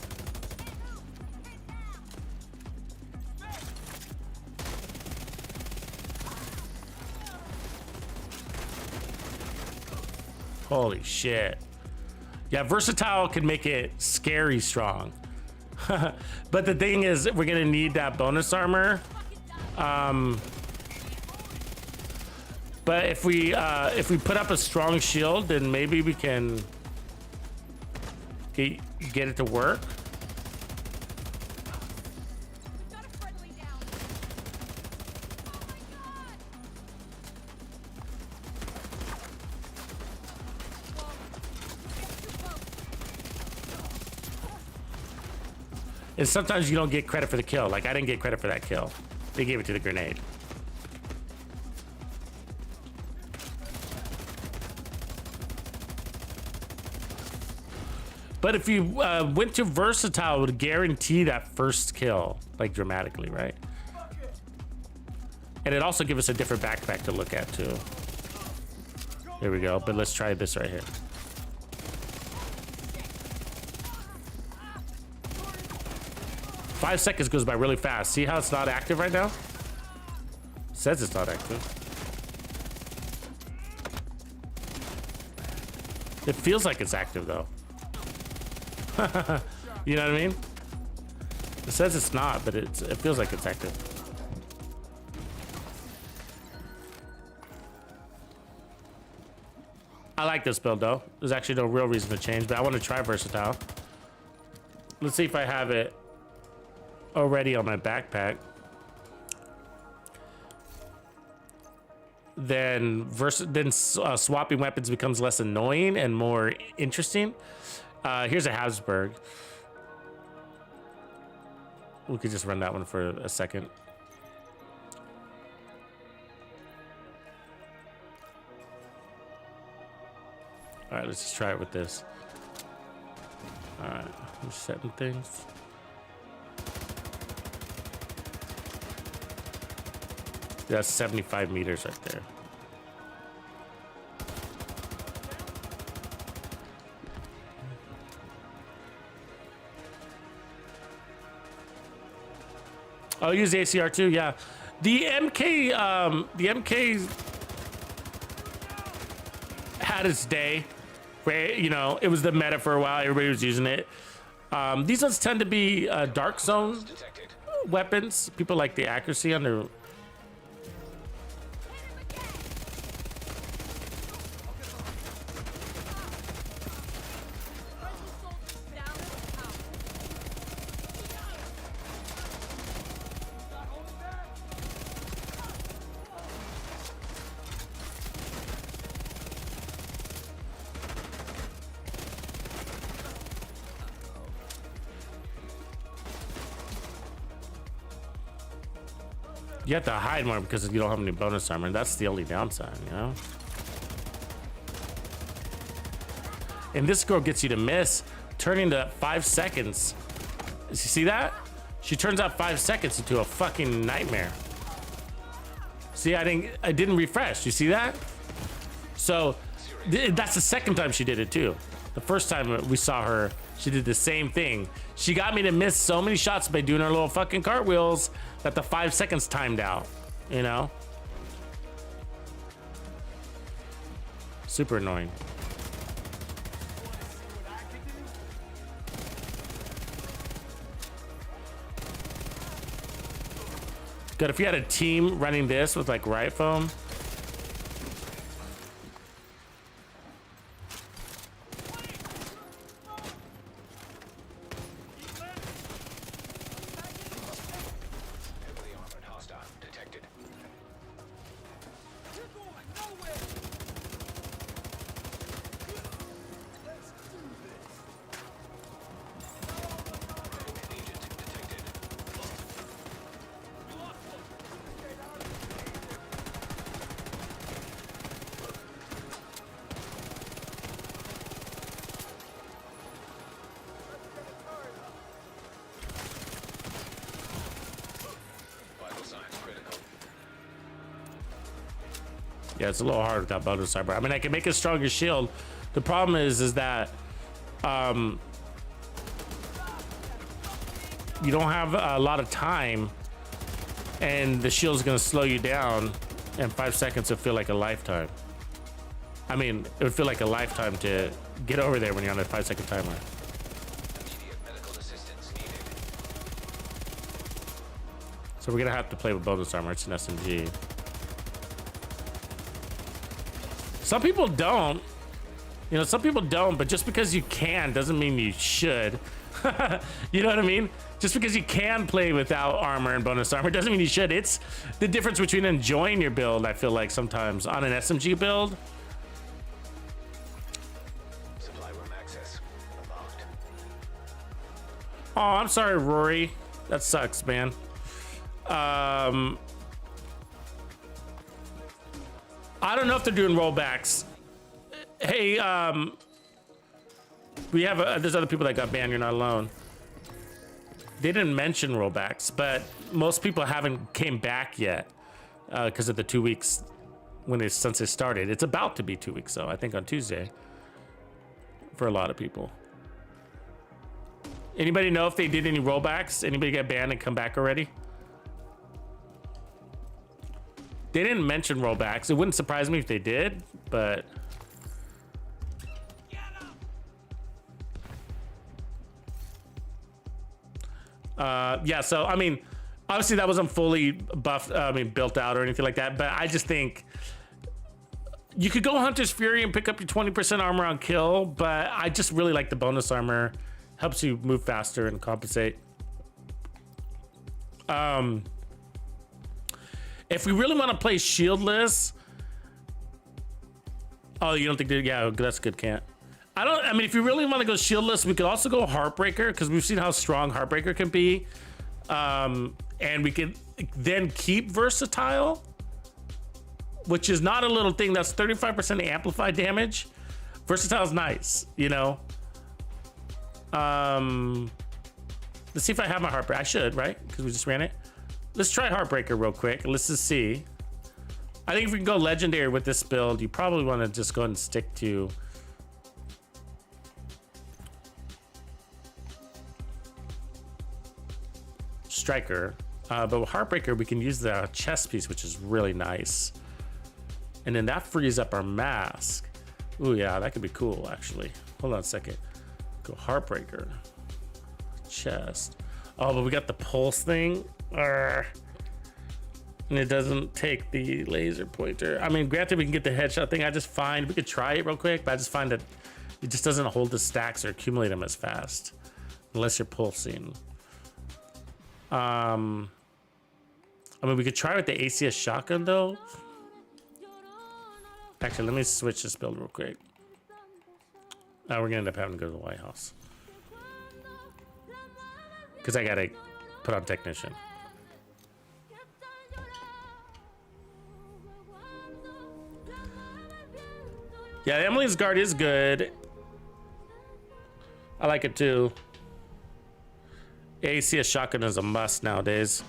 S2: Holy shit. Yeah, versatile can make it scary strong. But the thing is, we're gonna need that bonus armor. But if we put up a strong shield, then maybe we can get it to work. And sometimes you don't get credit for the kill. Like, I didn't get credit for that kill. They gave it to the grenade. But if you went to versatile, it would guarantee that first kill, like, dramatically, right? And it also gives us a different backpack to look at, too. There we go. But let's try this right here. Five seconds goes by really fast. See how it's not active right now? It says it's not active. It feels like it's active though. You know what I mean? It says it's not, but it feels like it's active. I like this build though. There's actually no real reason to change, but I want to try versatile. Let's see if I have it already on my backpack. Then swapping weapons becomes less annoying and more interesting. Here's a Habsburg. We could just run that one for a second. All right, let's just try it with this. All right, we're setting things. That's 75 meters right there. I'll use the ACR too, yeah. The MK had its day, where, you know, it was the meta for a while, everybody was using it. These ones tend to be dark zone weapons. People like the accuracy on their... You have to hide more because you don't have any bonus armor. That's the only downside, you know? And this girl gets you to miss, turning to 5 seconds. You see that? She turns out 5 seconds into a fucking nightmare. See, I didn't refresh. You see that? So that's the second time she did it too. The first time we saw her, she did the same thing. She got me to miss so many shots by doing her little fucking cartwheels that the 5 seconds timed out, you know? Super annoying. Good, if you had a team running this with like riot foam. Yeah, it's a little hard without bonus armor. I mean, I can make a stronger shield. The problem is that you don't have a lot of time, and the shield's gonna slow you down, and 5 seconds will feel like a lifetime. I mean, it would feel like a lifetime to get over there when you're on a 5-second timer. So we're gonna have to play with bonus armor. It's an SMG. Some people don't. You know, some people don't, but just because you can doesn't mean you should. You know what I mean? Just because you can play without armor and bonus armor doesn't mean you should. It's the difference between enjoying your build, I feel like, sometimes on an SMG build.
S6: Supply room access unlocked.
S2: Oh, I'm sorry, Rory. That sucks, man. I don't know if they're doing rollbacks. Hey, we have there's other people that got banned. You're not alone. They didn't mention rollbacks, but most people haven't came back yet because of the 2 weeks since they started. It's about to be 2 weeks, though. I think on Tuesday for a lot of people. Anybody know if they did any rollbacks? Anybody get banned and come back already? They didn't mention rollbacks. It wouldn't surprise me if they did, but yeah, so I mean, obviously that wasn't fully buffed, built out or anything like that, but I just think you could go Hunter's Fury and pick up your 20% armor on kill, but I just really like the bonus armor. Helps you move faster and compensate. If we really want to play shieldless, oh, you don't think that? Yeah, that's good. Can't. I mean, if you really want to go shieldless, we could also go Heartbreaker because we've seen how strong Heartbreaker can be, and we could then keep Versatile, which is not a little thing. That's 35% amplified damage. Versatile is nice, you know. Let's see if I have my Heartbreaker. I should, right? Because we just ran it. Let's try Heartbreaker real quick. Let's just see. I think if we can go legendary with this build, you probably want to just go ahead and stick to Striker. But with Heartbreaker, we can use the chest piece, which is really nice. And then that frees up our mask. Ooh, yeah, that could be cool, actually. Hold on a second. Go Heartbreaker. Chest. Oh, but we got the pulse thing. And it doesn't take the laser pointer. I mean, granted, we can get the headshot thing. I just find we could try it real quick, but I just find that it just doesn't hold the stacks or accumulate them as fast unless you're pulsing. I mean, we could try with the ACS shotgun though. Actually, let me switch this build real quick. We're gonna end up having to go to the White House because I gotta put on technician. Yeah, Emily's guard is good. I like it too. ACS shotgun is a must nowadays.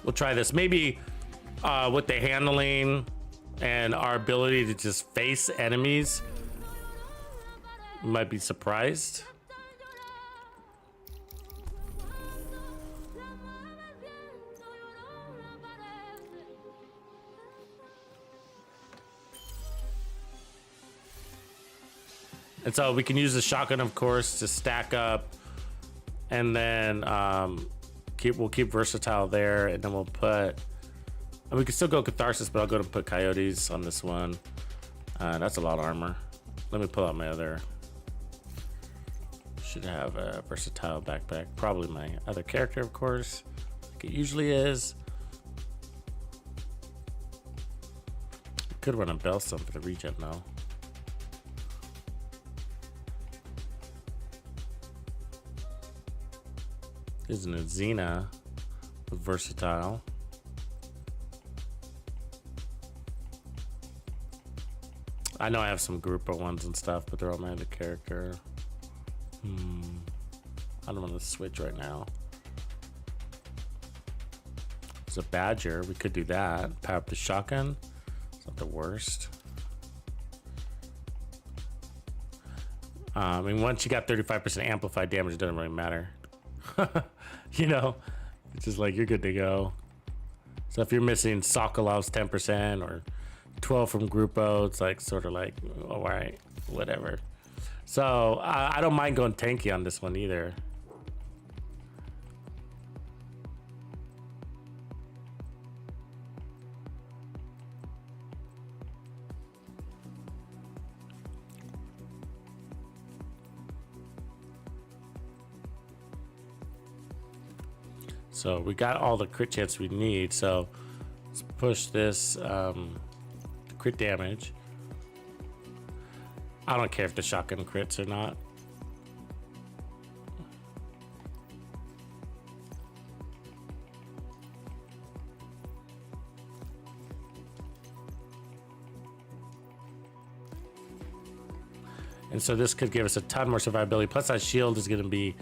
S2: We'll try this. Maybe with the handling and our ability to just face enemies, you might be surprised. And so we can use the shotgun, of course, to stack up, and then we'll keep versatile there, and then we'll put. And we can still go catharsis, but I'll go to put coyotes on this one. That's a lot of armor. Let me pull out my other. Should have a versatile backpack. Probably my other character, of course, like it usually is. Could run a Bellstone for the regen though. There's an Xena with versatile. I know I have some grouper ones and stuff, but they're on my other character. I don't want to switch right now. There's a Badger. We could do that. Power up the shotgun. It's not the worst. I mean, once you got 35% amplified damage, it doesn't really matter. You know, it's just like you're good to go. So if you're missing Sokolov's 10% or 12 from Grupo, it's like sort of like, all right, whatever. So I don't mind going tanky on this one either. So we got all the crit chance we need. So let's push this crit damage. I don't care if the shotgun crits or not. And so this could give us a ton more survivability. Plus that shield is going to be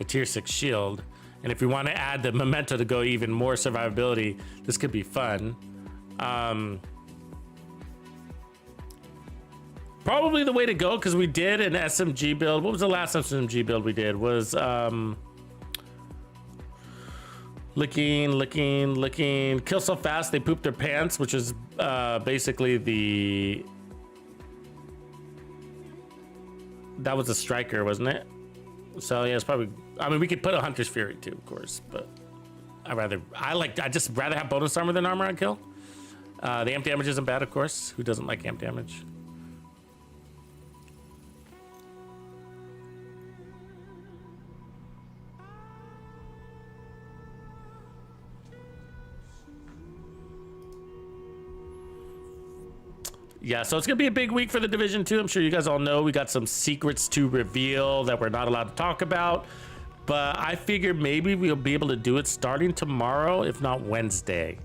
S2: a tier 6 shield. And if we want to add the memento to go even more survivability, this could be fun. Probably the way to go, because we did an SMG build. What was the last SMG build we did? Was licking, kill so fast they poop their pants, which is basically that was a striker, wasn't it? So yeah, it's probably. I mean, we could put a Hunter's Fury too, of course, but I just rather have bonus armor than armor on kill. The amp damage isn't bad, of course. Who doesn't like amp damage? Yeah, so it's gonna be a big week for the Division 2. I'm sure you guys all know we got some secrets to reveal that we're not allowed to talk about, but I figured maybe we'll be able to do it starting tomorrow, if not Wednesday.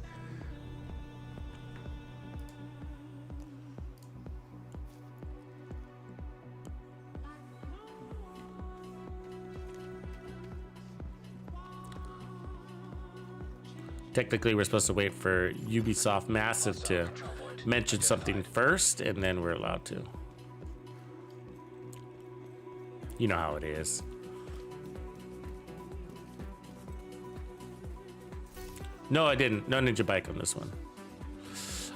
S2: Technically, we're supposed to wait for Ubisoft Massive to mention something first, and then we're allowed to. You know how it is. No, I didn't. No ninja bike on this one.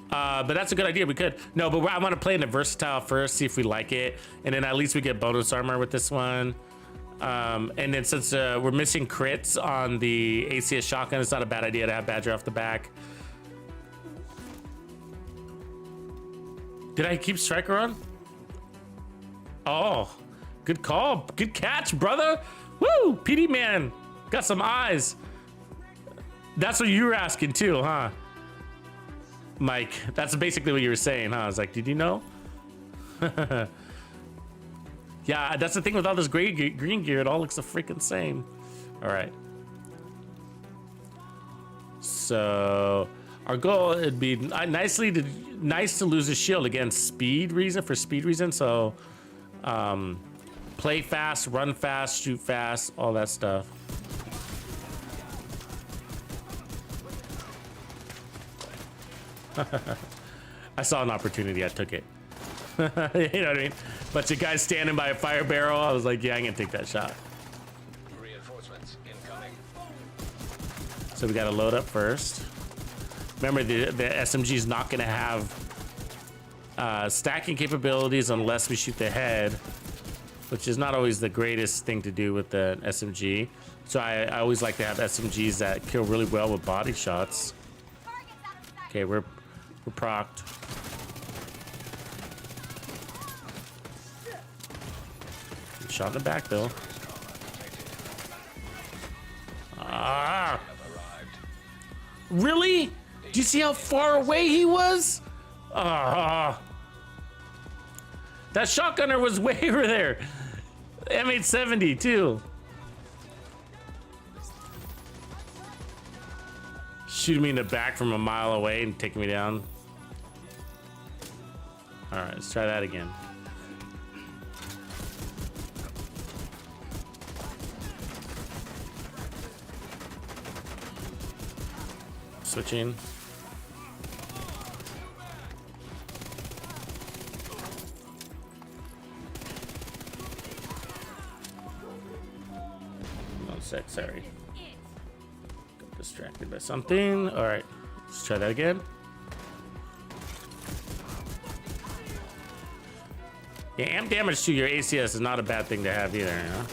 S2: But that's a good idea. We could. No, but I want to play in the versatile first, see if we like it, and then at least we get bonus armor with this one. And then since we're missing crits on the ACS shotgun, it's not a bad idea to have Badger off the back. Did I keep Striker on? Oh, good call. Good catch, brother. Woo, PD man. Got some eyes. That's what you were asking too, huh? Mike, that's basically what you were saying, huh? I was like, did you know? Yeah, that's the thing with all this green gear. It all looks the freaking same. All right. So our goal would be nice to lose a shield again. For speed reason. So play fast, run fast, shoot fast, all that stuff. I saw an opportunity, I took it. You know what I mean? Bunch of guys standing by a fire barrel. I was like, yeah, I'm gonna take that shot.
S6: Reinforcements incoming.
S2: So we gotta load up first. Remember, the SMG is not gonna have stacking capabilities unless we shoot the head. which is not always the greatest thing to do with the SMG. So I always like to have SMGs that kill really well with body shots. Okay, we're procced. Shot in the back though. Ah! Really? Do you see how far away he was? Ah! That shotgunner was way over there. M870 too. Shooting me in the back from a mile away and taking me down. All right, let's try that again. Switching. One sec, sorry. Got distracted by something. All right, let's try that again. Yeah, amp damage to your ACS is not a bad thing to have either, you know?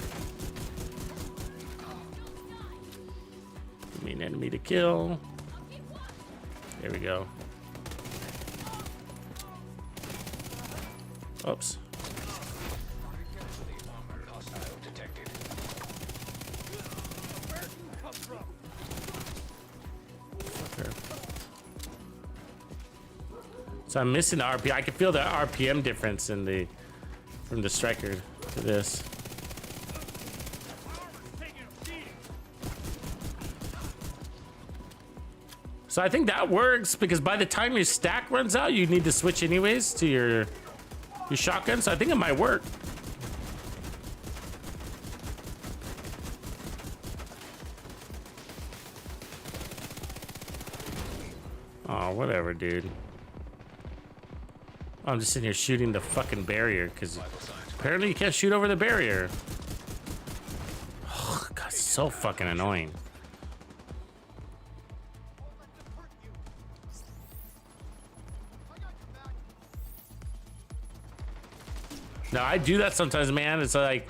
S2: Mean enemy to kill. There we go. Oops. Fucker. So I'm missing the RPM. I can feel the RPM difference in the from the striker to this. So I think that works because by the time your stack runs out, you need to switch anyways to your shotgun. So I think it might work. Oh, whatever, dude. I'm just sitting here shooting the fucking barrier because apparently you can't shoot over the barrier. Oh, God, it's so fucking annoying. No, I do that sometimes, man. It's like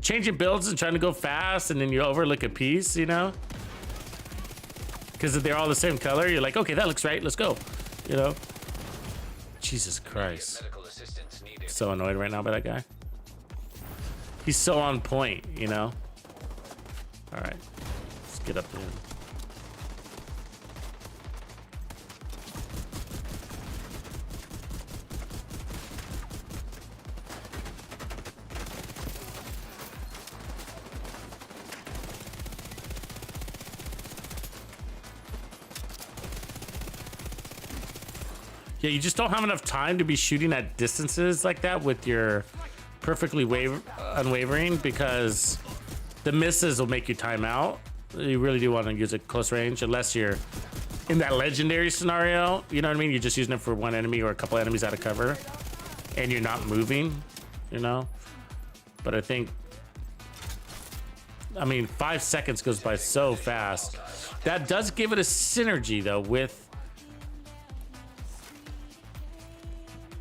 S2: changing builds and trying to go fast, and then you overlook a piece, you know? Because they're all the same color. You're like, okay, that looks right. Let's go. You know? Jesus Christ. So annoyed right now by that guy. He's so on point, you know? All right. Let's get up there. Yeah, you just don't have enough time to be shooting at distances like that with your perfectly unwavering because the misses will make you time out. You really do want to use it close range unless you're in that legendary scenario. You know what I mean? You're just using it for one enemy or a couple enemies out of cover and you're not moving, you know? But I think, I mean, 5 seconds goes by so fast. That does give it a synergy though with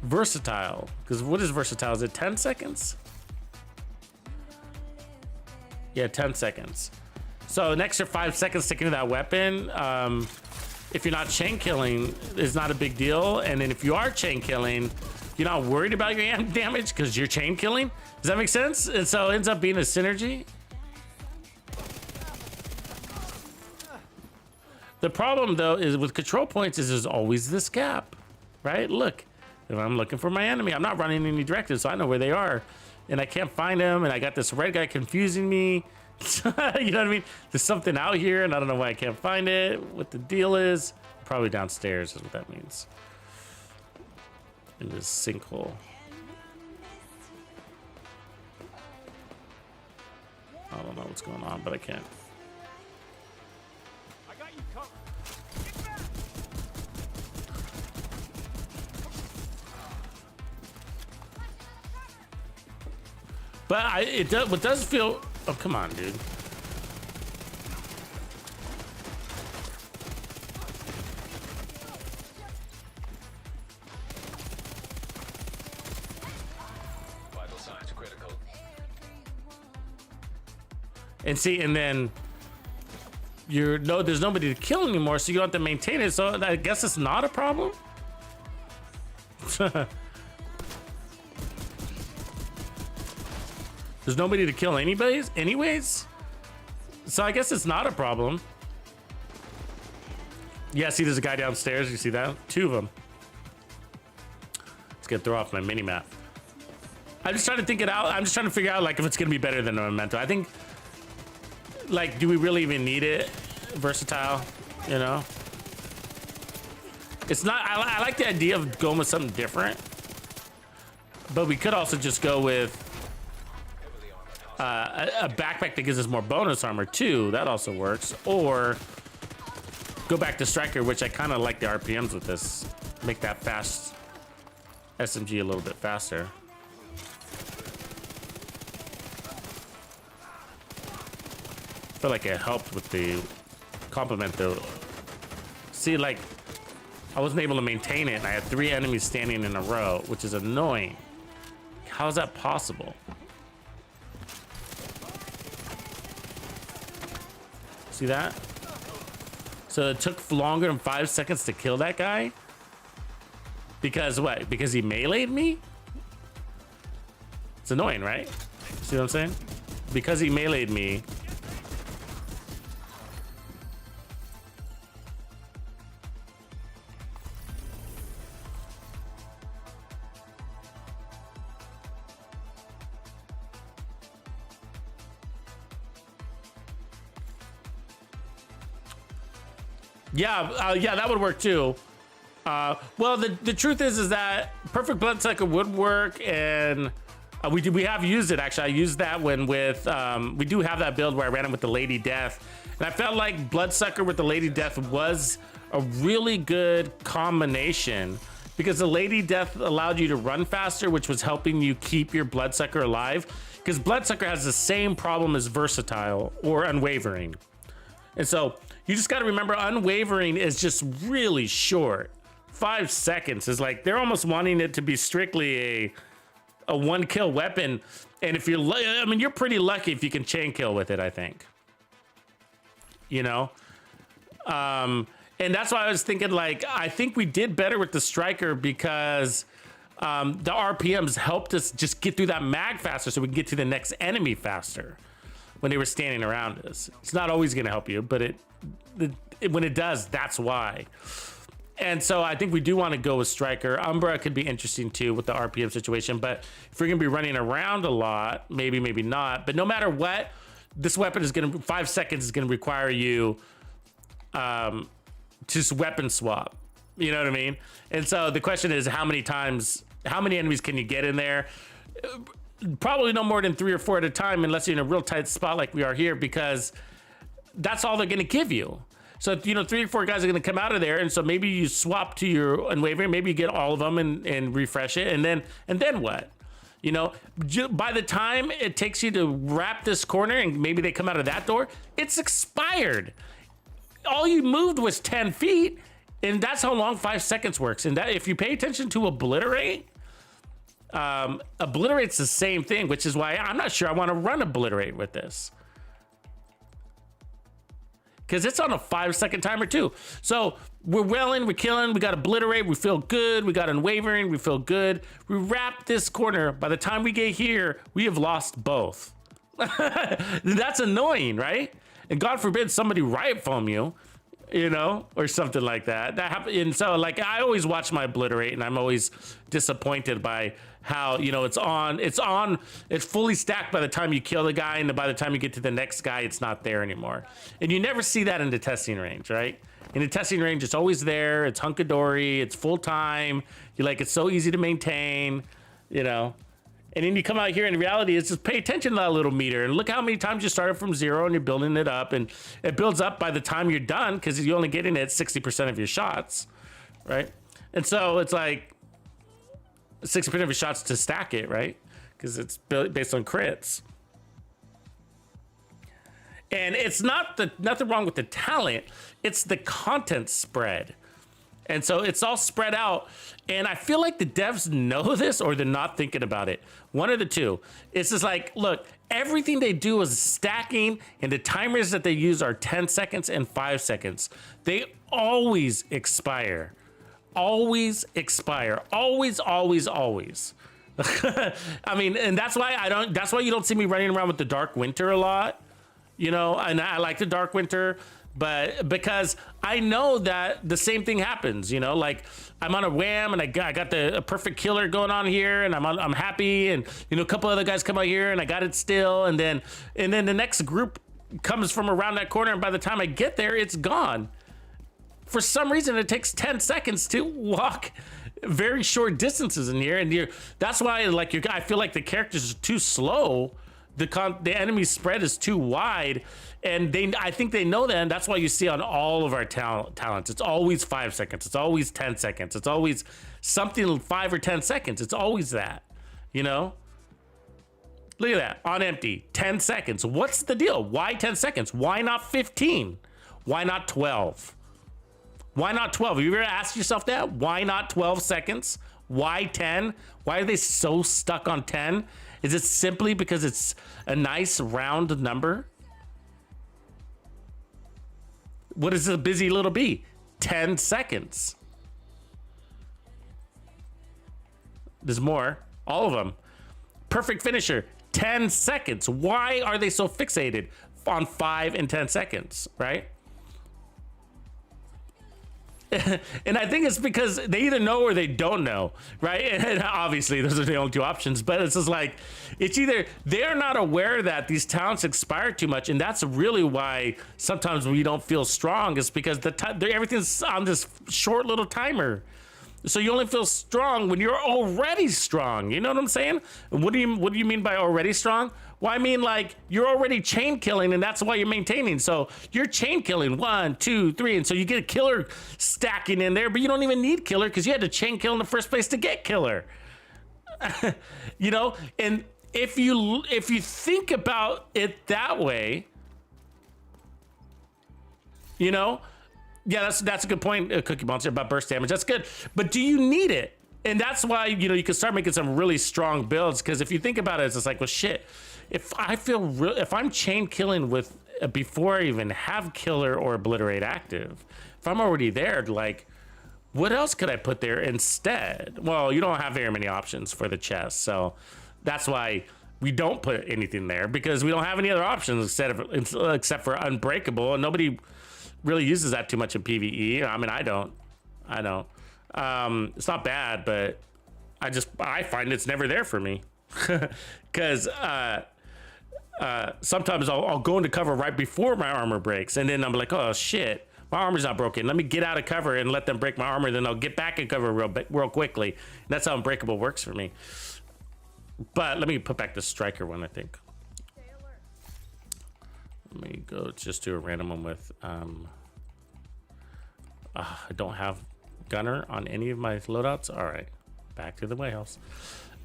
S2: versatile, because what is versatile? Is it 10 seconds? Yeah, 10 seconds. So an extra 5 seconds sticking to that weapon, if you're not chain killing, is not a big deal. And then if you are chain killing, you're not worried about your amp damage because you're chain killing. Does that make sense? And so it ends up being a synergy. The problem though is with control points is there's always this gap, right? Look. If I'm looking for my enemy, I'm not running any directives, so I know where they are. And I can't find them, and I got this red guy confusing me. You know what I mean? There's something out here, and I don't know why I can't find it. What the deal is. Probably downstairs is what that means. In this sinkhole. I don't know what's going on, but I can't.
S7: I got you covered.
S2: But what does feel, oh, come on, dude.
S6: Vital signs critical.
S2: And see, and then there's nobody to kill anymore, so you don't have to maintain it. So I guess it's not a problem. There's nobody to kill anyways. So I guess it's not a problem. Yeah, see, there's a guy downstairs. You see that? 2 of them. It's gonna throw off my mini map. I'm just trying to think it out. I'm just trying to figure out like if it's gonna be better than a Memento. I think, like, do we really even need it? Versatile, you know? It's not. I like the idea of going with something different, but we could also just go with a backpack that gives us more bonus armor too. That also works. Or go back to Striker, which I kind of like the RPMs with this. Make that fast SMG a little bit faster. I feel like it helped with the complement though. See, like, I wasn't able to maintain it, and I had 3 enemies standing in a row, which is annoying. How is that possible? See that? So it took longer than 5 seconds to kill that guy? Because what? Because he meleeed me? It's annoying, right? See what I'm saying? Because he meleeed me. Yeah, that would work too. Well, the truth is that Perfect Bloodsucker would work, and we have used it actually. I used that when with we do have that build where I ran it with the Lady Death, and I felt like Bloodsucker with the Lady Death was a really good combination because the Lady Death allowed you to run faster, which was helping you keep your Bloodsucker alive. Because Bloodsucker has the same problem as Versatile or Unwavering, and so you just got to remember, Unwavering is just really short. 5 seconds is like, they're almost wanting it to be strictly a 1-kill weapon. And if you're, I mean, you're pretty lucky if you can chain kill with it, I think. You know? And that's why I was thinking, like, I think we did better with the Striker because the RPMs helped us just get through that mag faster so we can get to the next enemy faster when they were standing around us. It's not always going to help you, but when it does, that's why. And so I think we do want to go with Striker. Umbra could be interesting too with the RPM situation, but if you're going to be running around a lot, maybe not. But no matter what, this weapon is going to, 5 seconds is going to require you to just weapon swap. You know what I mean? And so the question is, how many enemies can you get in there? Probably no more than 3 or 4 at a time, unless you're in a real tight spot like we are here, because that's all they're going to give you. So, you know, 3 or 4 guys are going to come out of there, and so maybe you swap to your Unwavering, maybe you get all of them and refresh it, and then what? You know, by the time it takes you to wrap this corner and maybe they come out of that door, it's expired. All you moved was 10 feet, and that's how long 5 seconds works. And that, if you pay attention to Obliterate, Obliterate's the same thing, which is why I'm not sure I want to run Obliterate with this. Because it's on a 5-second timer too. So we're welling, we're killing, we got Obliterate, we feel good, we got Unwavering, we feel good. We wrap this corner. By the time we get here, we have lost both. That's annoying, right? And God forbid somebody riot foam you, you know, or something like that. That happens. And so, like, I always watch my Obliterate, and I'm always disappointed by how, you know, it's fully stacked by the time you kill the guy, and by the time you get to the next guy, it's not there anymore. And you never see that in the testing range, right? In the testing range, it's always there. It's hunkadory. It's full time. You're like, it's so easy to maintain, you know. And then you come out here, and in reality, it's just pay attention to that little meter, and look how many times you started from 0 and you're building it up, and it builds up by the time you're done because you only get in at 60% of your shots, right? And so it's like 60% of your shots to stack it, right? Because it's based on crits. And it's not nothing wrong with the talent. It's the content spread. And so it's all spread out. And I feel like the devs know this or they're not thinking about it. One of the two. It's just like, look, everything they do is stacking, and the timers that they use are 10 seconds and 5 seconds. They always expire. Always expire. Always, always, always. I mean, and that's why you don't see me running around with the Dark Winter a lot. You know, and I like the Dark Winter, but because I know that the same thing happens, you know, like I'm on a wham and I got the perfect killer going on here, and I'm happy, and you know, a couple other guys come out here and I got it still, and then the next group comes from around that corner, and by the time I get there, it's gone. For some reason, it takes 10 seconds to walk very short distances in here, and that's why I feel like the characters are too slow. The enemy spread is too wide, and I think they know that, and that's why you see on all of our talents, it's always 5 seconds, it's always 10 seconds, it's always something 5 or 10 seconds, it's always that, you know? Look at that, on empty, 10 seconds. What's the deal? Why 10 seconds? Why not 15? Why not 12? Why not 12? Have you ever asked yourself that? Why not 12 seconds? Why 10? Why are they so stuck on 10? Is it simply because it's a nice round number? What is a busy little bee? 10 seconds. There's more. All of them. Perfect finisher. 10 seconds. Why are they so fixated on 5 and 10 seconds, right? And I think it's because they either know or they don't know, right? And obviously, those are the only two options. But it's just like, it's either they're not aware that these talents expire too much, and that's really why sometimes we don't feel strong. Is because everything's on this short little timer. So you only feel strong when you're already strong. You know what I'm saying? What do you mean by already strong? Well, I mean, like, you're already chain killing, and that's why you're maintaining. So you're chain killing 1, 2, 3, and so you get a killer stacking in there, but you don't even need killer because you had to chain kill in the first place to get killer. You know, and if you think about it that way, you know, yeah, that's a good point, Cookie Monster, about burst damage. That's good, but do you need it? And that's why, you know, you can start making some really strong builds, because if you think about it, it's just like, well, shit. If I'm chain killing with before I even have killer or obliterate active, if I'm already there, like, what else could I put there instead? Well, you don't have very many options for the chest, so that's why we don't put anything there, because we don't have any other options except for unbreakable, and nobody really uses that too much in PvE. I mean, I don't. It's not bad, but I find it's never there for me, because sometimes I'll go into cover right before my armor breaks, and then I'm like, oh shit, my armor's not broken. Let me get out of cover and let them break my armor, then I'll get back in cover real quickly. And that's how unbreakable works for me. But let me put back the striker one, I think. Let me go just do a random one with I don't have gunner on any of my loadouts. All right, back to the warehouse.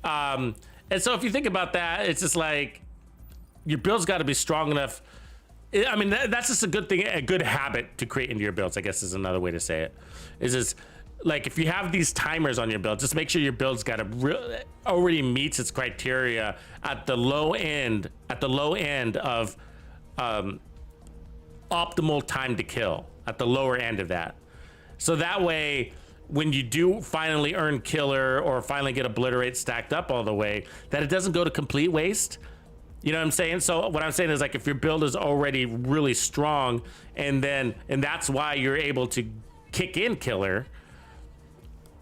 S2: And so if you think about that, it's just like your build's got to be strong enough. I mean, that's just a good thing, a good habit to create into your builds, I guess is another way to say it. Is just like, if you have these timers on your build, just make sure your build's got already meets its criteria at the low end of optimal time to kill, at the lower end of that. So that way, when you do finally earn killer or finally get obliterate stacked up all the way, that it doesn't go to complete waste. You know what I'm saying? So what I'm saying is, like, if your build is already really strong, and that's why you're able to kick in killer,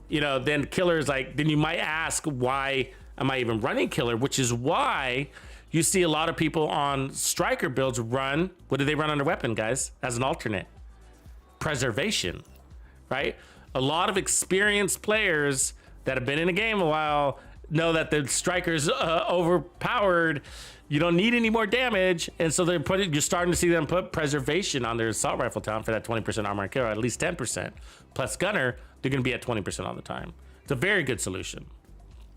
S2: you know, then killer is like, then you might ask, why am I even running killer? Which is why you see a lot of people on striker builds run, what do they run on their weapon, guys? As an alternate, preservation, right? A lot of experienced players that have been in the game a while know that the striker's overpowered. You don't need any more damage, and so you're starting to see them put preservation on their assault rifle talent for that 20% armor and kill, or at least 10%. Plus gunner, they're going to be at 20% all the time. It's a very good solution.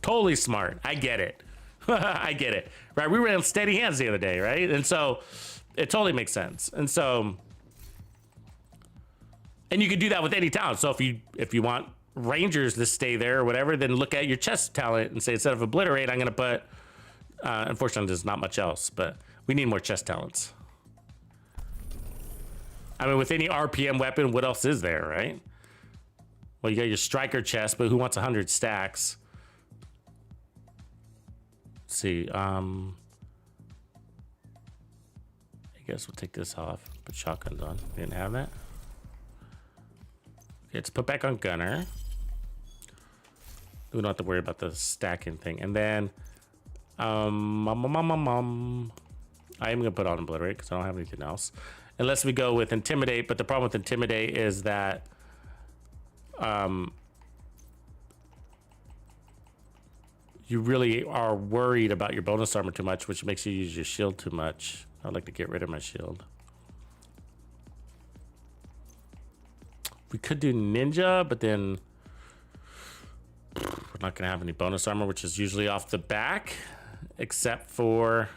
S2: Totally smart. I get it. I get it. Right? We ran steady hands the other day, right? And so it totally makes sense. And so And you can do that with any talent. So if you want Rangers to stay there or whatever, then look at your chess talent and say, instead of obliterate, I'm going to put, unfortunately, there's not much else, but we need more chess talents. I mean, with any RPM weapon, what else is there, right? Well, you got your striker chest, but who wants 100 stacks? Let's see. I guess we'll take this off. Put shotguns on. Didn't have that. Okay, let's put back on gunner. We don't have to worry about the stacking thing. And then, I am gonna put on obliterate because I don't have anything else. Unless we go with intimidate, but the problem with intimidate is that you really are worried about your bonus armor too much, which makes you use your shield too much. I'd like to get rid of my shield. We could do ninja, but then we're not gonna have any bonus armor, which is usually off the back, except for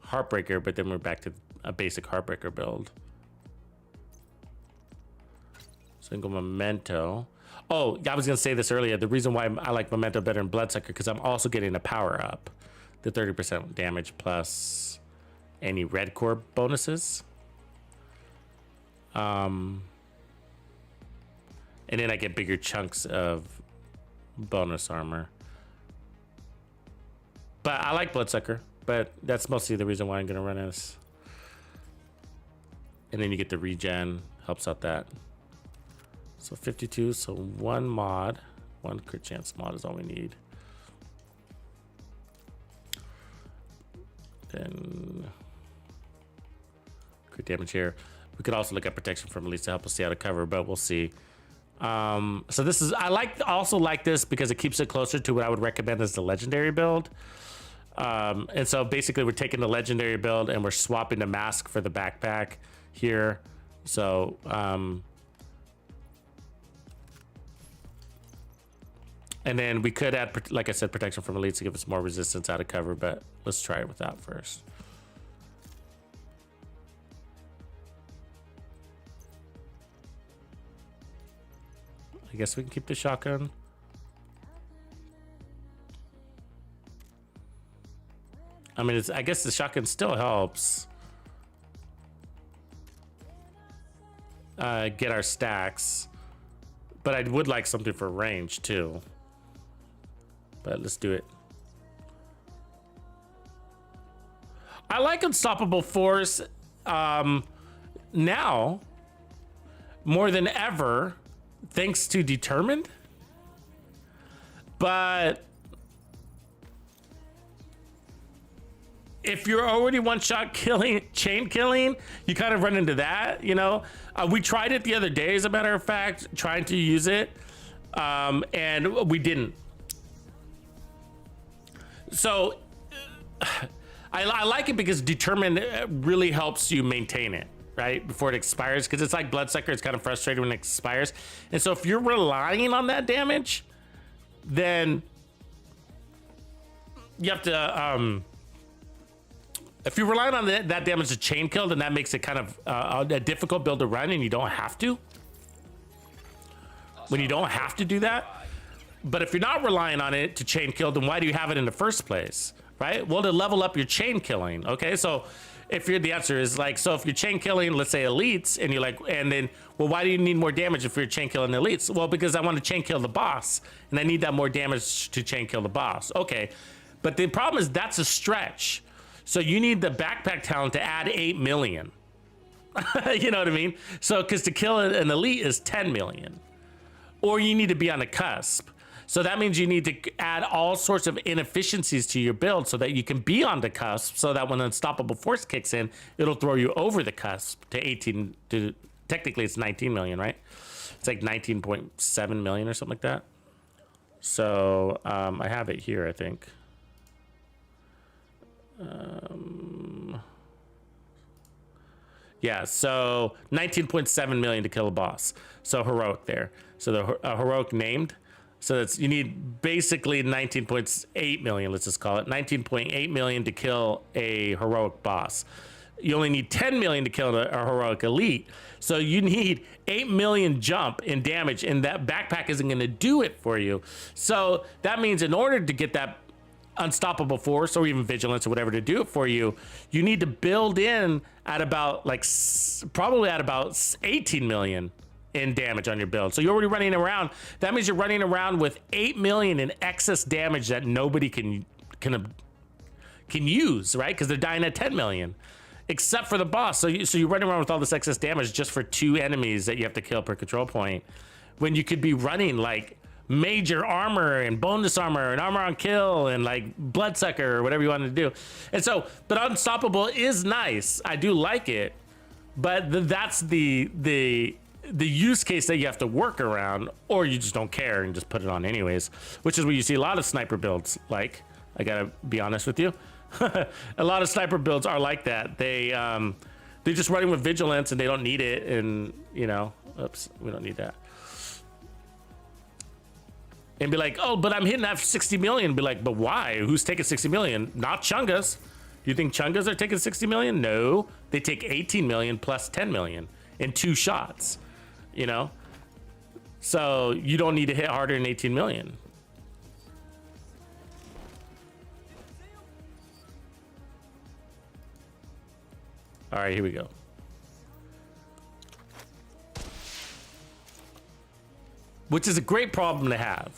S2: Heartbreaker, but then we're back to a basic Heartbreaker build. Single Memento. Oh, I was gonna say this earlier. The reason why I like Memento better than Bloodsucker, because I'm also getting a power up. The 30% damage plus any red core bonuses. And then I get bigger chunks of bonus armor. But I like Bloodsucker, but that's mostly the reason why I'm gonna run this. And then you get the regen, helps out that. So 52, so one mod, one crit chance mod is all we need. Then crit damage here. We could also look at protection from Elite to help us see how to cover, but we'll see. So this is, I also like this because it keeps it closer to what I would recommend as the legendary build. And so basically we're taking the legendary build and we're swapping the mask for the backpack here. So, and then we could add, like I said, protection from elites to give us more resistance out of cover, but let's try it with that first. I guess we can keep the shotgun. I mean, I guess the shotgun still helps get our stacks, but I would like something for range too. But let's do it. I like Unstoppable Force now more than ever, thanks to Determined. But if you're already one-shot killing, chain killing, you kind of run into that, you know? We tried it the other day, as a matter of fact, trying to use it, and we didn't. So I like it because Determined really helps you maintain it, right? Before it expires, because it's like Bloodsucker, it's kind of frustrating when it expires. And so if you're relying on that damage, then you have to, if you're relying on that damage to chain kill, then that makes it kind of a difficult build to run, and you don't have to. When you don't have to do that. But if you're not relying on it to chain kill, then why do you have it in the first place, right? Well, to level up your chain killing, okay? So if you're, the answer is like, so if you're chain killing, let's say elites, and you're like, and then, well, why do you need more damage if you're chain killing elites? Well, because I want to chain kill the boss, and I need that more damage to chain kill the boss. Okay, but the problem is that's a stretch. So you need the backpack talent to add 8 million. You know what I mean? So, because to kill an elite is 10 million. Or you need to be on the cusp. So that means you need to add all sorts of inefficiencies to your build so that you can be on the cusp, so that when Unstoppable Force kicks in, it'll throw you over the cusp to 18, to technically it's 19 million, right? It's like 19.7 million or something like that. So I have it here, I think. Yeah, so 19.7 million to kill a boss. So heroic there. So the heroic named. So that's, you need basically 19.8 million, let's just call it 19.8 million to kill a heroic boss. You only need 10 million to kill a heroic elite. So you need 8 million jump in damage, and that backpack isn't going to do it for you. So that means in order to get that unstoppable force or even vigilance or whatever to do it for you, you need to build in at about like probably at about 18 million in damage on your build. So you're already running around. That means you're running around with 8 million in excess damage that nobody can use, right? Because they're dying at 10 million, except for the boss. So you're running around with all this excess damage just for 2 enemies that you have to kill per control point, when you could be running like major armor and bonus armor and armor on kill and like bloodsucker or whatever you want to do. And so, but unstoppable is nice. I do like it, but that's the use case that you have to work around, or you just don't care and just put it on anyways, which is what you see a lot of sniper builds like. I gotta be honest with you. A lot of sniper builds are like that. They're just running with vigilance and they don't need it. And you know, oops, we don't need that. And be like, oh, but I'm hitting that 60 million. Be like, but why? Who's taking 60 million? Not Chungas. Do you think Chungas are taking 60 million? No, they take 18 million plus 10 million in 2 shots, you know? So you don't need to hit harder than 18 million. All right, here we go. Which is a great problem to have.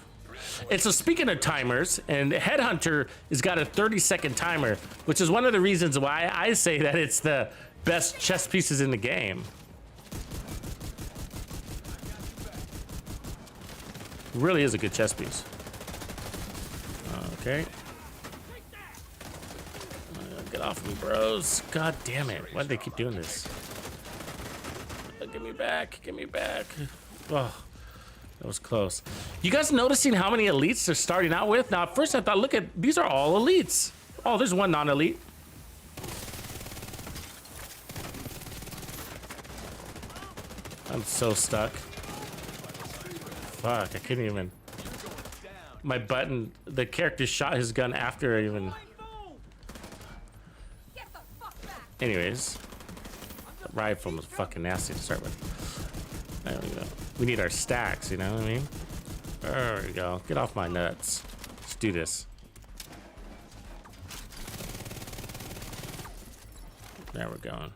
S2: And so speaking of timers, and Headhunter has got a 30-second timer, which is one of the reasons why I say that it's the best chess pieces in the game. It really is a good chess piece. Okay. Get off me, bros. God damn it. Why do they keep doing this? Give me back. Give me back. Oh. That was close. You guys noticing how many elites they're starting out with? Now, at first I thought, look at, these are all elites. Oh, there's one non-elite. I'm so stuck. Fuck, I couldn't even. My button, the character shot his gun after I even. Anyways, the rifle was fucking nasty to start with. There we go. We need our stacks, you know what I mean? There we go. Get off my nuts. Let's do this. There we're going.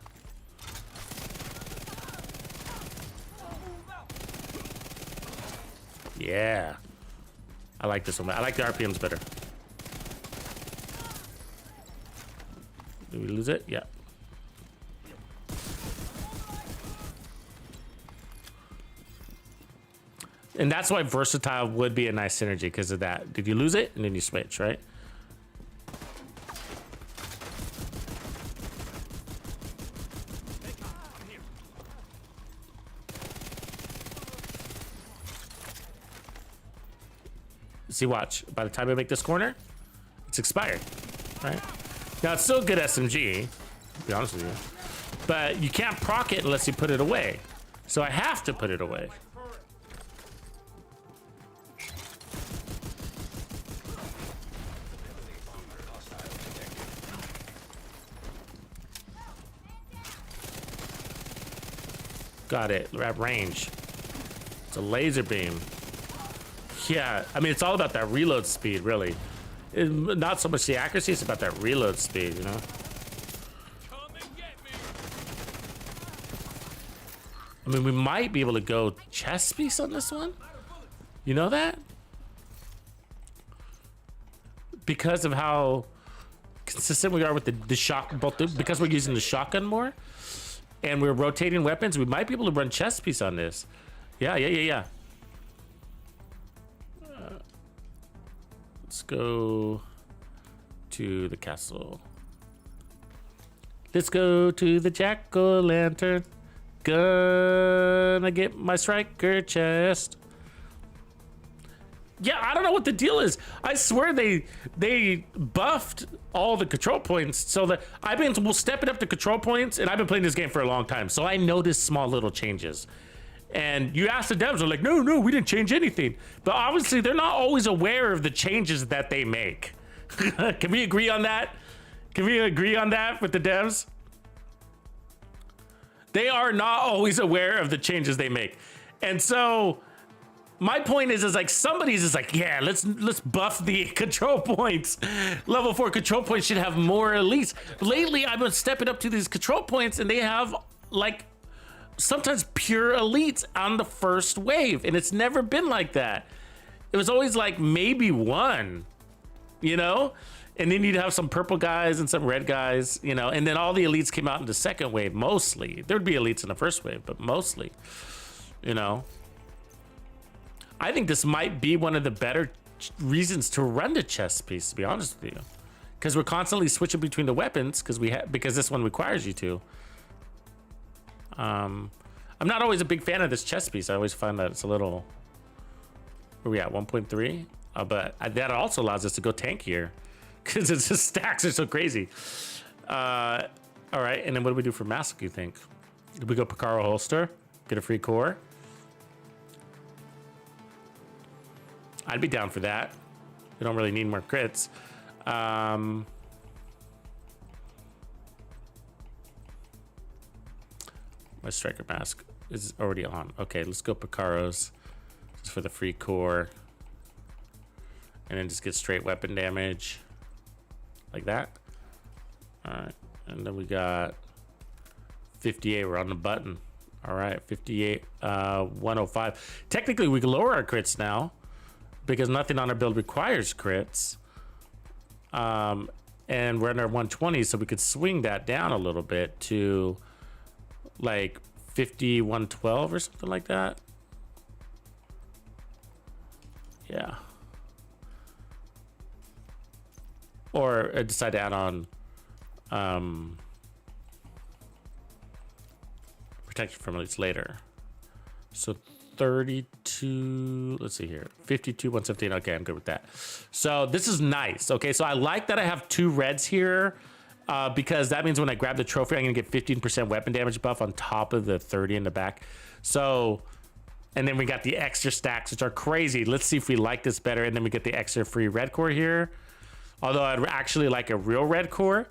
S2: Yeah. I like this one. I like the RPMs better. Did we lose it? Yeah. And that's why versatile would be a nice synergy, because of that. Did you lose it? And then you switch, right? See, watch. By the time I make this corner, it's expired, right? Now, it's still a good SMG, to be honest with you. But you can't proc it unless you put it away. So I have to put it away. Got it. We're at range. It's a laser beam. Yeah, I mean, it's all about that reload speed, really. Not so much the accuracy, it's about that reload speed, you know? I mean, we might be able to go chest piece on this one. You know that? Because of how consistent we are with the shock, because we're using the shotgun more. And we're rotating weapons, we might be able to run chest piece on this. Yeah. Let's go to the castle. Let's go to the jack-o'-lantern. Gonna get my striker chest. Yeah, I don't know what the deal is. I swear they buffed all the control points so that I've been stepping up the control points, and I've been playing this game for a long time, so I noticed small little changes. And you ask the devs, they're like, no, we didn't change anything. But obviously, they're not always aware of the changes that they make. Can we agree on that? Can we agree on that with the devs? They are not always aware of the changes they make. And so my point is like somebody's just like, yeah, let's buff the control points. Level 4 control points should have more elites. Lately, I've been stepping up to these control points and they have like sometimes pure elites on the first wave. And it's never been like that. It was always like maybe one, you know? And then you'd have some purple guys and some red guys, you know? And then all the elites came out in the second wave, mostly. There'd be elites in the first wave, but mostly, you know? I think this might be one of the better reasons to run the chess piece, to be honest with you, because we're constantly switching between the weapons because this one requires you to. I'm not always a big fan of this chess piece. I always find that it's a little. Where we at 1.3? But that also allows us to go tankier because it's just stacks are so crazy. All right, and then what do we do for mask? You think? Do we go Picaro holster? Get a free core? I'd be down for that. We don't really need more crits. My striker mask is already on. Okay, let's go Picaros just for the free core. And then just get straight weapon damage. Like that. Alright, and then we got 58, we're on the button. Alright, 58, 105. Technically, we can lower our crits now, because nothing on our build requires crits. And we're under 120, so we could swing that down a little bit to like 50, 112 or something like that. Yeah. Or decide to add on protection from elites later. So 32, let's see here, 52, 117. Okay, I'm good with that. So this is nice. Okay, so I like that I have 2 reds here because that means when I grab the trophy, I'm gonna get 15% weapon damage buff on top of the 30 in the back. So, and then we got the extra stacks, which are crazy. Let's see if we like this better. And then we get the extra free red core here. Although I'd actually like a real red core.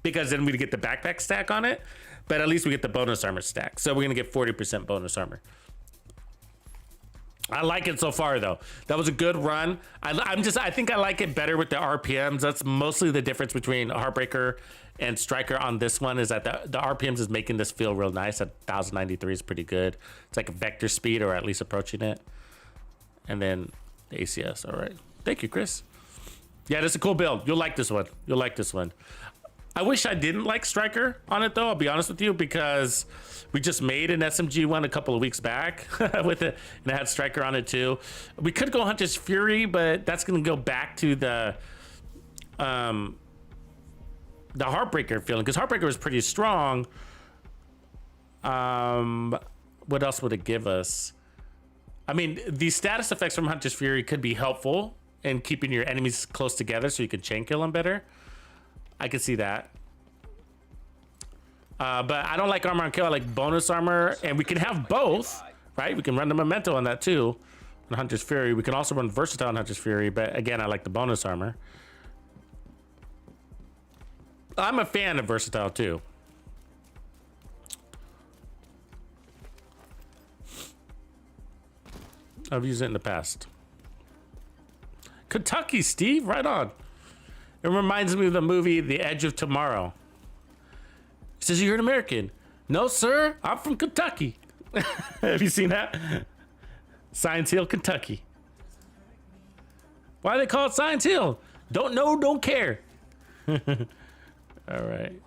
S2: Because then we'd get the backpack stack on it. But at least we get the bonus armor stack. So we're gonna get 40% bonus armor. I like it so far though. That was a good run. I think I like it better with the RPMs. That's mostly the difference between Heartbreaker and Striker on this one, is that the RPMs is making this feel real nice. At 1093 is pretty good. It's like a vector speed, or at least approaching it. And then the ACS. All right. Thank you, Chris. Yeah, that's a cool build. You'll like this one. You'll like this one. I wish I didn't like Striker on it though, I'll be honest with you, because we just made an SMG one a couple of weeks back with it, and it had Striker on it too. We could go Hunter's Fury, but that's gonna go back to the Heartbreaker feeling, because Heartbreaker was pretty strong. What else would it give us? I mean, the status effects from Hunter's Fury could be helpful in keeping your enemies close together so you can chain kill them better. I could see that. But I don't like armor on kill. I like bonus armor, and we can have both, right? We can run the memento on that too, on Hunter's Fury. We can also run versatile on Hunter's Fury, but again, I like the bonus armor. I'm a fan of versatile too. I've used it in the past. Kentucky, Steve, right on. It reminds me of the movie The Edge of Tomorrow. He says, "You're an American." "No, sir, I'm from Kentucky." Have you seen that? Science Hill, Kentucky. Why do they call it Science Hill? Don't know, don't care. All right.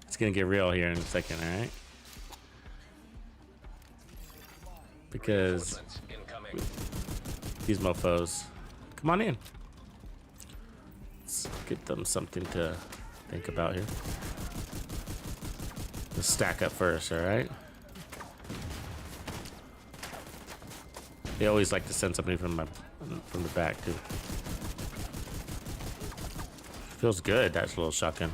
S2: It's gonna get real here in a second, all right? Because these mofos. Come on in. Let's get them something to think about here. Let's stack up first, all right? They always like to send somebody from the back too. Feels good. That's a little shotgun.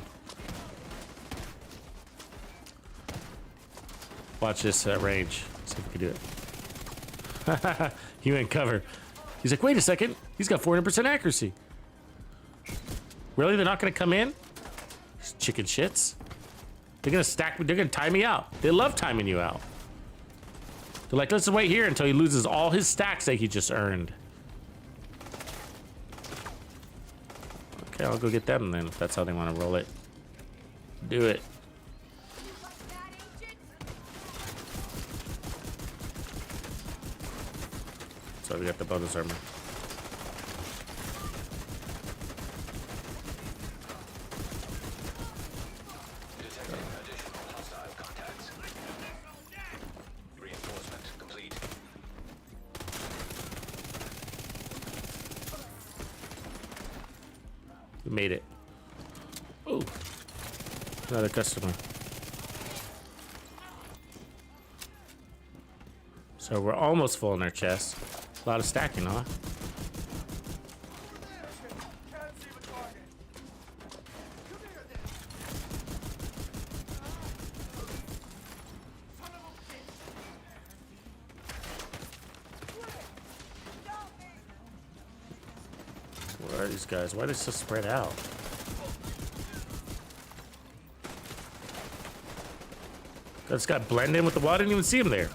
S2: Watch this range. See if we can do it. He went cover. He's like, wait a second. He's got 400% accuracy. Really? They're not going to come in? Chicken shits. They're gonna stack. They're gonna time me out. They love timing you out. They're like, let's wait here until he loses all his stacks that he just earned. Okay, I'll go get them then if that's how they want to roll it. Do it. So we got the bonus armor.
S6: Detecting additional hostile contacts. Reinforcement complete.
S2: We made it. Oh, another customer. So we're almost full in our chest. A lot of stacking, huh? Where are these guys? Why are they so spread out? This guy blend in with the water. I didn't even see him there.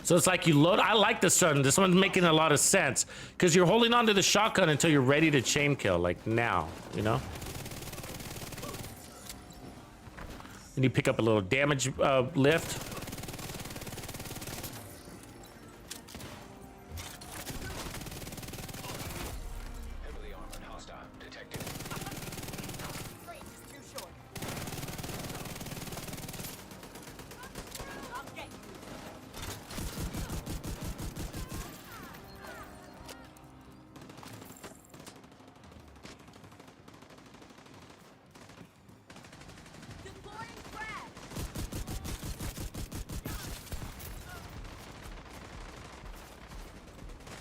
S2: So it's like you load. I like this one. This one's making a lot of sense because you're holding on to the shotgun until you're ready to chain kill, like now, you know? And you pick up a little damage lift.
S6: Heavily armored hostile detected.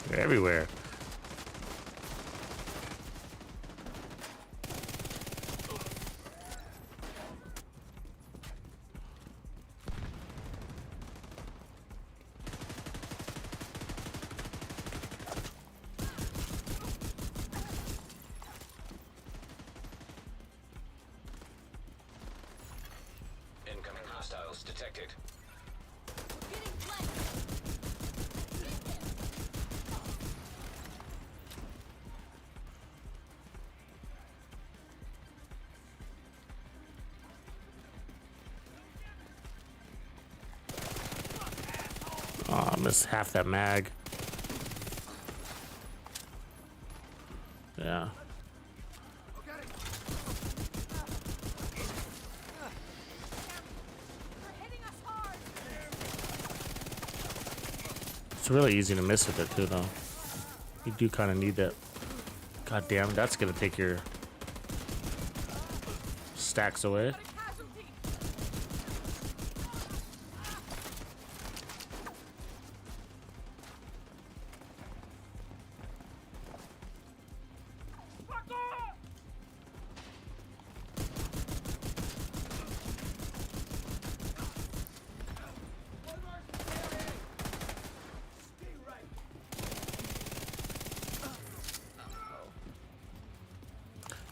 S2: They're everywhere.
S6: Incoming hostiles detected.
S2: Oh, I missed half that mag. Yeah. It's really easy to miss with it too, though. You do kind of need that. God damn, that's gonna take your stacks away.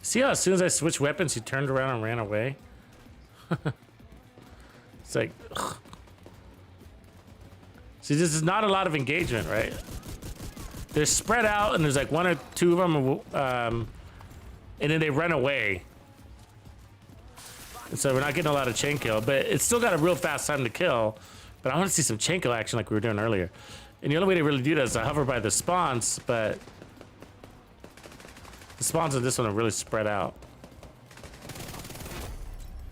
S2: See how as soon as I switched weapons, he turned around and ran away? It's like, ugh. See, this is not a lot of engagement, right? They're spread out, and there's like one or two of them, and then they run away. And so we're not getting a lot of chain kill, but it's still got a real fast time to kill. But I want to see some chain kill action like we were doing earlier. And the only way to really do that is to hover by the spawns, but the spawns of this one are really spread out.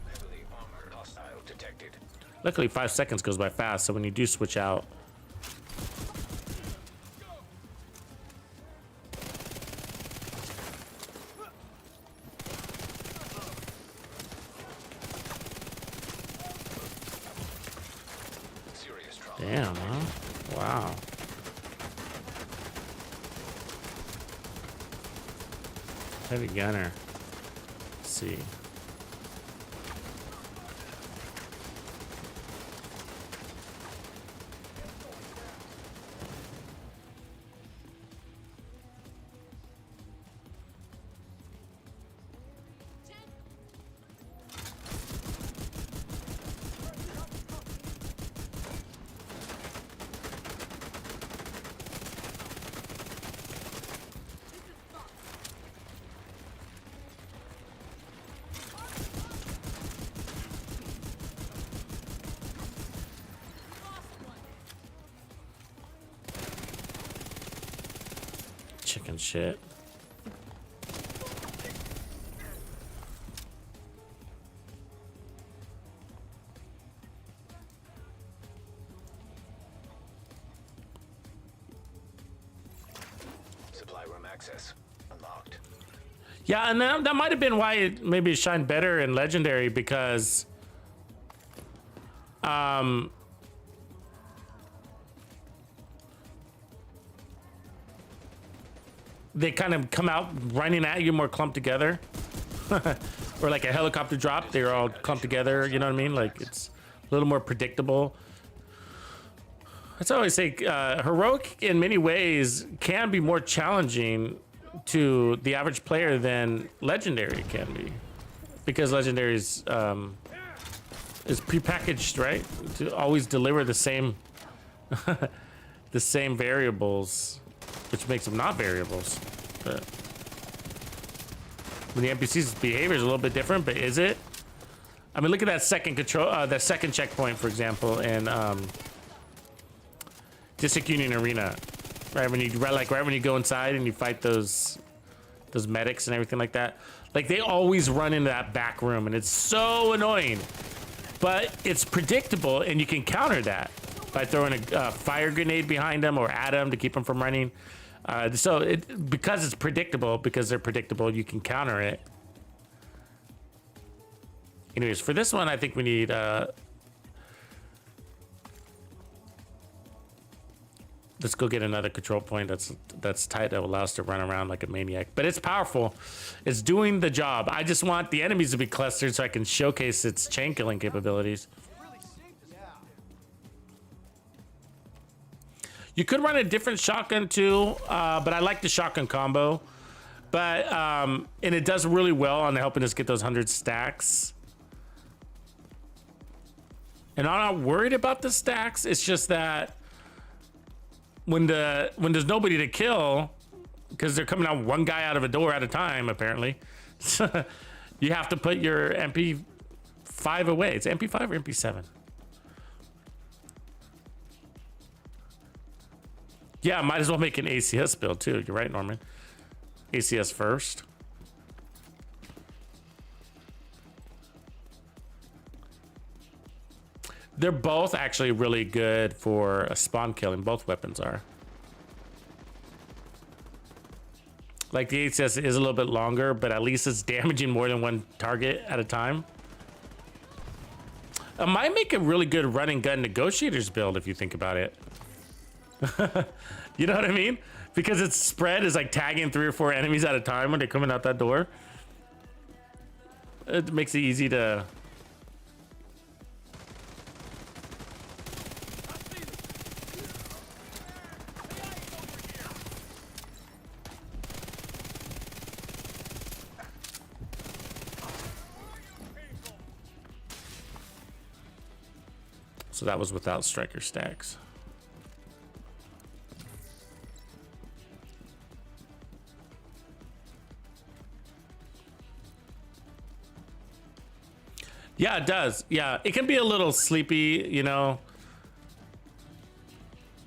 S6: Heavily armored hostile detected.
S2: Luckily, 5 seconds goes by fast, so when you do switch out,
S6: Serious trauma.
S2: damn, huh? Wow. Heavy gunner. Let's see. chicken shit.
S6: Supply room access unlocked.
S2: Yeah, and that might have been why it maybe shined better in Legendary, because they kind of come out running at you more clumped together. Or like a helicopter drop, they're all clumped together, you know what I mean? Like, it's a little more predictable. That's what I always say, heroic in many ways can be more challenging to the average player than Legendary can be, because Legendary is prepackaged, right, to always deliver the same the same variables, which makes them not variables. But when the NPC's behavior is a little bit different, but is it? I mean, look at that second control, that second checkpoint, for example, in District Union Arena, right when you right when you go inside and you fight those medics and everything like that. Like, they always run into that back room, and it's so annoying. But it's predictable, and you can counter that by throwing a fire grenade behind them or at them to keep them from running. So because it's predictable, because they're predictable, you can counter it. Anyways, for this one, I think we need let's go get another control point that's tight, that will allow us to run around like a maniac. But it's powerful. It's doing the job. I just want the enemies to be clustered so I can showcase its chain killing capabilities. You could run a different shotgun too, but I like the shotgun combo. But and it does really well on helping us get those 100 stacks. And I'm not worried about the stacks. It's just that when there's nobody to kill, because they're coming out one guy out of a door at a time, apparently, you have to put your MP5 away. It's MP5 or MP7? Yeah, might as well make an ACS build too. You're right, Norman. ACS first. They're both actually really good for spawn killing. Both weapons are. Like, the ACS is a little bit longer, but at least it's damaging more than one target at a time. It might make a really good run and gun negotiators build if you think about it. You know what I mean? Because its spread is like tagging 3 or 4 enemies at a time when they're coming out that door. It makes it easy to... So that was without striker stacks. Yeah, it does. Yeah, it can be a little sleepy, you know.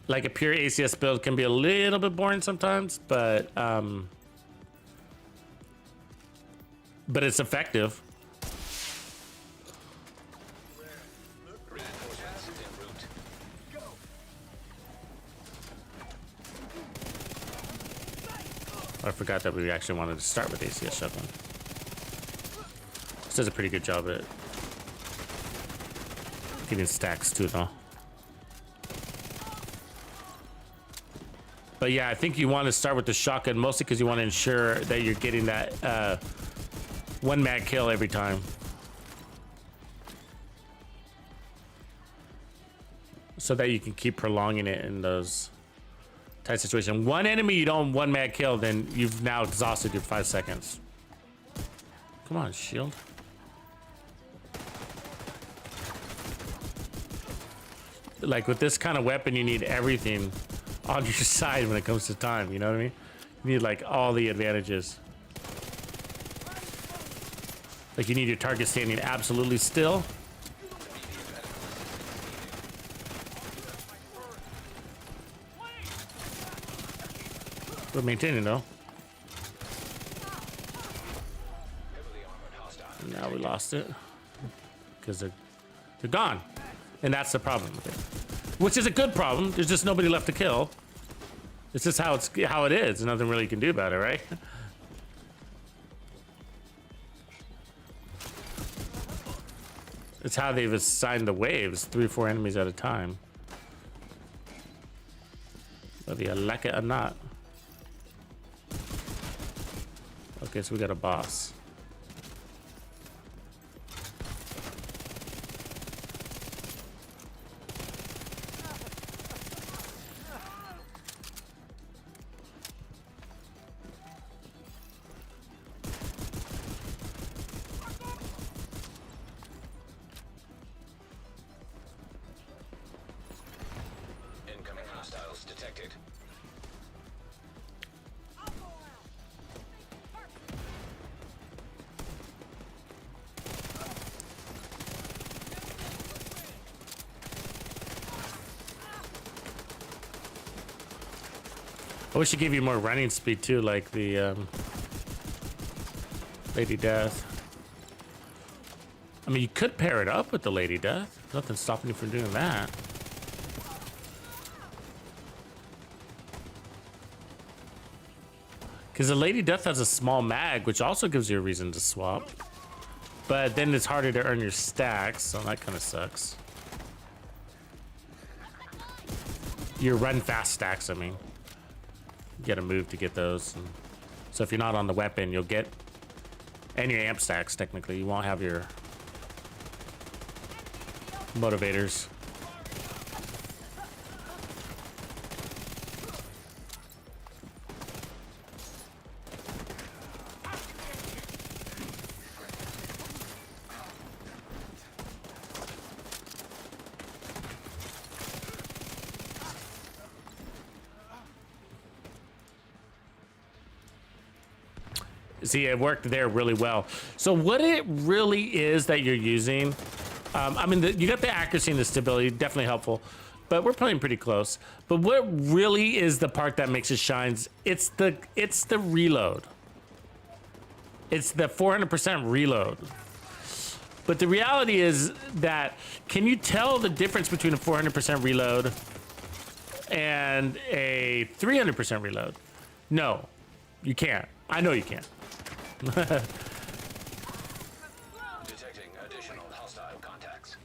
S2: Like a pure ACS build can be a little bit boring sometimes, but it's effective. I forgot that we actually wanted to start with ACS shotgun. This does a pretty good job at getting stacks too, though. But yeah, I think you want to start with the shotgun mostly because you want to ensure that you're getting that one mag kill every time. So that you can keep prolonging it in those tight situations. One enemy you don't one mag kill, then you've now exhausted your 5 seconds. Come on, shield. Like, with this kind of weapon, you need everything on your side when it comes to time, you know what I mean? You need like all the advantages. Like, you need your target standing absolutely still. We're maintaining though. Now we lost it because they're gone, and that's the problem with it. Which is a good problem. There's just nobody left to kill. It's just how it is. Nothing really you can do about it, right? It's how they've assigned the waves, 3 or 4 enemies at a time. Whether you like it or not. Okay, so we got a boss.
S6: Incoming hostiles detected.
S2: I wish it gave you more running speed too, like the Lady Death. I mean, you could pair it up with the Lady Death. Nothing's stopping you from doing that. Because the Lady Death has a small mag, which also gives you a reason to swap. But then it's harder to earn your stacks, so that kind of sucks. Your run fast stacks, I mean. You gotta move to get those. And so if you're not on the weapon, you'll get... And your amp stacks, technically. You won't have your... motivators. See, it worked there really well. So what it really is that you're using, I mean, you got the accuracy and the stability, definitely helpful, but we're playing pretty close. But what really is the part that makes it shines? It's the reload. It's the 400% reload. But the reality is that, can you tell the difference between a 400% reload and a 300% reload? No, you can't. I know you can't.
S6: Detecting additional hostile contacts.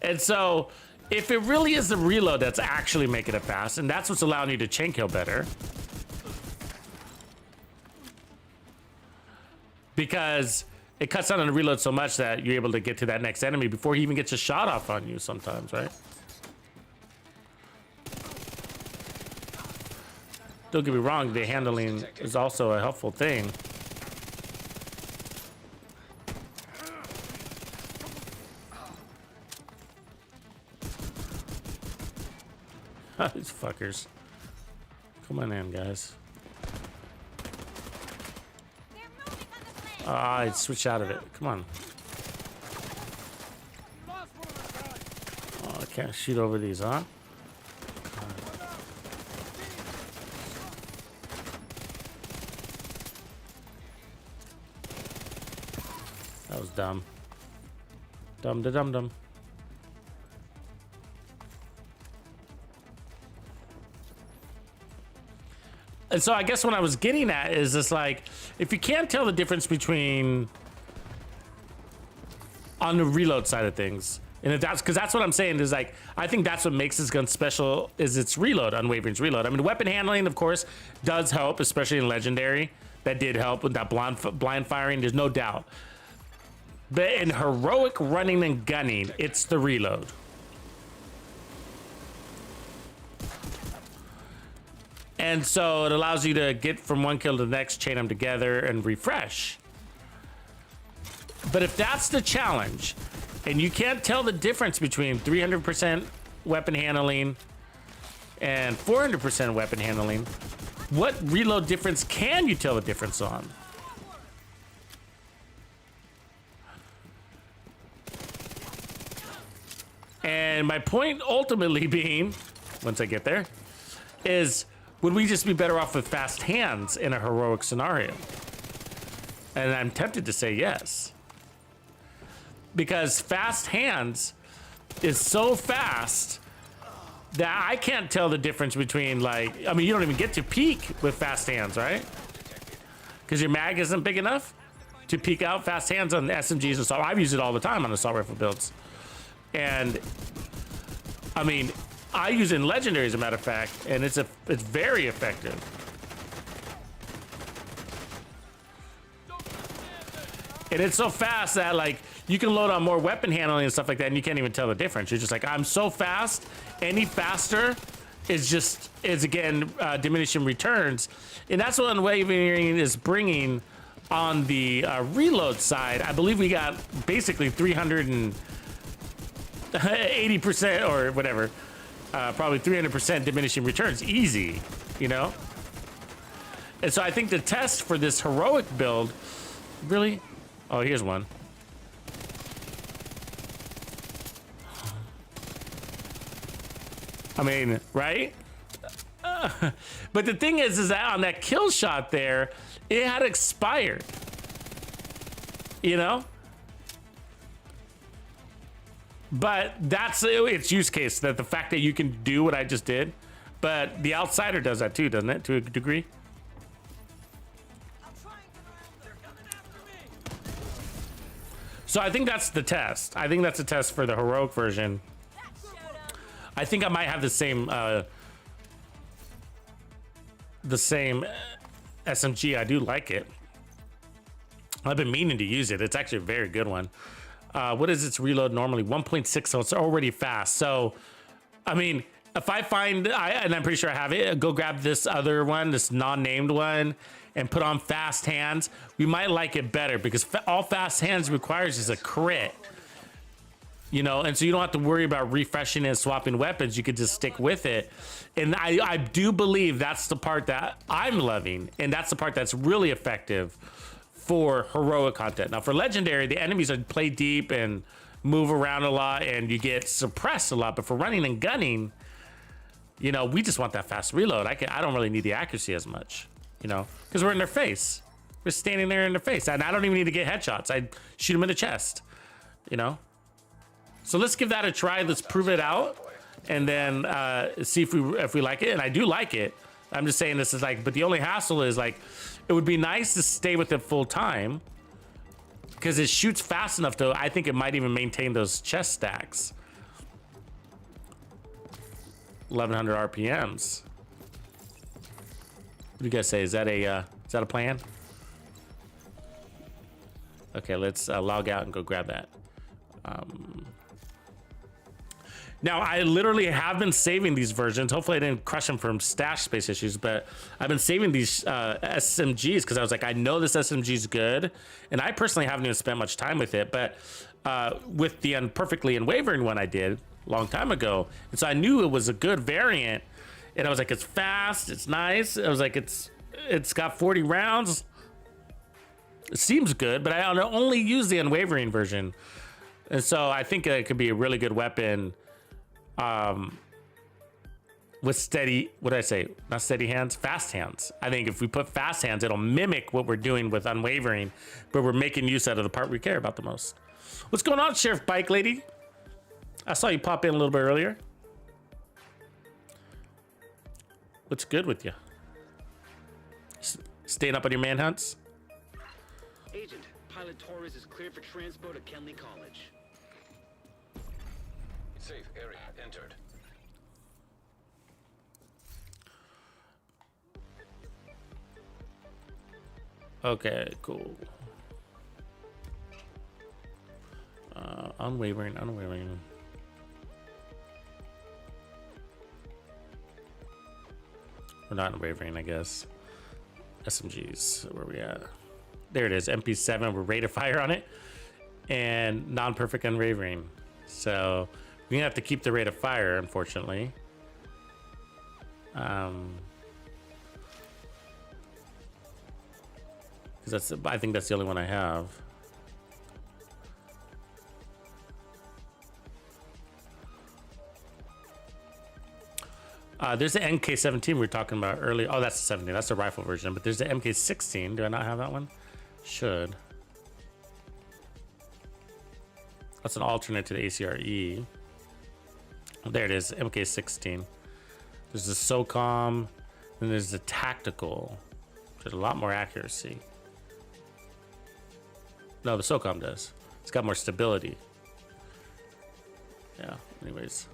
S2: And so, if it really is the reload that's actually making it fast, and that's what's allowing you to chain kill better, because it cuts down on the reload so much that you're able to get to that next enemy before he even gets a shot off on you sometimes, right? Don't get me wrong, the handling is also a helpful thing. These fuckers. Come on in, guys. I switched out of it. Come on. Oh, I can't shoot over these, huh? That was dumb. Dum-da-dum-dum. And so I guess what I was getting at is this, like, if you can't tell the difference between on the reload side of things, and if that's because that's what I'm saying is, like, I think that's what makes this gun special is its reload, Unwavering's reload. I mean, weapon handling, of course, does help, especially in Legendary. That did help with that blind firing, there's no doubt. But in heroic running and gunning, it's the reload. And so it allows you to get from one kill to the next, chain them together, and refresh. But if that's the challenge, and you can't tell the difference between 300% weapon handling and 400% weapon handling, what reload difference can you tell the difference on? And my point ultimately being, once I get there, is would we just be better off with fast hands in a heroic scenario? And I'm tempted to say yes. Because fast hands is so fast that I can't tell the difference between, like, I mean, you don't even get to peek with fast hands, right? Because your mag isn't big enough to peek out fast hands on the SMGs and assault. I've used it all the time on assault rifle builds. And I mean, I use it in legendary as a matter of fact, and it's very effective. And it's so fast that, like, you can load on more weapon handling and stuff like that, and you can't even tell the difference. You're just like, I'm so fast. Any faster is again diminishing returns, and that's what unwavering is bringing on the reload side. I believe we got basically 380% or whatever, probably 300% diminishing returns, easy, you know. And so I think the test for this heroic build, really. Oh, here's one. I mean, right? But the thing is that on that kill shot there, it had expired. You know? But that's its use case, that the fact that you can do what I just did. But the Outsider does that too, doesn't it? To a degree. So I think that's the test. I think that's a test for the heroic version. I think I might have the same SMG. I do like it. I've been meaning to use it. It's actually a very good one. What is its reload normally? 1.6, so it's already fast. So, I mean, if I find, and I'm pretty sure I have it, go grab this other one, this non-named one, and put on fast hands. We might like it better because all fast hands requires is a crit. You know, and so you don't have to worry about refreshing and swapping weapons. You could just stick with it. And I do believe that's the part that I'm loving. And that's the part that's really effective for heroic content. Now for legendary, the enemies are play deep and move around a lot and you get suppressed a lot. But for running and gunning, you know, we just want that fast reload. I don't really need the accuracy as much, you know, because we're in their face. We're standing there in their face. And I don't even need to get headshots. I shoot them in the chest, you know. So let's give that a try. Let's prove it out, and then see if we like it. And I do like it. I'm just saying this is like, but the only hassle is like, it would be nice to stay with it full time because it shoots fast enough to. I think it might even maintain those chest stacks. 1100 RPMs. What do you guys say? Is that a plan? Okay, let's log out and go grab that. Now, I literally have been saving these versions. Hopefully I didn't crush them from stash space issues, but I've been saving these SMGs because I was like, I know this SMG is good. And I personally haven't even spent much time with it, but with the perfectly unwavering one I did a long time ago. And so I knew it was a good variant. And I was like, it's fast, it's nice. I was like, it's got 40 rounds. It seems good, but I only use the unwavering version. And so I think it could be a really good weapon. With steady, what did I say? Not steady hands, fast hands. I think if we put fast hands, it'll mimic what we're doing with unwavering, but we're making use out of the part we care about the most. What's going on, Sheriff Bike Lady? I saw you pop in a little bit earlier. What's good with you? Staying up on your manhunts?
S5: Agent, Pilot Torres is cleared for transport at Kenley College.
S6: Safe area entered.
S2: Okay, cool. Unwavering. Or not unwavering, I guess. SMGs, where we at? There it is, MP7 with rate of fire on it. And non-perfect unwavering. So we're gonna have to keep the rate of fire, unfortunately. Because I think that's the only one I have. There's the MK17 we were talking about earlier. Oh, that's the 17. That's the rifle version. But there's the MK16. Do I not have that one? Should. That's an alternate to the ACRE. There it is, MK16. There's the SOCOM, and there's the tactical. There's a lot more accuracy. No, the SOCOM does. It's got more stability. Yeah, anyways.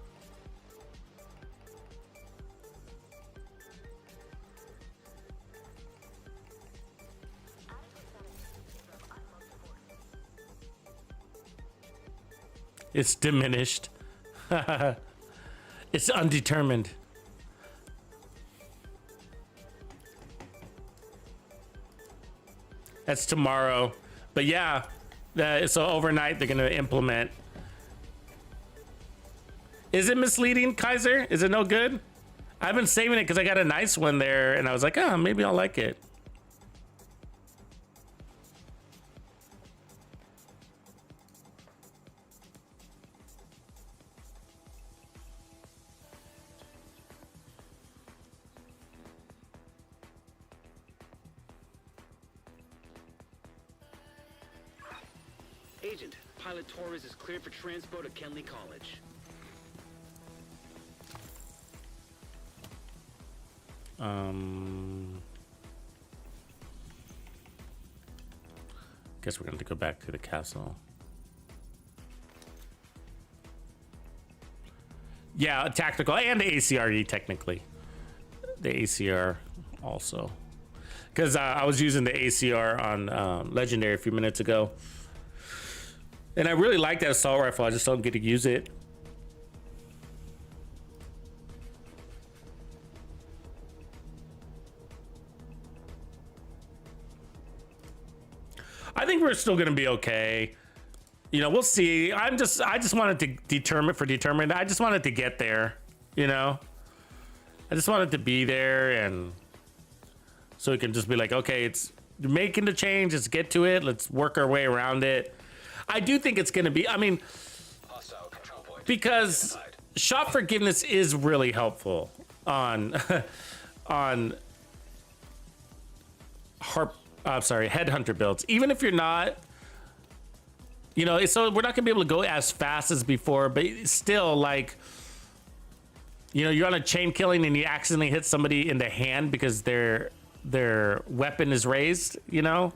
S2: It's diminished. It's undetermined. That's tomorrow. But yeah, so overnight they're going to implement. Is it misleading, Kaiser? Is it no good? I've been saving it because I got a nice one there and I was like, oh, maybe I'll like it.
S5: Agent, Pilot Torres is cleared for transport at Kenley College.
S2: Guess we're going to go back to the castle. Yeah, tactical and the ACRE technically. The ACR also. Because I was using the ACR on Legendary a few minutes ago. And I really like that assault rifle. I just don't get to use it. I think we're still gonna be okay. You know, we'll see. I just wanted to determine. I just wanted to get there, you know? I just wanted to be there, and so we can just be like, okay, it's making the change, let's get to it, let's work our way around it. I do think it's gonna be, I mean, because shot forgiveness is really helpful on headhunter builds. Even if you're not, you know, so we're not gonna be able to go as fast as before, but still, like, you know, you're on a chain killing and you accidentally hit somebody in the hand because their weapon is raised, you know,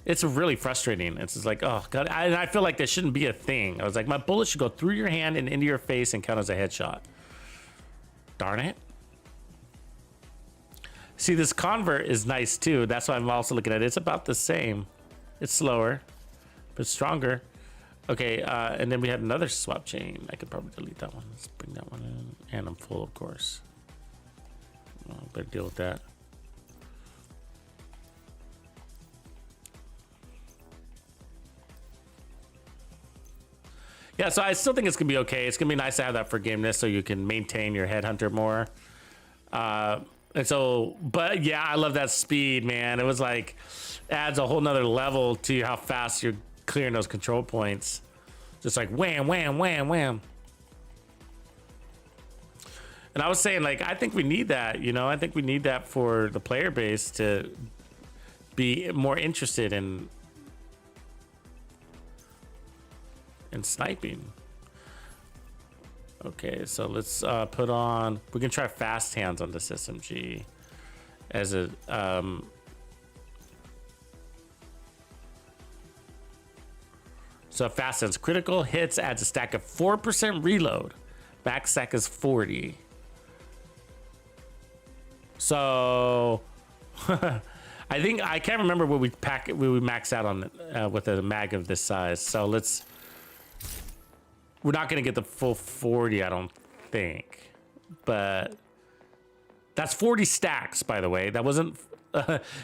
S2: it's really frustrating. It's just like, oh god, I feel like that shouldn't be a thing. I was like, my bullet should go through your hand and into your face and count as a headshot. Darn it. See, this convert is nice too. That's why I'm also looking at it. It's about the same. It's slower, but stronger. Okay, and then we had another swap chain. I could probably delete that one. Let's bring that one in. And I'm full, of course. Well, better deal with that. Yeah, so I still think it's gonna be okay. It's gonna be nice to have that forgiveness so you can maintain your headhunter more. And so, but yeah, I love that speed, man. It was like, adds a whole nother level to how fast you're clearing those control points. Just like wham, wham, wham, wham. And I was saying, like, I think we need that, you know? I think we need that for the player base to be more interested in sniping. Okay, so let's put on, we can try fast hands on this SMG as a so fast hands, critical hits adds a stack of 4% reload, back stack is 40. So I think, I can't remember what we max out on with a mag of this size. So we're not gonna get the full 40, I don't think, but that's 40 stacks, by the way. That wasn't,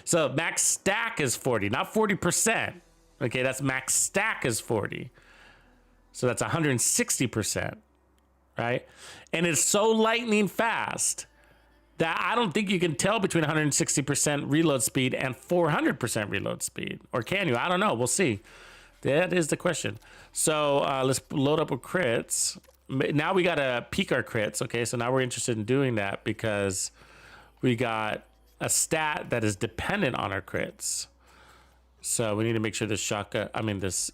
S2: so max stack is 40, not 40%. Okay, that's max stack is 40. So that's 160%, right? And it's so lightning fast that I don't think you can tell between 160% reload speed and 400% reload speed. Or can you? I don't know, we'll see. That is the question. So let's load up with crits. now we gotta peak our crits. Okay, so now we're interested in doing that because we got a stat that is dependent on our crits. So we need to make sure this shotgun, I mean this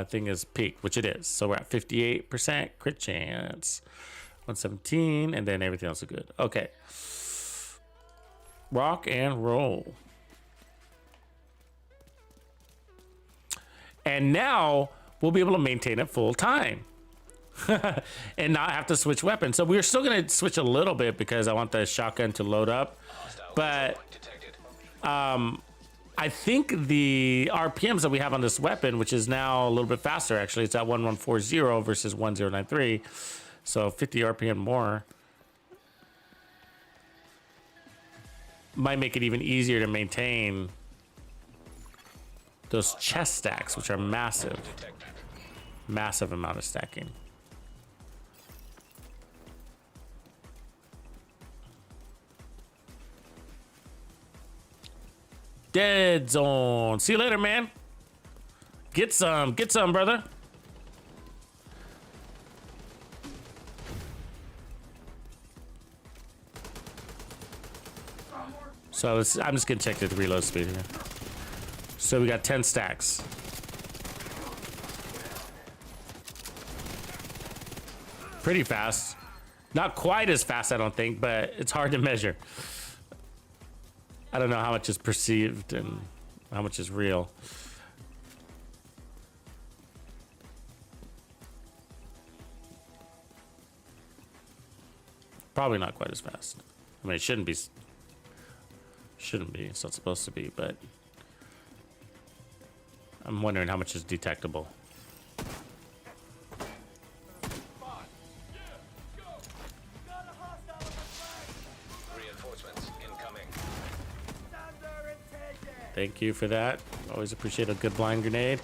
S2: thing is peaked, which it is. So we're at 58% crit chance, 117, and then everything else is good. Okay, rock and roll. And now we'll be able to maintain it full time and not have to switch weapons. So we're still gonna switch a little bit because I want the shotgun to load up, but I think the RPMs that we have on this weapon, which is now a little bit faster, actually, it's at 1140 versus 1093, so 50 RPM more, might make it even easier to maintain those chest stacks, which are massive amount of stacking. Dead zone. See you later, man. Get some, brother. So I'm just gonna check the reload speed here. So we got 10 stacks. Pretty fast. Not quite as fast, I don't think, but it's hard to measure. I don't know how much is perceived and how much is real. Probably not quite as fast. I mean, it shouldn't be. Shouldn't be. It's not supposed to be, but I'm wondering how much is detectable.
S6: Reinforcements incoming.
S2: Thank you for that. Always appreciate a good blind grenade.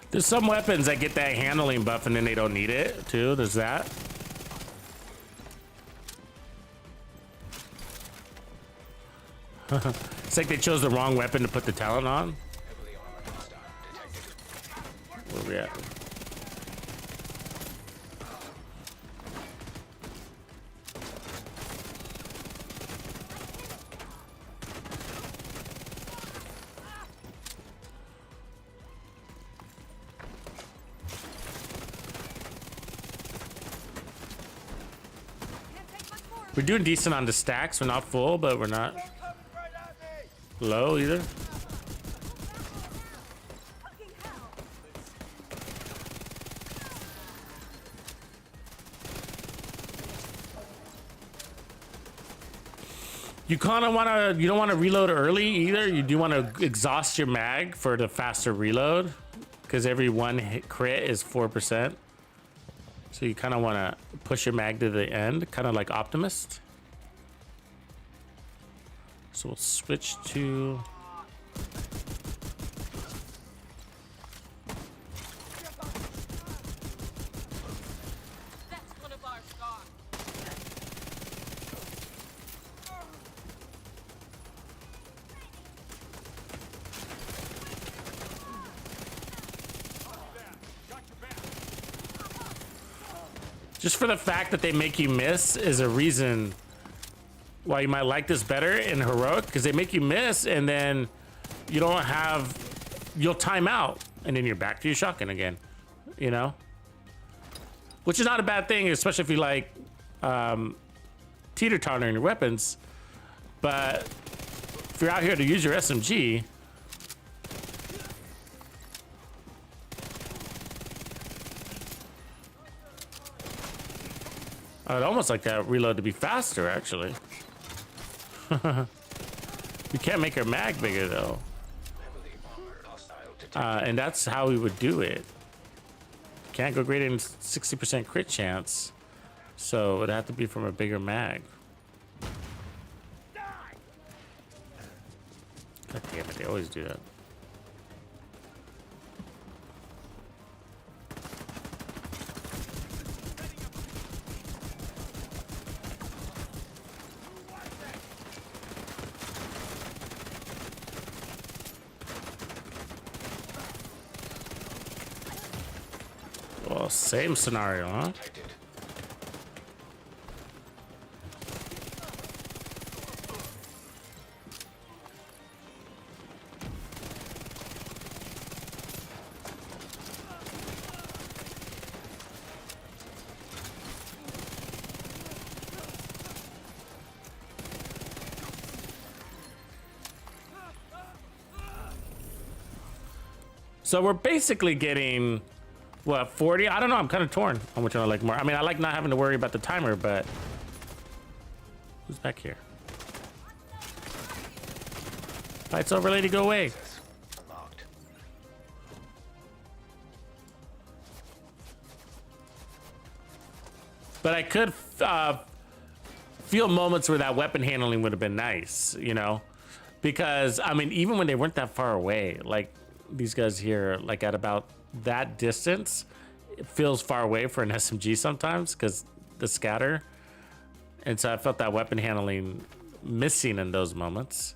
S2: There's some weapons that get that handling buff and then they don't need it too. There's that. It's like they chose the wrong weapon to put the talent on. Where we at? We're doing decent on the stacks. We're not full, but we're not low either. You kind of want to, you don't want to reload early either. You do want to exhaust your mag for the faster reload because every one hit crit is 4%. So you kind of want to push your mag to the end, kind of like Optimist. So we'll switch to...
S7: That's one of our stars.
S2: Just for the fact that they make you miss is a reason why you might like this better in Heroic, because they make you miss and then you don't have you'll time out, and then you're back to your shotgun again, you know? Which is not a bad thing, especially if you like teeter-tottering your weapons. But if you're out here to use your SMG, I'd almost like that reload to be faster, actually. You can't make your mag bigger, though. And that's how we would do it. Can't go greater than 60% crit chance. So it'd have to be from a bigger mag. God damn it, they always do that. Well, same scenario, huh? So we're basically getting, what, 40? I don't know. I'm kind of torn on which one I like more. I mean, I like not having to worry about the timer, but who's back here? Fight's over, lady. Go away. But I could feel moments where that weapon handling would have been nice, you know? Because, I mean, even when they weren't that far away, like these guys here, like at about that distance, it feels far away for an SMG sometimes because the scatter. And so I felt that weapon handling missing in those moments.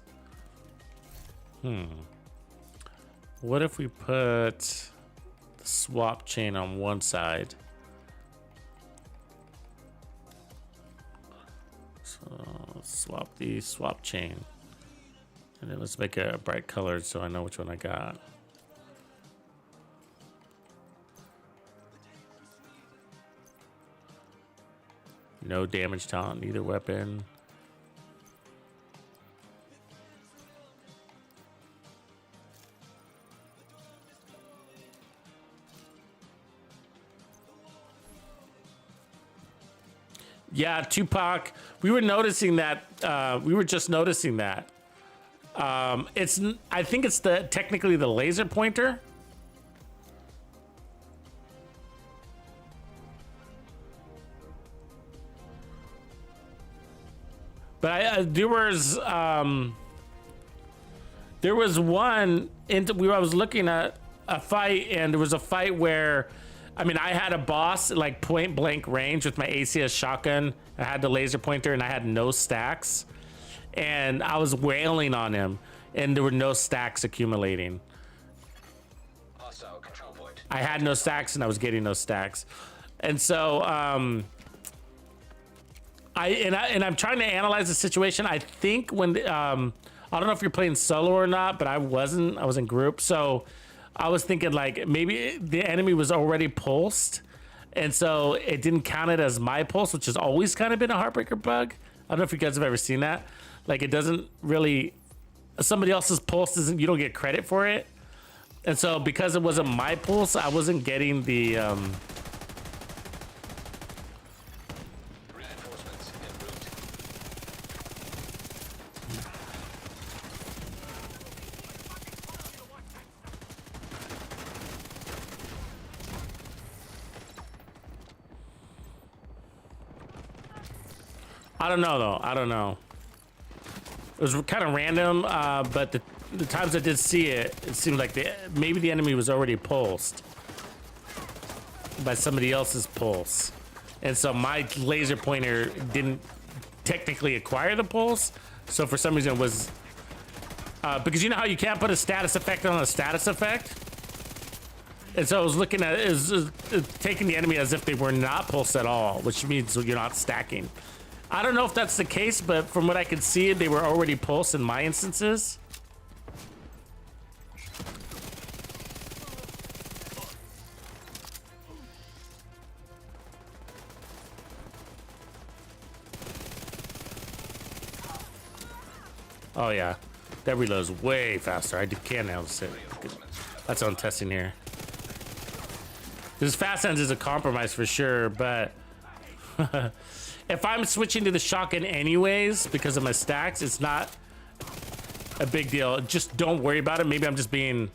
S2: What if we put the swap chain on one side? So let's swap the swap chain. And then let's make it a bright color so I know which one I got. No damage talent, either weapon. Yeah, Tupac. We were noticing that. We were just noticing that. I think it's technically the laser pointer. But there was one. I was looking at a fight, and there was a fight where, I mean, I had a boss at like point blank range with my ACS shotgun. I had the laser pointer, and I had no stacks, and I was wailing on him, and there were no stacks accumulating.
S6: Control point.
S2: I had no stacks, and I was getting no stacks, and so I'm trying to analyze the situation. I think when I don't know if you're playing solo or not, but I wasn't. I was in group, so I was thinking like maybe the enemy was already pulsed, and so it didn't count it as my pulse, which has always kind of been a heartbreaker bug. I don't know if you guys have ever seen that. Like it doesn't really, somebody else's pulse doesn't, you don't get credit for it, and so because it wasn't my pulse, I wasn't getting the I don't know though. I don't know. It was kind of random, but the times I did see it, it seemed like maybe the enemy was already pulsed by somebody else's pulse, and so my laser pointer didn't technically acquire the pulse. So for some reason it was because you know how you can't put a status effect on a status effect, and so I was looking at it was taking the enemy as if they were not pulsed at all, which means you're not stacking. I don't know if that's the case, but from what I could see, they were already pulsed in my instances. Oh yeah, that reloads way faster. I can't now sit. That's what I'm testing here. This fast hands is a compromise for sure, but if I'm switching to the shotgun anyways because of my stacks, it's not a big deal. Just don't worry about it. Maybe I'm just being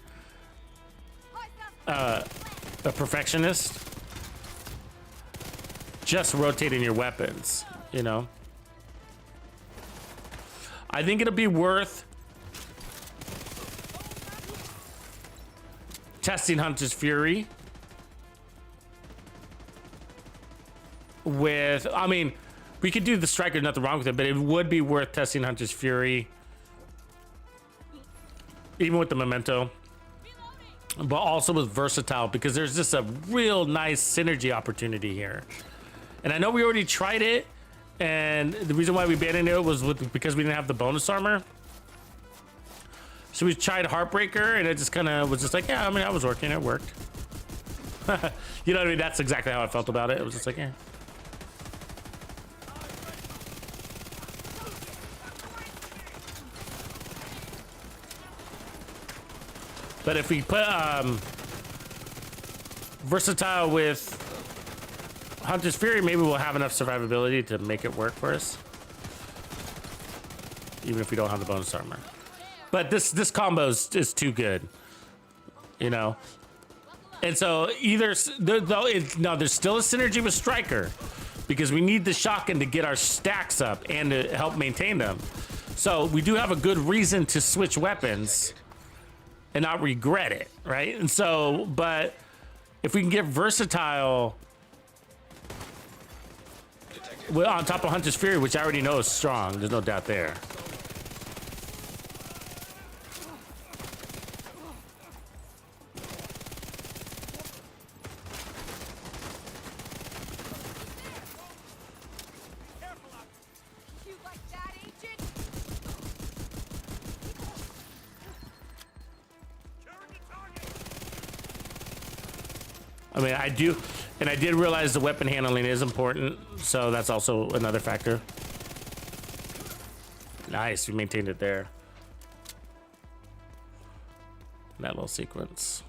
S2: a perfectionist. Just rotating your weapons, you know. I think it'll be worth testing Hunter's Fury with, I mean, we could do the Striker, nothing wrong with it, but it would be worth testing Hunter's Fury even with the Memento, but also with Versatile, because there's just a real nice synergy opportunity here. And I know we already tried it, and the reason why we abandoned it was because we didn't have the bonus armor. So we tried Heartbreaker, and it just kind of was just like, yeah, I mean, I was working, it worked. You know what I mean? That's exactly how I felt about it. It was just like, yeah. But if we put Versatile with Hunter's Fury, maybe we'll have enough survivability to make it work for us, even if we don't have the bonus armor. But this combo is too good, you know. And so either there's still a synergy with Striker, because we need the shotgun to get our stacks up and to help maintain them. So we do have a good reason to switch weapons and not regret it, right? And so, but if we can get Versatile on top of Hunter's Fury, which I already know is strong, there's no doubt there. I mean, I do, and I did realize the weapon handling is important, so that's also another factor. Nice, we maintained it there. That little sequence.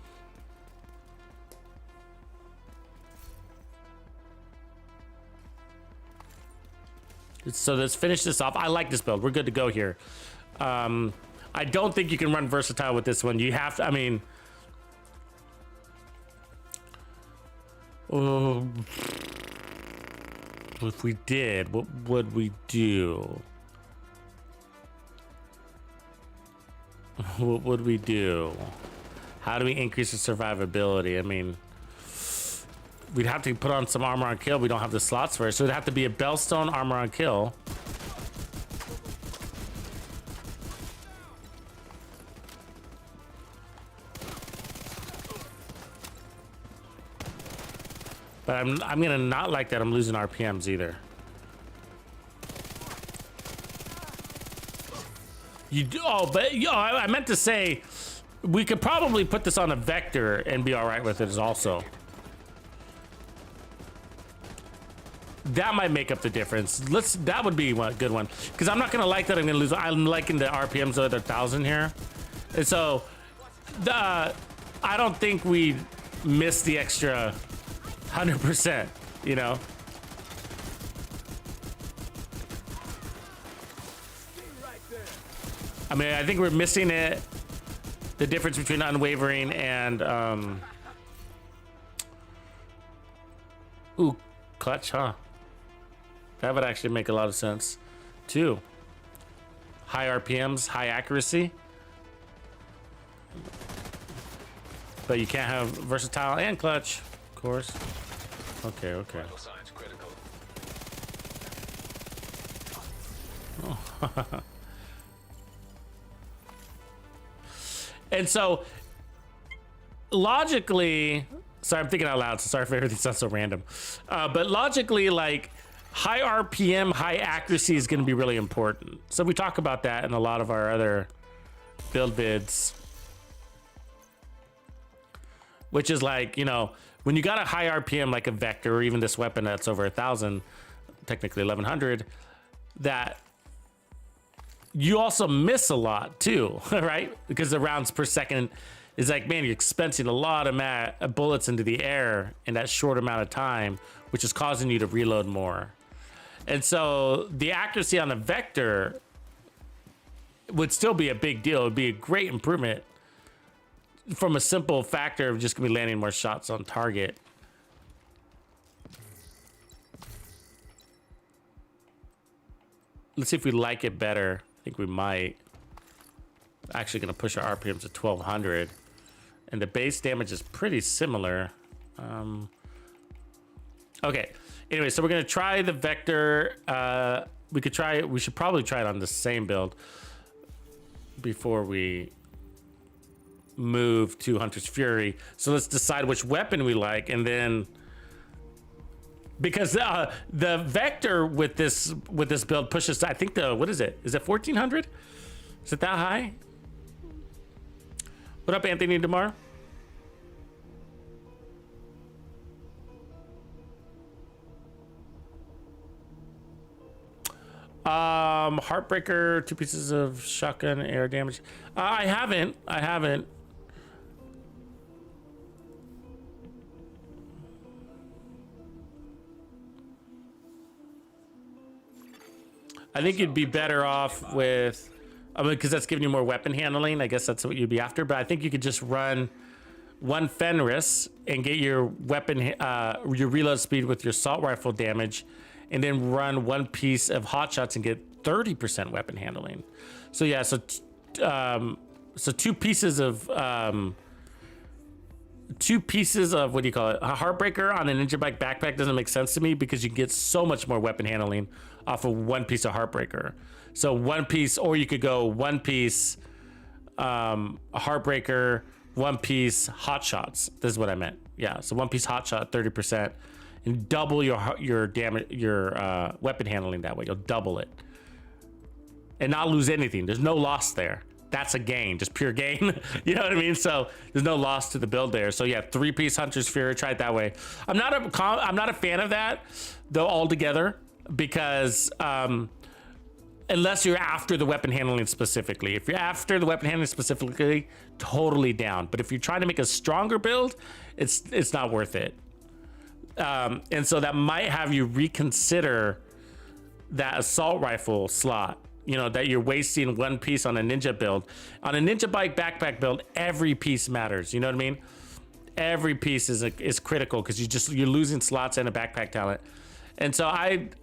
S2: So let's finish this off. I like this build. We're good to go here. I don't think you can run Versatile with this one. You have to, I mean, if we did, what would we do? What would we do? How do we increase the survivability? I mean, we'd have to put on some armor on kill. We don't have the slots for it, so it'd have to be a Bellstone armor on kill. But I'm gonna not like that I'm losing RPMs either. You do, oh, but I meant to say we could probably put this on a vector and be all right with it also. That might make up the difference. That would be a good one, because I'm not gonna like that I'm gonna lose. I'm liking the RPMs of the 1,000 here, and so I don't think we miss the extra 100%, you know. I mean, I think we're missing it. The difference between Unwavering and ooh, Clutch, huh? That would actually make a lot of sense too. High RPMs, high accuracy. But you can't have Versatile and Clutch, of course. Okay, okay.
S6: Signs critical.
S2: Oh. And so, logically, sorry, I'm thinking out loud, so sorry if everything sounds so random. But logically, like, high RPM, high accuracy is going to be really important. So we talk about that in a lot of our other build vids. Which is like, you know, when you got a high RPM like a Vector, or even this weapon that's over 1,000, technically 1,100, that you also miss a lot too, right? Because the rounds per second is like, man, you're expensing a lot of bullets into the air in that short amount of time, which is causing you to reload more. And so the accuracy on the vector would still be a big deal. It would be a great improvement from a simple factor of just gonna be landing more shots on target. Let's see if we like it better. I think we might. Actually gonna push our RPMs to 1200. And the base damage is pretty similar. Okay. Anyway, so we're gonna try the vector. We should probably try it on the same build before we move to Hunter's Fury. So let's decide which weapon we like, and then because the vector with this build pushes, I think what is it? Is it 1400? Is it that high? What up, Anthony DeMar? Heartbreaker, 2 pieces of shotgun air damage. I haven't. I think you'd be better off with, because that's giving you more weapon handling. I guess that's what you'd be after. But I think you could just run 1 Fenris and get your weapon, your reload speed with your assault rifle damage, and then run 1 piece of hot shots and get 30% weapon handling. So yeah, so 2 pieces of what do you call it? A Heartbreaker on a Ninja Bike backpack doesn't make sense to me because you get so much more weapon handling off of 1 piece of Heartbreaker. So 1 piece, or you could go 1 piece a Heartbreaker, 1 piece hot shots. This is what I meant. Yeah, so 1 piece hot shot, 30%, and double your damage, your weapon handling that way. You'll double it and not lose anything. There's no loss there. That's a gain, just pure gain. You know what I mean? So there's no loss to the build there. So yeah, 3-piece Hunter's Fury, try it that way. I'm not a fan of that though altogether, because unless you're after the weapon handling specifically. If you're after the weapon handling specifically, totally down. But if you're trying to make a stronger build, it's not worth it. And so that might have you reconsider that assault rifle slot. You know, that you're wasting 1 piece on a ninja build. On a Ninja Bike backpack build, every piece matters. You know what I mean? Every piece is critical because you're losing slots and a backpack talent. And so I'd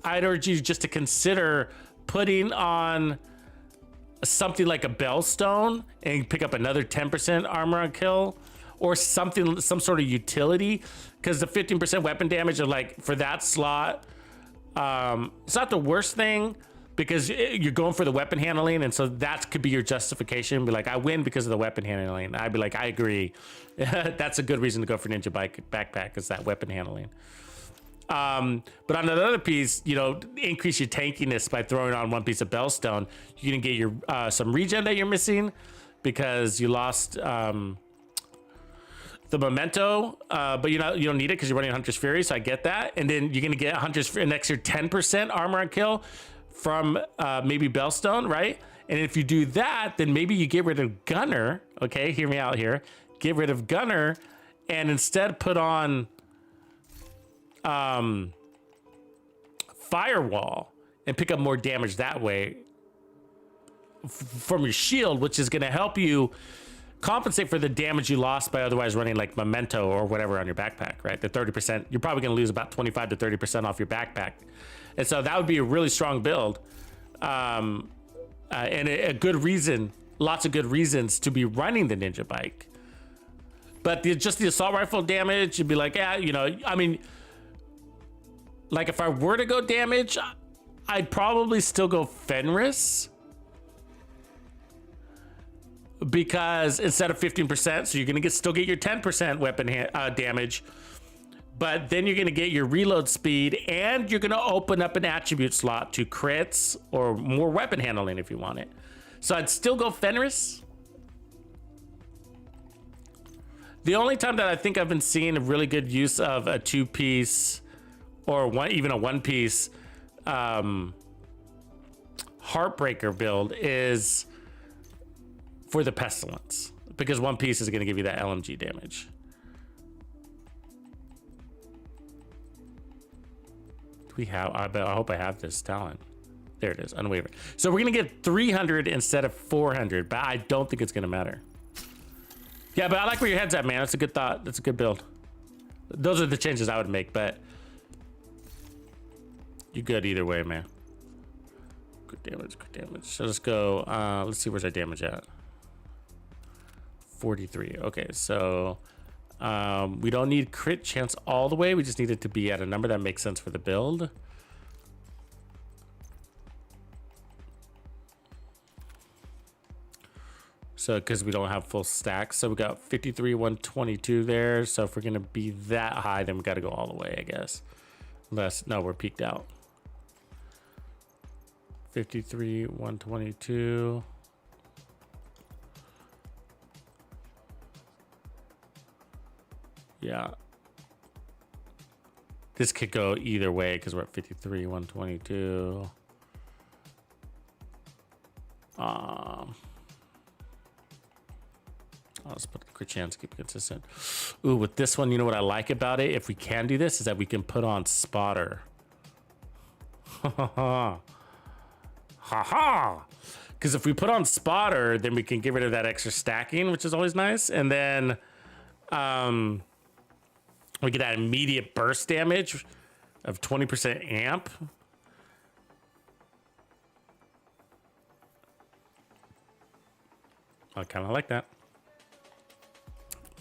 S2: urge you just to consider putting on something like a Bellstone and pick up another 10% armor on kill, or some sort of utility, because the 15% weapon damage are like for that slot. It's not the worst thing because you're going for the weapon handling, and so that could be your justification. Be like, I win because of the weapon handling. I'd be like, I agree. That's a good reason to go for Ninja Bike backpack, is that weapon handling. But on another piece, you know, increase your tankiness by throwing on 1 piece of Bellstone. You can get your some regen that you're missing because you lost the memento, but you don't need it because you're running Hunter's Fury, so I get that. And then you're gonna get Hunter's Fury, an extra 10% armor on kill from maybe Bellstone, right? And if you do that, then maybe you get rid of Gunner. Okay, hear me out here. Get rid of Gunner, and instead put on Firewall and pick up more damage that way from your shield, which is gonna help you compensate for the damage you lost by otherwise running like Memento or whatever on your backpack, right? The 30%, you're probably gonna lose about 25 to 30% off your backpack. And so that would be a really strong build. And a good reason, lots of good reasons to be running the Ninja Bike. But just the assault rifle damage, you'd be like, yeah, you know, I mean, like if I were to go damage, I'd probably still go Fenris, because instead of 15%, so you're gonna still get your 10% weapon damage, but then you're gonna get your reload speed, and you're gonna open up an attribute slot to crits or more weapon handling if you want it. So I'd still go Fenris. The only time that I think I've been seeing a really good use of a 2-piece or even a 1-piece Heartbreaker build is for the Pestilence, because one piece is going to give you that LMG damage. Do we have, I hope I have this talent. There it is, unwavering. So we're going to get 300 instead of 400, but I don't think it's going to matter. Yeah, but I like where your head's at, man. That's a good thought. That's a good build. Those are the changes I would make, but you're good either way, man. Good damage, good damage. So let's go, let's see, where's our damage at? 43. Okay, so we don't need crit chance all the way. We just need it to be at a number that makes sense for the build. So, because we don't have full stacks. So we got 53, 122 there. So if we're going to be that high, then we got to go all the way, I guess. Unless, no, we're peaked out. 53, 122. Yeah. This could go either way because we're at 53, 122. I'll just put the crit chance, keep it consistent. Ooh, with this one, you know what I like about it? If we can do this, is that we can put on spotter. Ha ha. Ha ha. Because if we put on spotter, then we can get rid of that extra stacking, which is always nice. And then we get that immediate burst damage of 20% amp. I kind of like that.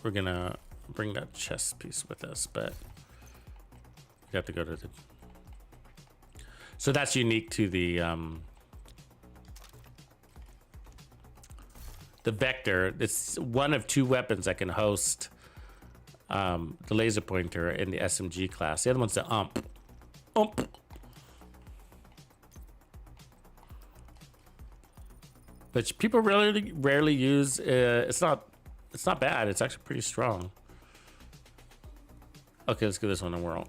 S2: We're gonna bring that chest piece with us, but we have to go to the. So that's unique to the Vector. It's one of two weapons that can host the laser pointer in the SMG class. The other one's the ump. Which people really rarely use. It's not bad. It's actually pretty strong. Okay, let's give this one a whirl.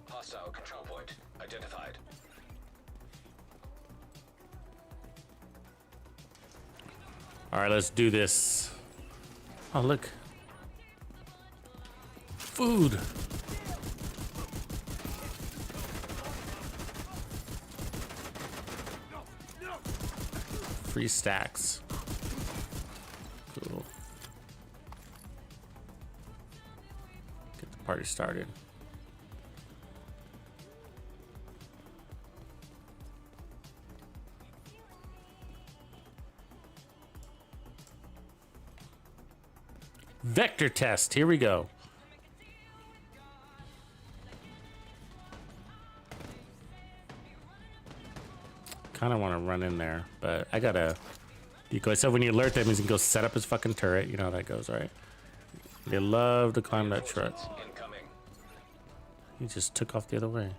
S6: Hostile control point identified.
S2: All right, let's do this. Oh, look. Food. Free stacks. Cool. Get the party started. Vector test. Here we go. Kind of want to run in there, but I gotta decoy. So when you alert them, you can go set up his fucking turret. You know how that goes, right? They love to climb that truck.
S6: Incoming.
S2: He just took off the other way.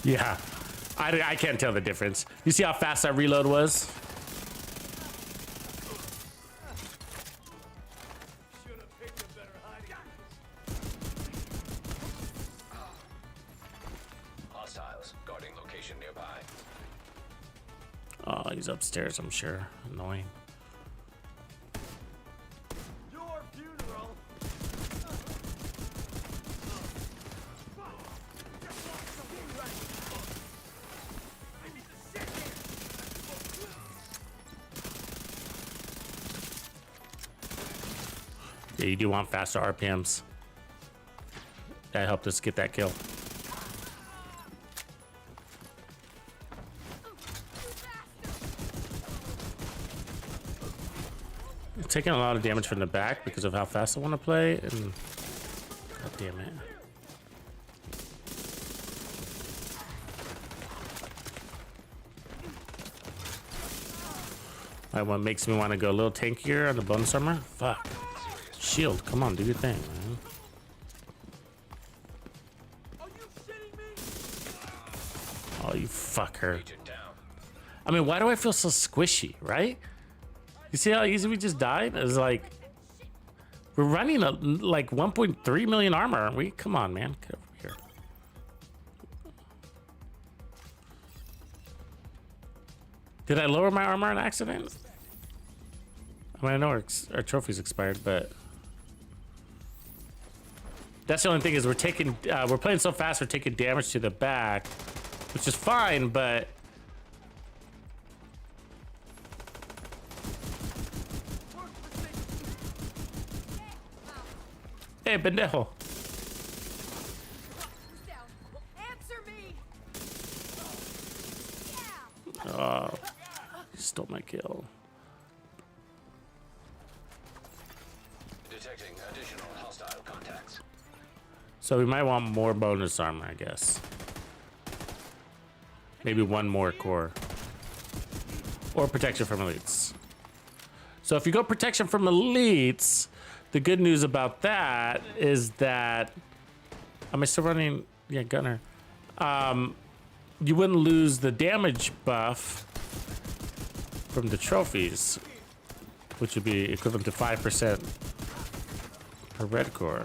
S2: Yeah. I can't tell the difference. You see how fast that reload was?
S6: Hostiles guarding location nearby.
S2: Oh, he's upstairs, I'm sure. Annoying. Yeah, you do want faster RPMs. That helped us get that kill. Taking a lot of damage from the back because of how fast I want to play, and god damn it. That one makes me want to go a little tankier on the bone summer. Fuck. Shield, come on, do your thing, man. you fucker.
S6: Agent down.
S2: I mean, why do I feel so squishy, right? You see how easy we just died? It's like, we're running like 1.3 million armor, aren't we? Come on, man. Get over here. Did I lower my armor on accident? I mean, I know our trophy's expired, but that's the only thing is we're playing so fast, we're taking damage to the back, which is fine, but hey, pendejo.
S7: Answer me.
S2: Oh, he stole my kill.
S6: Detecting additional hostile contacts.
S2: So we might want more bonus armor, I guess. Maybe one more core. Or protection from elites. So if you go protection from elites, the good news about that is that... Am I still running? Yeah, gunner. You wouldn't lose the damage buff from the trophies, which would be equivalent to 5% per red core.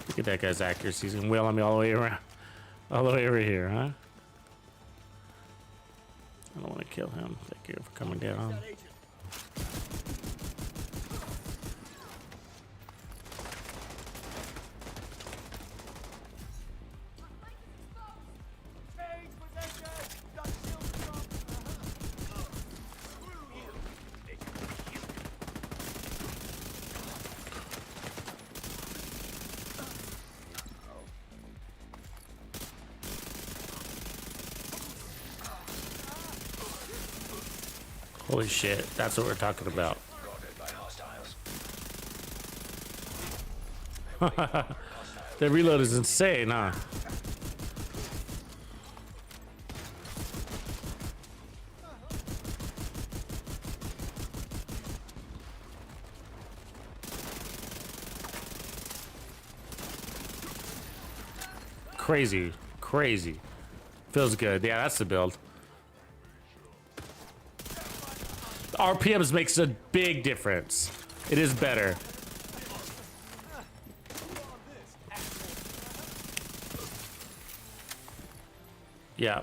S2: Look at that guy's accuracy. He's gonna wheel on me all the way around. All the way over here, huh? I don't want to kill him. Thank you for coming down. Holy shit, that's what we're talking about.
S6: Guarded by hostiles.
S2: The reload is insane, huh? Crazy, crazy. Feels good. Yeah, that's the build. RPMs makes a big difference. It is better. Yeah.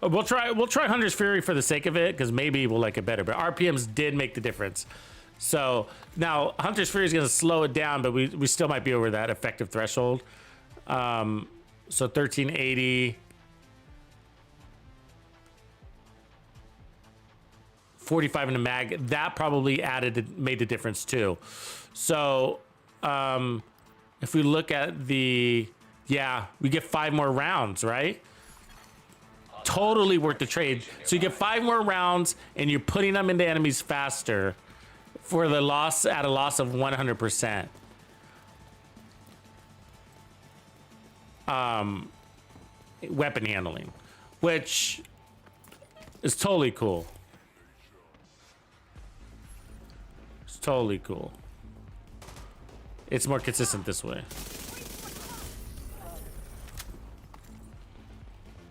S2: We'll try Hunter's Fury for the sake of it, because maybe we'll like it better. But RPMs did make the difference. So now Hunter's Fury is going to slow it down, but we still might be over that effective threshold. So 1380. 45 in the mag, that probably made the difference too. So if we look at the, yeah, we get 5 more rounds, right? Totally worth the trade. So you get 5 more rounds and you're putting them into enemies faster for the loss at a loss of 100%. Weapon handling, which is totally cool. Totally cool. It's more consistent this way.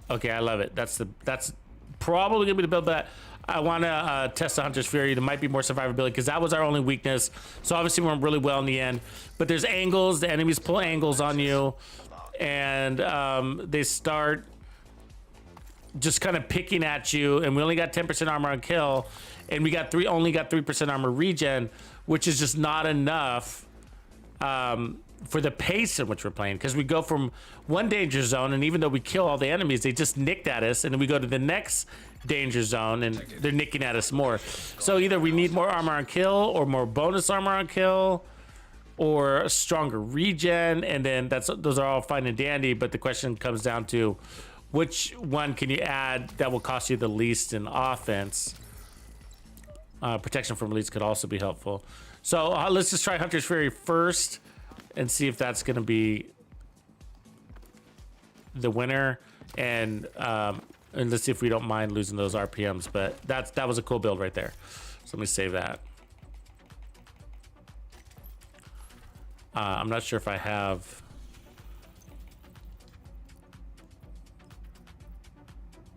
S2: Okay, I love it. That's probably gonna be the build, but I want to test the Hunter's Fury. There might be more survivability because that was our only weakness. So obviously we went really well in the end. But there's angles. The enemies pull angles on you, and they start just kind of picking at you. And we only got 10% armor on kill. And we only got 3% armor regen, which is just not enough for the pace in which we're playing. Because we go from one danger zone, and even though we kill all the enemies, they just nicked at us, and then we go to the next danger zone, and they're nicking at us more. So either we need more armor on kill, or more bonus armor on kill, or a stronger regen, and then those are all fine and dandy. But the question comes down to which one can you add that will cost you the least in offense. Protection from elites could also be helpful. So let's just try Hunter's Fury first and see if that's going to be the winner. And And let's see if we don't mind losing those RPMs. But that was a cool build right there. So let me save that. I'm not sure if I have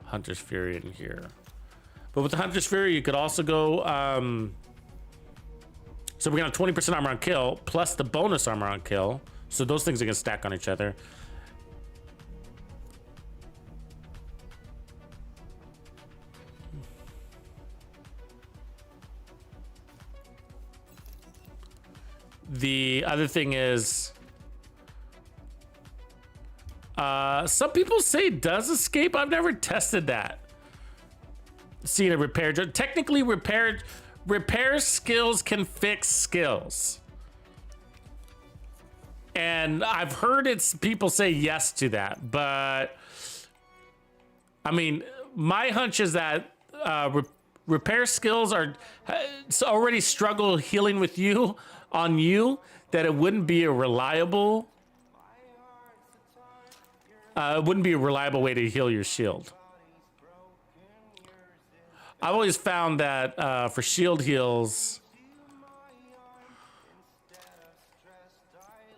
S2: Hunter's Fury in here. But with the Hunter's Fury, you could also go... so we're going to have 20% armor on kill, plus the bonus armor on kill. So those things are going to stack on each other. The other thing is... some people say it does escape. I've never tested that. Seen a repair... Technically, repair skills can fix skills. And I've heard people say yes to that, but I mean, my hunch is that repair skills are already struggle healing with you on you, that it wouldn't be a reliable way to heal your shield. I've always found that for shield heals,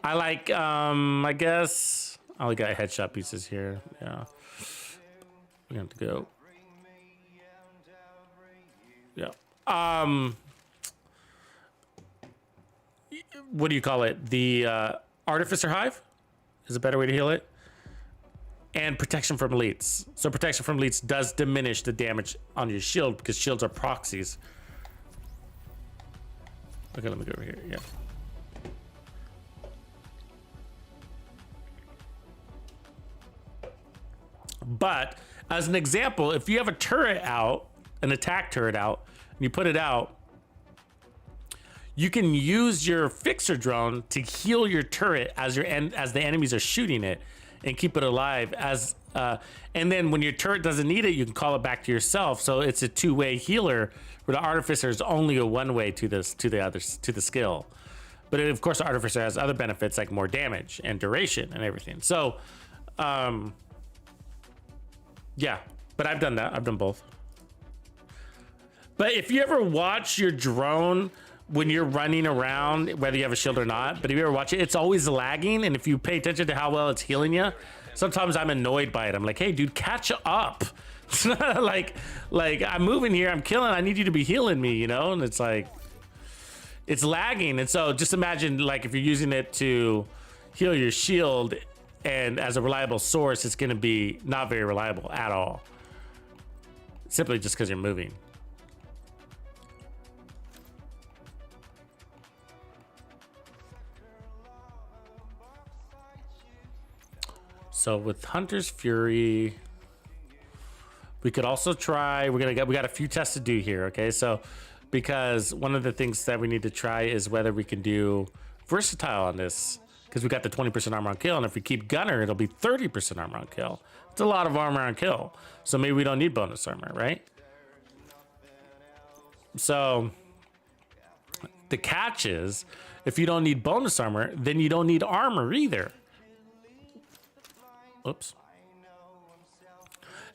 S2: I like, I guess, I only got headshot pieces here. Yeah. We have to go. Yeah. What do you call it? The Artificer Hive is a better way to heal it. And protection from elites. So protection from elites does diminish the damage on your shield because shields are proxies. Okay, let me go over here. Yeah. But as an example, if you have a turret out, an attack turret out, and you put it out, you can use your fixer drone to heal your turret as the enemies are shooting it, and keep it alive and then when your turret doesn't need it, you can call it back to yourself. So it's a two-way healer, where the Artificer is only a one-way to the skill. But of course, the Artificer has other benefits like more damage and duration and everything. So yeah, but I've done that. I've done both. But if you ever watch your drone when you're running around, whether you have a shield or not, but if you ever watch it, it's always lagging. And if you pay attention to how well it's healing you, sometimes I'm annoyed by it. I'm like, hey, dude, catch up. like I'm moving here, I'm killing, I need you to be healing me, you know? And it's like, it's lagging. And so just imagine, like, if you're using it to heal your shield and as a reliable source, it's going to be not very reliable at all. Simply just because you're moving. So with Hunter's Fury, we could also try, we got a few tests to do here, okay? So because one of the things that we need to try is whether we can do versatile on this, because we got the 20% armor on kill, and if we keep gunner, it'll be 30% armor on kill. It's a lot of armor on kill. So maybe we don't need bonus armor, right? So the catch is, if you don't need bonus armor, then you don't need armor either. Oops.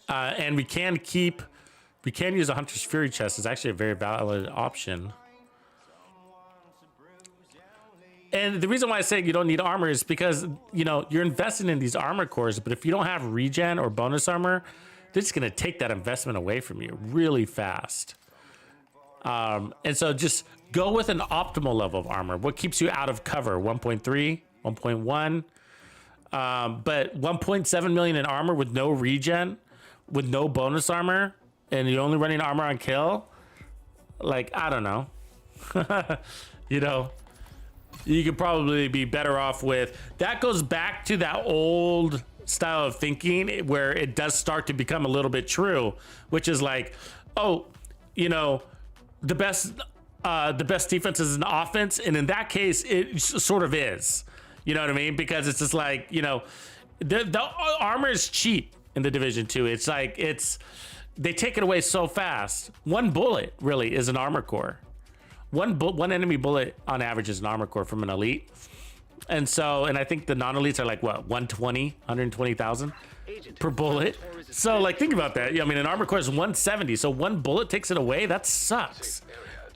S2: And we can use a Hunter's Fury chest. It's actually a very valid option. And the reason why I say you don't need armor is because, you know, you're investing in these armor cores, but if you don't have regen or bonus armor, they're just going to take that investment away from you really fast. And so just go with an optimal level of armor. What keeps you out of cover? 1.3, 1.1. But 1.7 million in armor with no regen, with no bonus armor, and you're only running armor on kill. Like, I don't know. You know, you could probably be better off with that. Goes back to that old style of thinking where it does start to become a little bit true, which is like, oh, you know, the best defense is an offense. And in that case, it sort of is. You know what I mean? Because it's just like, you know, the armor is cheap in the Division 2. It's like, they take it away so fast. One bullet really is an armor core. One enemy bullet on average is an armor core from an elite. And so, and I think the non-elites are like what, 120,000 per bullet. So like, think about that. I mean, an armor core is 170. So one bullet takes it away. That sucks,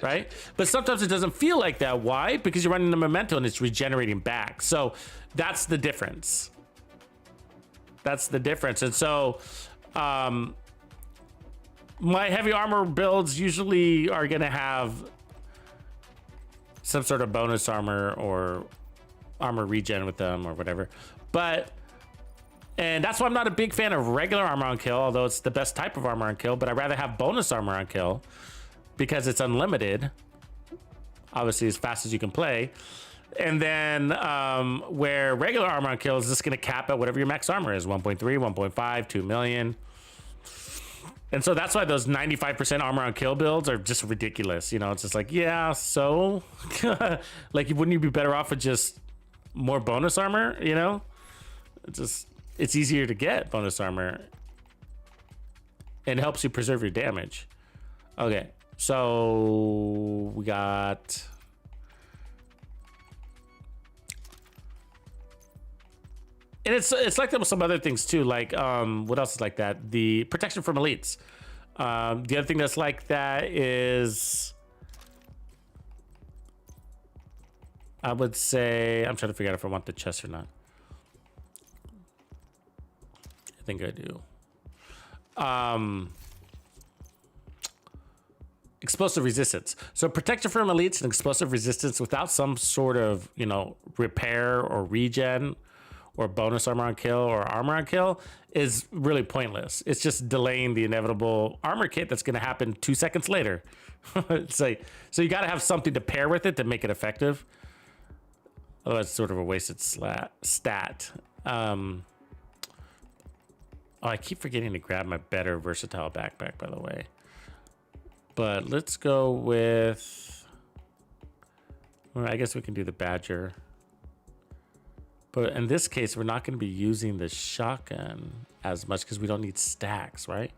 S2: right? But sometimes it doesn't feel like that. Why? Because you're running the memento and it's regenerating back. So that's the difference. That's the difference. And so, my heavy armor builds usually are going to have some sort of bonus armor or armor regen with them or whatever. And that's why I'm not a big fan of regular armor on kill, although it's the best type of armor on kill, but I'd rather have bonus armor on kill because it's unlimited, obviously as fast as you can play. And then where regular armor on kill is just going to cap at whatever your max armor is, 1.3, 1.5, 2 million. And so that's why those 95% armor on kill builds are just ridiculous. You know, it's just like, yeah, so like, wouldn't you be better off with just more bonus armor? You know, it's easier to get bonus armor and helps you preserve your damage. Okay, so we got and it's like that with some other things too. Like what else is like that? The protection from elites. The other thing that's like that is, I would say, I'm trying to figure out if I want the chest or not. I think I do. Explosive resistance. So protection from elites and explosive resistance without some sort of, you know, repair or regen or bonus armor on kill or armor on kill is really pointless. It's just delaying the inevitable armor kit that's going to happen 2 seconds later. It's like, so you got to have something to pair with it to make it effective. Otherwise, it's sort of a wasted stat. Oh, I keep forgetting to grab my better versatile backpack, by the way. But let's go with, well, I guess we can do the Badger. But in this case, we're not going to be using the shotgun as much because we don't need stacks, right?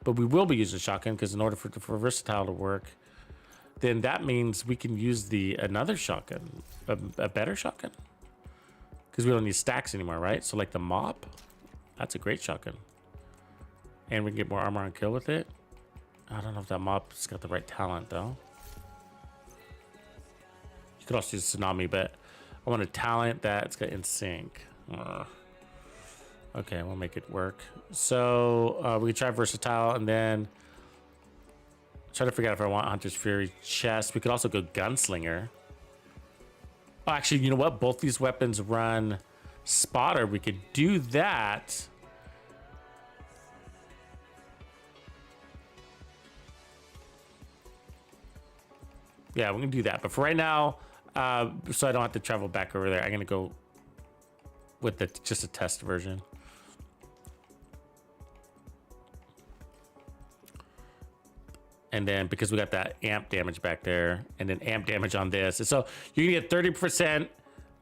S2: But we will be using shotgun because in order for versatile to work, then that means we can use another shotgun, a better shotgun, because we don't need stacks anymore, right? So like the mop, that's a great shotgun, and we can get more armor on kill with it. I don't know if that mop's got the right talent though. You could also use tsunami, but I want a talent that's got in sync. Okay, we'll make it work. So we can try versatile and then try to figure out if I want Hunter's Fury chest. We could also go gunslinger. Oh, actually, you know what? Both these weapons run spotter. We could do that. Yeah, we can do that. But for right now, so I don't have to travel back over there, I'm gonna go with just a test version. And then because we got that amp damage back there, and then amp damage on this, and so you're gonna get 30%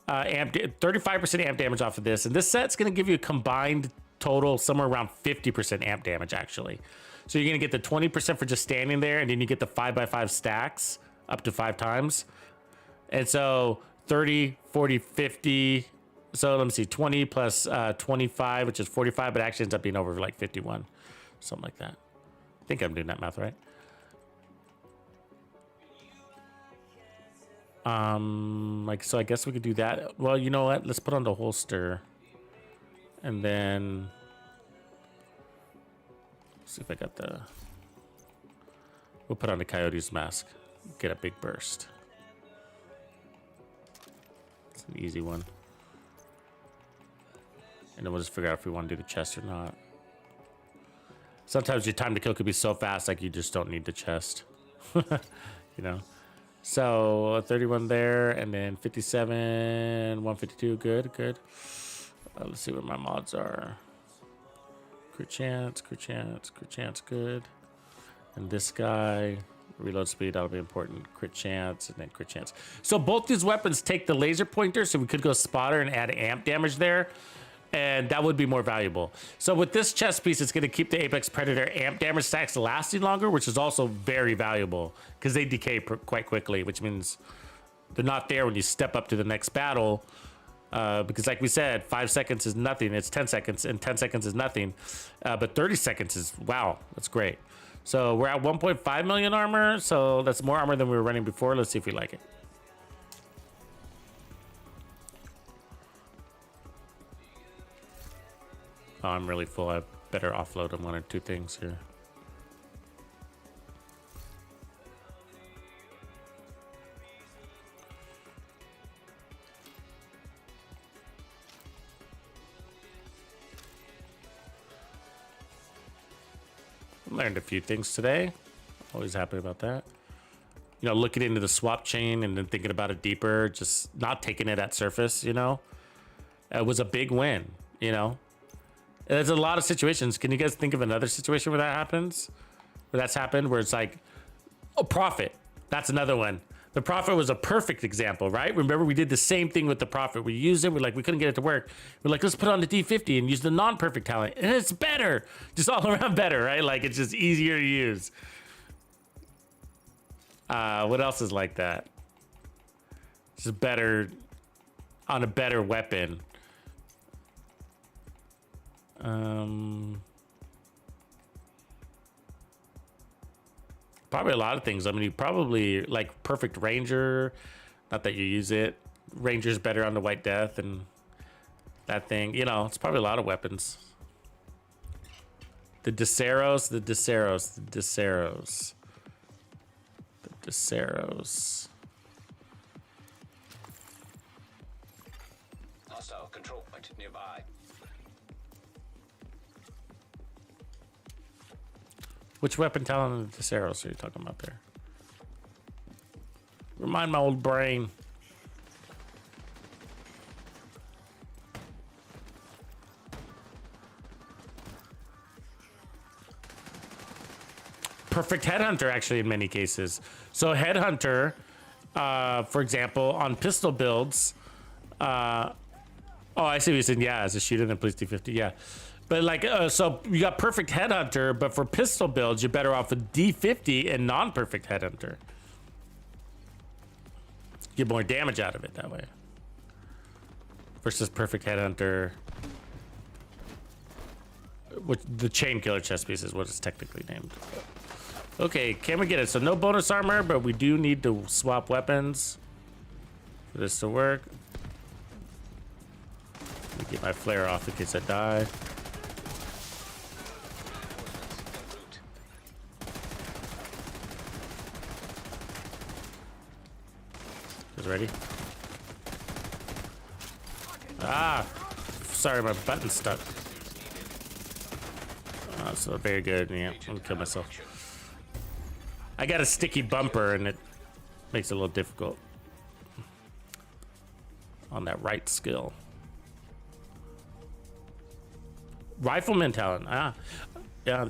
S2: 35% amp damage off of this, and this set's gonna give you a combined total somewhere around 50% amp damage actually. So you're gonna get the 20% for just standing there, and then you get the 5x5 stacks up to 5 times. And so 30, 40, 50. So let me see, 20 plus 25, which is 45, but it actually ends up being over like 51, something like that. I think I'm doing that math right. Like, so I guess we could do that. Well, you know what? Let's put on the holster. And then see if I got we'll put on the Coyote's mask. Get a big burst. It's an easy one. And then we'll just figure out if we want to do the chest or not. Sometimes your time to kill could be so fast, like you just don't need the chest. You know? So 31 there, and then 57, 152. Good, good. Let's see what my mods are. Crit chance, crit chance, crit chance, good. And this guy, reload speed, that'll be important. Crit chance, and then crit chance. So both these weapons take the laser pointer, so we could go spotter and add amp damage there, and that would be more valuable. So with this chest piece, it's going to keep the Apex Predator amp damage stacks lasting longer, which is also very valuable because they decay quite quickly, which means they're not there when you step up to the next battle. Because like we said, 5 seconds is nothing. It's 10 seconds, and 10 seconds is nothing. But 30 seconds is, wow, that's great. So we're at 1.5 million armor. So that's more armor than we were running before. Let's see if we like it. Oh, I'm really full. I better offload on 1 or 2 things here. Learned a few things today. Always happy about that. You know, looking into the swap chain and then thinking about it deeper, just not taking it at surface, you know, it was a big win, you know. There's a lot of situations. Can you guys think of another situation where that happens? Where that's happened, where it's like a profit. That's another one. The Prophet was a perfect example, right? Remember, we did the same thing with the Prophet. We used it. We're like, we couldn't get it to work. We're like, let's put on the D50 and use the non-perfect talent. And it's better. Just all around better, right? Like, it's just easier to use. What else is like that? Just better on a better weapon. Probably a lot of things. I mean, you probably like perfect Ranger. Not that you use it. Ranger's better on the White Death and that thing. You know, it's probably a lot of weapons. The Deseros, the Deseros, the Deseros. The Deseros.
S6: Hostile control point nearby.
S2: Which weapon talent of the Deseros are you talking about there? Remind my old brain. Perfect Headhunter, actually, in many cases. So Headhunter, for example, on pistol builds. Oh, I see what you're saying. Yeah, as a shooter, then please D50. Yeah. But like, so you got perfect Headhunter, but for pistol builds, you're better off with D50 and non-perfect Headhunter. Get more damage out of it that way. Versus perfect Headhunter. Which, the chain killer chest piece is what it's technically named. Okay, can we get it? So no bonus armor, but we do need to swap weapons for this to work. Let me get my flare off in case I die. Ready? Ah, sorry, my button's stuck. Oh, so very good. Yeah, I'm gonna kill myself. I got a sticky bumper, and it makes it a little difficult on that right skill. Rifleman talent. Ah, yeah.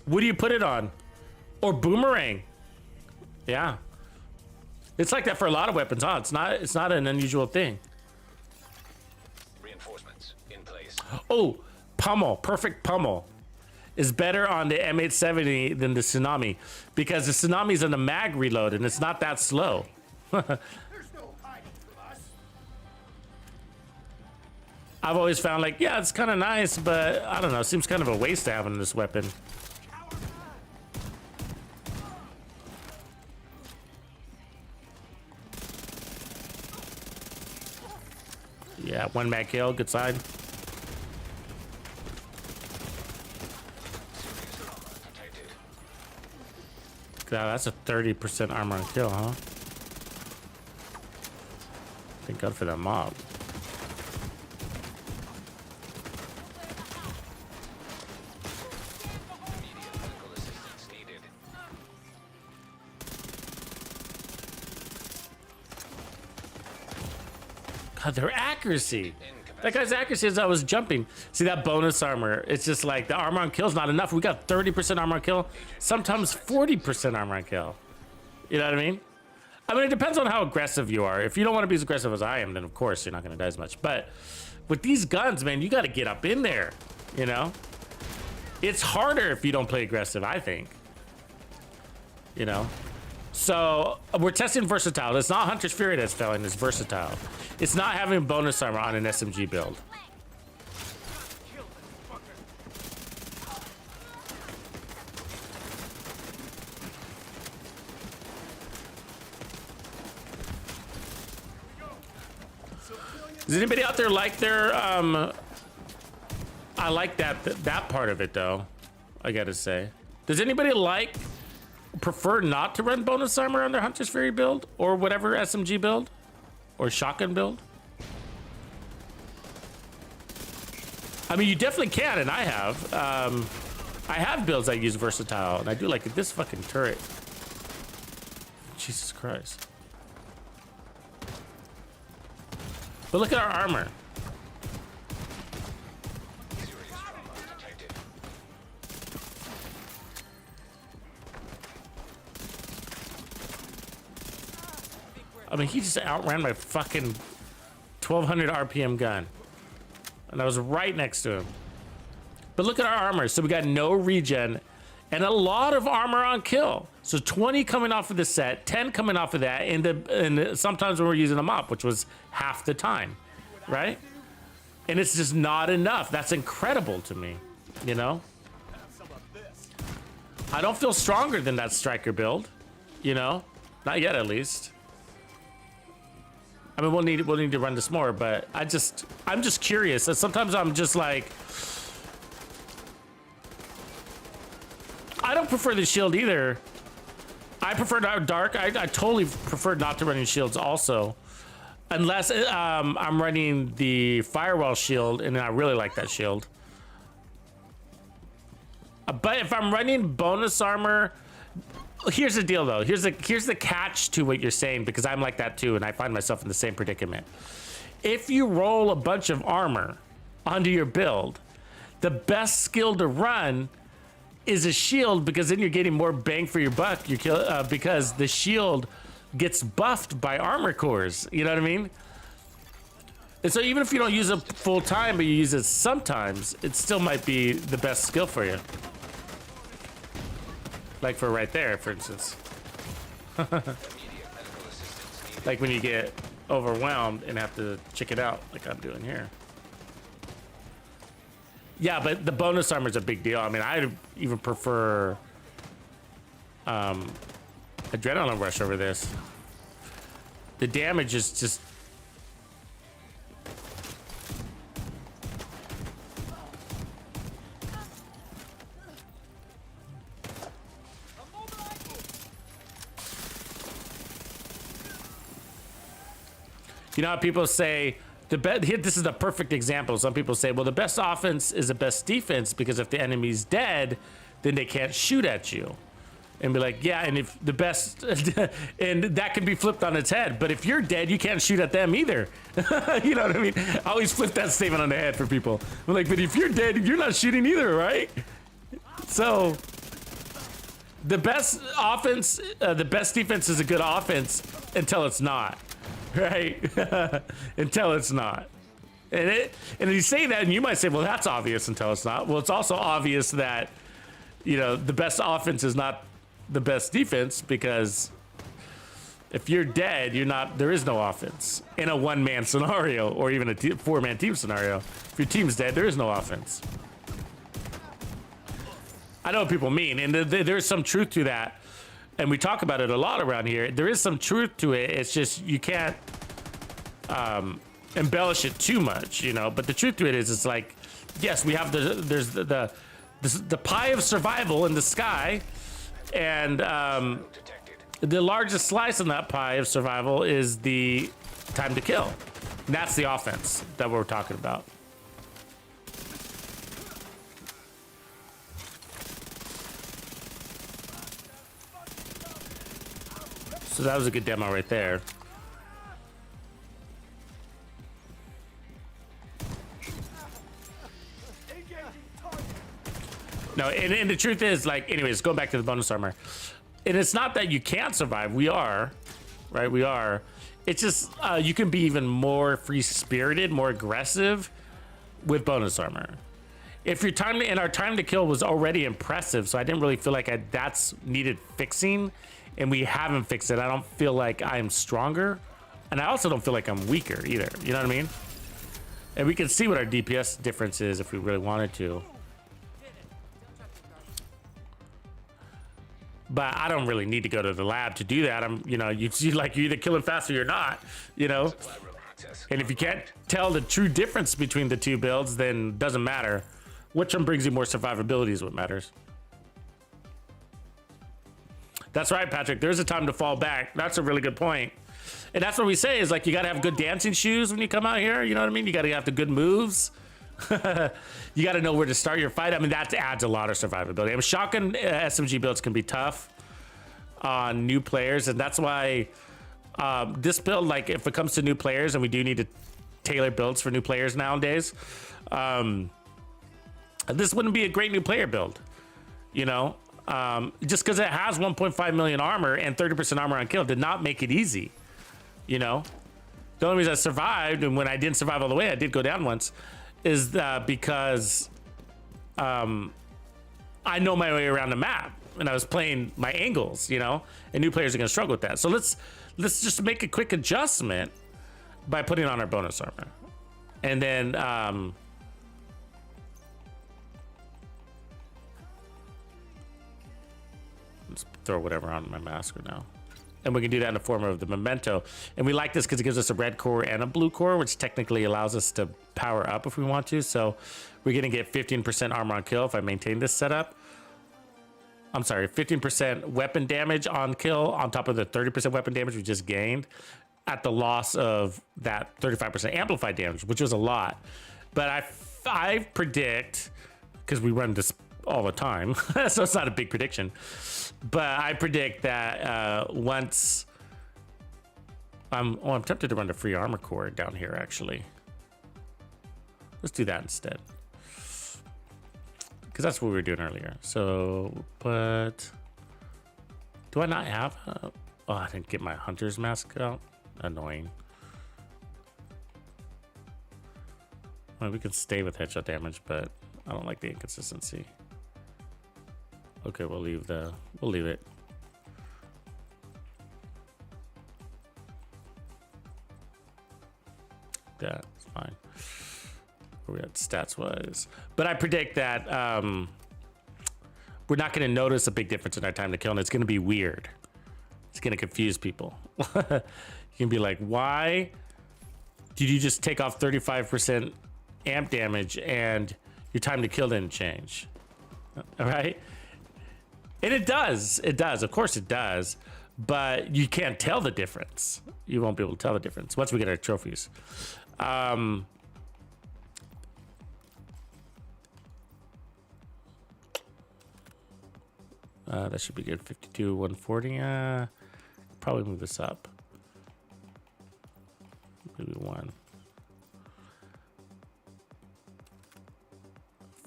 S2: What do you put it on? Or boomerang? Yeah. It's like that for a lot of weapons, huh? It's not an unusual thing.
S6: Reinforcements in place.
S2: Oh, pummel, perfect pummel is better on the M870 than the Tsunami because the Tsunami's on the mag reload and it's not that slow.
S3: There's no hiding from us.
S2: I've always found like, yeah, it's kind of nice, but I don't know, it seems kind of a waste to having this weapon. Yeah, 1 mag kill, good side. God, that's a 30% armor and kill, huh? Thank God for that mob. God, their accuracy. That guy's accuracy as I was jumping. See that bonus armor? It's just like the armor on kill is not enough. We got 30% armor on kill, sometimes 40% armor on kill. You know what I mean? I mean, it depends on how aggressive you are. If you don't want to be as aggressive as I am, then of course you're not going to die as much. But with these guns, man, you got to get up in there. You know, it's harder if you don't play aggressive, I think. You know, So we're testing versatile. It's not Hunter's Fury that's failing, it's versatile. It's not having bonus armor on an SMG build. Does anybody out there like their, I like that part of it though, I gotta say. Does anybody prefer not to run bonus armor on their Hunter's Fury build or whatever SMG build or shotgun build? I mean, you definitely can, and I have builds that use versatile, and I do like this fucking turret. Jesus Christ. But look at our armor. I mean, he just outran my fucking 1200 RPM gun. And I was right next to him. But look at our armor. So we got no regen and a lot of armor on kill. So 20 coming off of the set, 10 coming off of that, and sometimes when we're using them up, which was half the time, right? And it's just not enough. That's incredible to me, you know? I don't feel stronger than that striker build, you know? Not yet, at least. I mean, we'll need to run this more, but I'm just curious. Sometimes I'm just like, I don't prefer the shield either. I prefer dark. I totally prefer not to run in shields also, unless I'm running the firewall shield, and I really like that shield. But if I'm running bonus armor, here's the deal though. Here's the catch to what you're saying, because I'm like that too, and I find myself in the same predicament. If you roll a bunch of armor onto your build, the best skill to run is a shield, because then you're getting more bang for your buck. Because the shield gets buffed by armor cores. You know what I mean? And so even if you don't use it full time, but you use it sometimes, it still might be the best skill for you. Like for right there, for instance. Like when you get overwhelmed and have to check it out, like I'm doing here. Yeah, but the bonus armor is a big deal. I mean, I even prefer Adrenaline Rush over this. The damage is just... You know how people say, this is the perfect example. Some people say, well, the best offense is the best defense, because if the enemy's dead, then they can't shoot at you. And be like, yeah, and if the best, and that can be flipped on its head. But if you're dead, you can't shoot at them either. You know what I mean? I always flip that statement on the head for people. I'm like, but if you're dead, you're not shooting either, right? So the best offense, the best defense is a good offense until it's not. Right? Until it's not. And you say that, and you might say, well, that's obvious until it's not. Well, it's also obvious that, you know, the best offense is not the best defense, because if you're dead, there is no offense in a one-man scenario, or even a four-man team scenario. If your team's dead, there is no offense. I know what people mean, and there's some truth to that. And we talk about it a lot around here. There is some truth to it. It's just you can't embellish it too much, you know. But the truth to it is, it's like, yes, we have there's the pie of survival in the sky, and the largest slice in that pie of survival is the time to kill. And that's the offense that we're talking about. So that was a good demo right there. No, and the truth is, like, anyways, going back to the bonus armor. And it's not that you can't survive. We are, right? We are. It's just you can be even more free-spirited, more aggressive with bonus armor. If your our time to kill was already impressive, so I didn't really feel like that's needed fixing. and we haven't fixed it, I don't feel like I'm stronger, and I also don't feel like I'm weaker either. You know what I mean? And we can see what our DPS difference is if we really wanted to. But I don't really need to go to the lab to do that. You know, you see, like, you're either killing fast or you're not, you know? And if you can't tell the true difference between the two builds, then it doesn't matter. Which one brings you more survivability is what matters. That's right, Patrick. There's a time to fall back. That's a really good point. And that's what we say is, like, you got to have good dancing shoes when you come out here. You know what I mean? You got to have the good moves. You got to know where to start your fight. I mean, that adds a lot of survivability. I mean, shotgun SMG builds can be tough on new players, and that's why this build, like, if it comes to new players, and we do need to tailor builds for new players nowadays, this wouldn't be a great new player build, you know? Just because it has 1.5 million armor and 30% armor on kill did not make it easy, you know? The only reason I survived, and when I didn't survive all the way, I did go down once, is because I know my way around the map, and I was playing my angles, you know, and new players are going to struggle with that. So let's just make a quick adjustment by putting on our bonus armor, and then let's throw whatever on my mask right now. And we can do that in the form of the memento. And we like this because it gives us a red core and a blue core, which technically allows us to power up if we want to. So we're going to get 15% armor on kill if I maintain this setup. I'm sorry, 15% weapon damage on kill on top of the 30% weapon damage we just gained at the loss of that 35% amplified damage, which was a lot. But I predict, because we run this all the time, so it's not a big prediction, but I predict that once I'm tempted to run the free armor core down here, actually. Let's do that instead, because that's what we were doing earlier. So, but do I not have oh, I didn't get my hunter's mask out. Annoying. Well, we can stay with headshot damage, but I don't like the inconsistency. Okay, we'll leave it. That's fine. Where we at stats wise, but I predict that we're not going to notice a big difference in our time to kill, and it's going to be weird. It's going to confuse people. You can be like, why did you just take off 35% amp damage and your time to kill didn't change? All right. And it does. Of course it does. But you can't tell the difference. You won't be able to tell the difference once we get our trophies. That should be good. 52, 140. Probably move this up. Maybe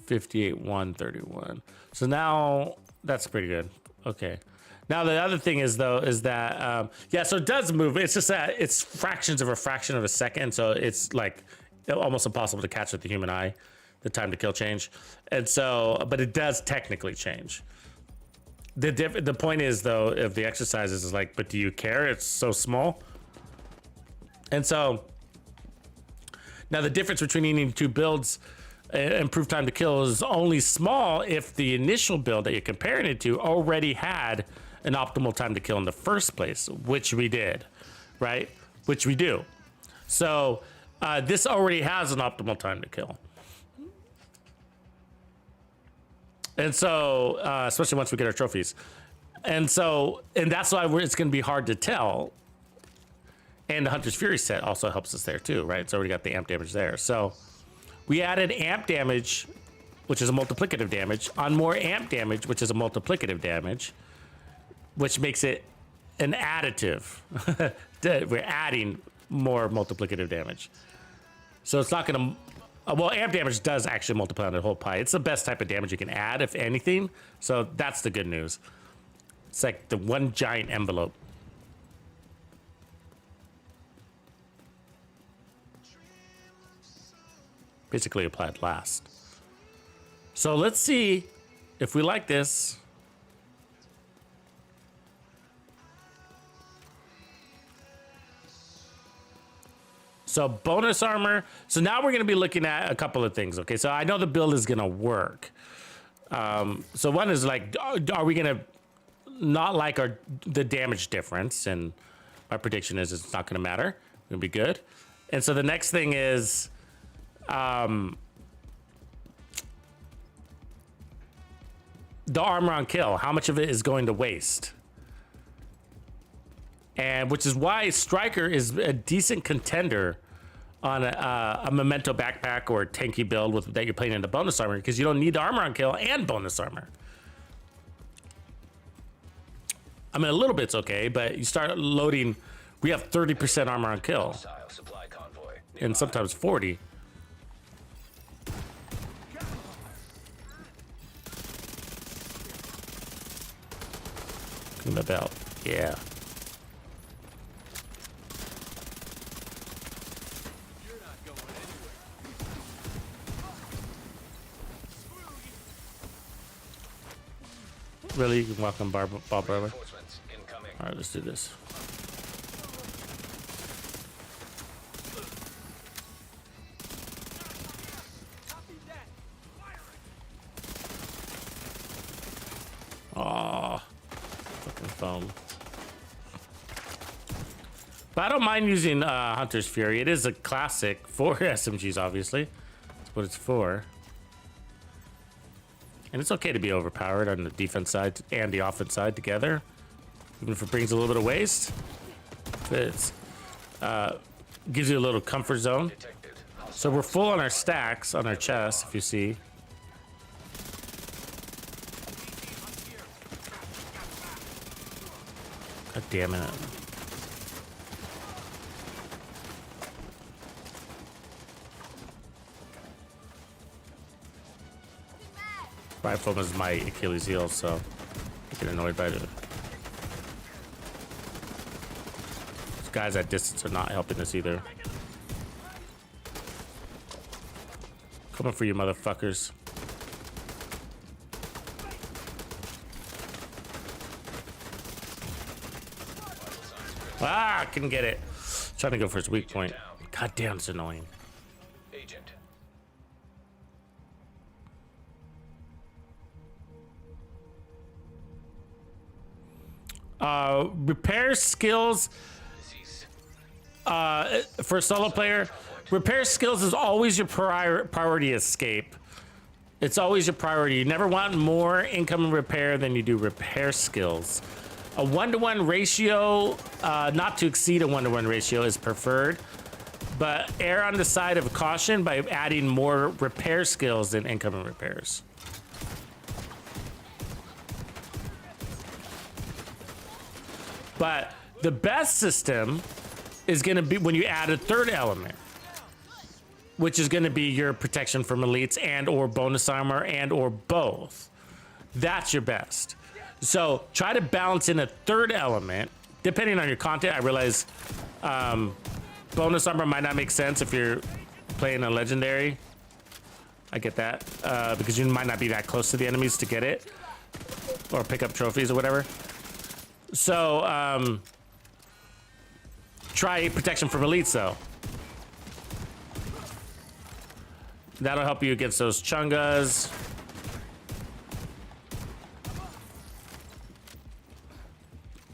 S2: 58, 131. So now that's pretty good. Okay. Now the other thing is though, is that, yeah, so it does move. It's just that it's fractions of a fraction of a second. So it's like almost impossible to catch with the human eye, the time to kill change. And so, but it does technically change. The point is though, of the exercises is like, but do you care? It's so small. And so now the difference between needing two builds, improved time to kill, is only small if the initial build that you're comparing it to already had an optimal time to kill in the first place, which we did, right? Which we do. So this already has an optimal time to kill. And so, especially once we get our trophies. And so, and that's why it's going to be hard to tell. And the Hunter's Fury set also helps us there too, right? It's already got the amp damage there. So we added amp damage, which is a multiplicative damage, on more amp damage, which is a multiplicative damage, which makes it an additive. We're adding more multiplicative damage. So it's not going to, well, amp damage does actually multiply on the whole pie. It's the best type of damage you can add, if anything. So that's the good news. It's like the one giant envelope. Basically applied last. So let's see if we like this. So bonus armor. So now we're going to be looking at a couple of things. Okay, so I know the build is going to work. So one is like, are we going to not like the damage difference? And my prediction is it's not going to matter. It's going to be good. And so the next thing is, the armor on kill. How much of it is going to waste? And which is why Striker is a decent contender on a Memento backpack or a tanky build that you're playing into bonus armor, because you don't need the armor on kill and bonus armor. I mean, a little bit's okay, but you start loading, we have 30% armor on kill.
S6: Supply convoy.
S2: And sometimes 40. Clean the belt. Yeah. Really? You can welcome Bob Barber.
S6: Reinforcements incoming.
S2: All right, let's do this. Aw, fucking foam. But I don't mind using Hunter's Fury. It is a classic for SMGs, obviously. That's what it's for. And it's okay to be overpowered on the defense side and the offense side together. Even if it brings a little bit of waste. It gives you a little comfort zone. So we're full on our stacks, on our chests, if you see. God damn it. Rifle is my Achilles heel, so I get annoyed by it. These guys at distance are not helping us either. Coming for you, motherfuckers. Ah, couldn't get it. Trying to go for his weak point. God damn, it's annoying.
S6: Agent.
S2: Repair skills for a solo player. Repair skills is always your priority escape. It's always your priority. You never want more income and repair than you do repair skills. A 1-to-1 ratio, not to exceed a 1-to-1 ratio, is preferred, but err on the side of caution by adding more repair skills than income and repairs. But the best system is going to be when you add a third element, which is going to be your protection from elites and or bonus armor and or both. That's your best. So try to balance in a third element, depending on your content. I realize bonus armor might not make sense if you're playing a legendary. I get that, because you might not be that close to the enemies to get it or pick up trophies or whatever. So try protection from elites though. That'll help you against those chungas.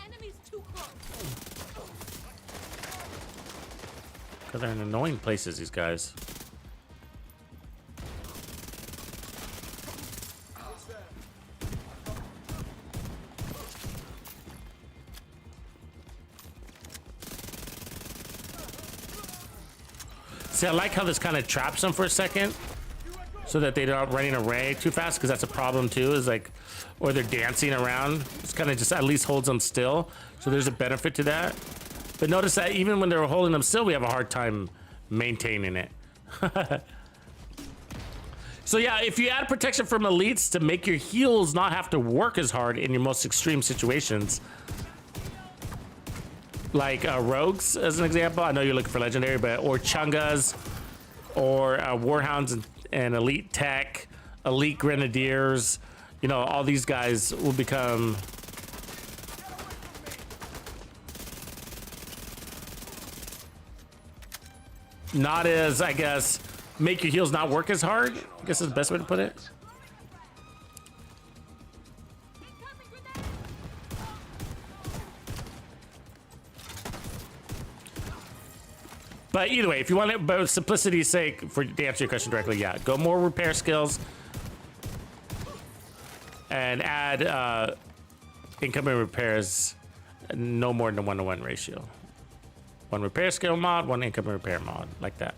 S7: Enemies too close.
S2: Because they're in annoying places, these guys. See, I like how this kind of traps them for a second so that they're not running away too fast, because that's a problem too, is like, or they're dancing around. It's kind of just at least holds them still. So there's a benefit to that. But notice that even when they're holding them still, we have a hard time maintaining it. So yeah, if you add protection from elites to make your heals not have to work as hard in your most extreme situations, like rogues as an example. I know you're looking for legendary, but or chungas, or warhounds and elite tech, elite grenadiers. You know, all these guys will become not as, I guess, make your heals not work as hard. I guess is the best way to put it. But either way, if you want it, but simplicity's sake, for to answer your question directly, yeah, go more repair skills and add incoming repairs, no more than a 1-to-1 ratio. 1 repair skill mod, 1 incoming repair mod, like that.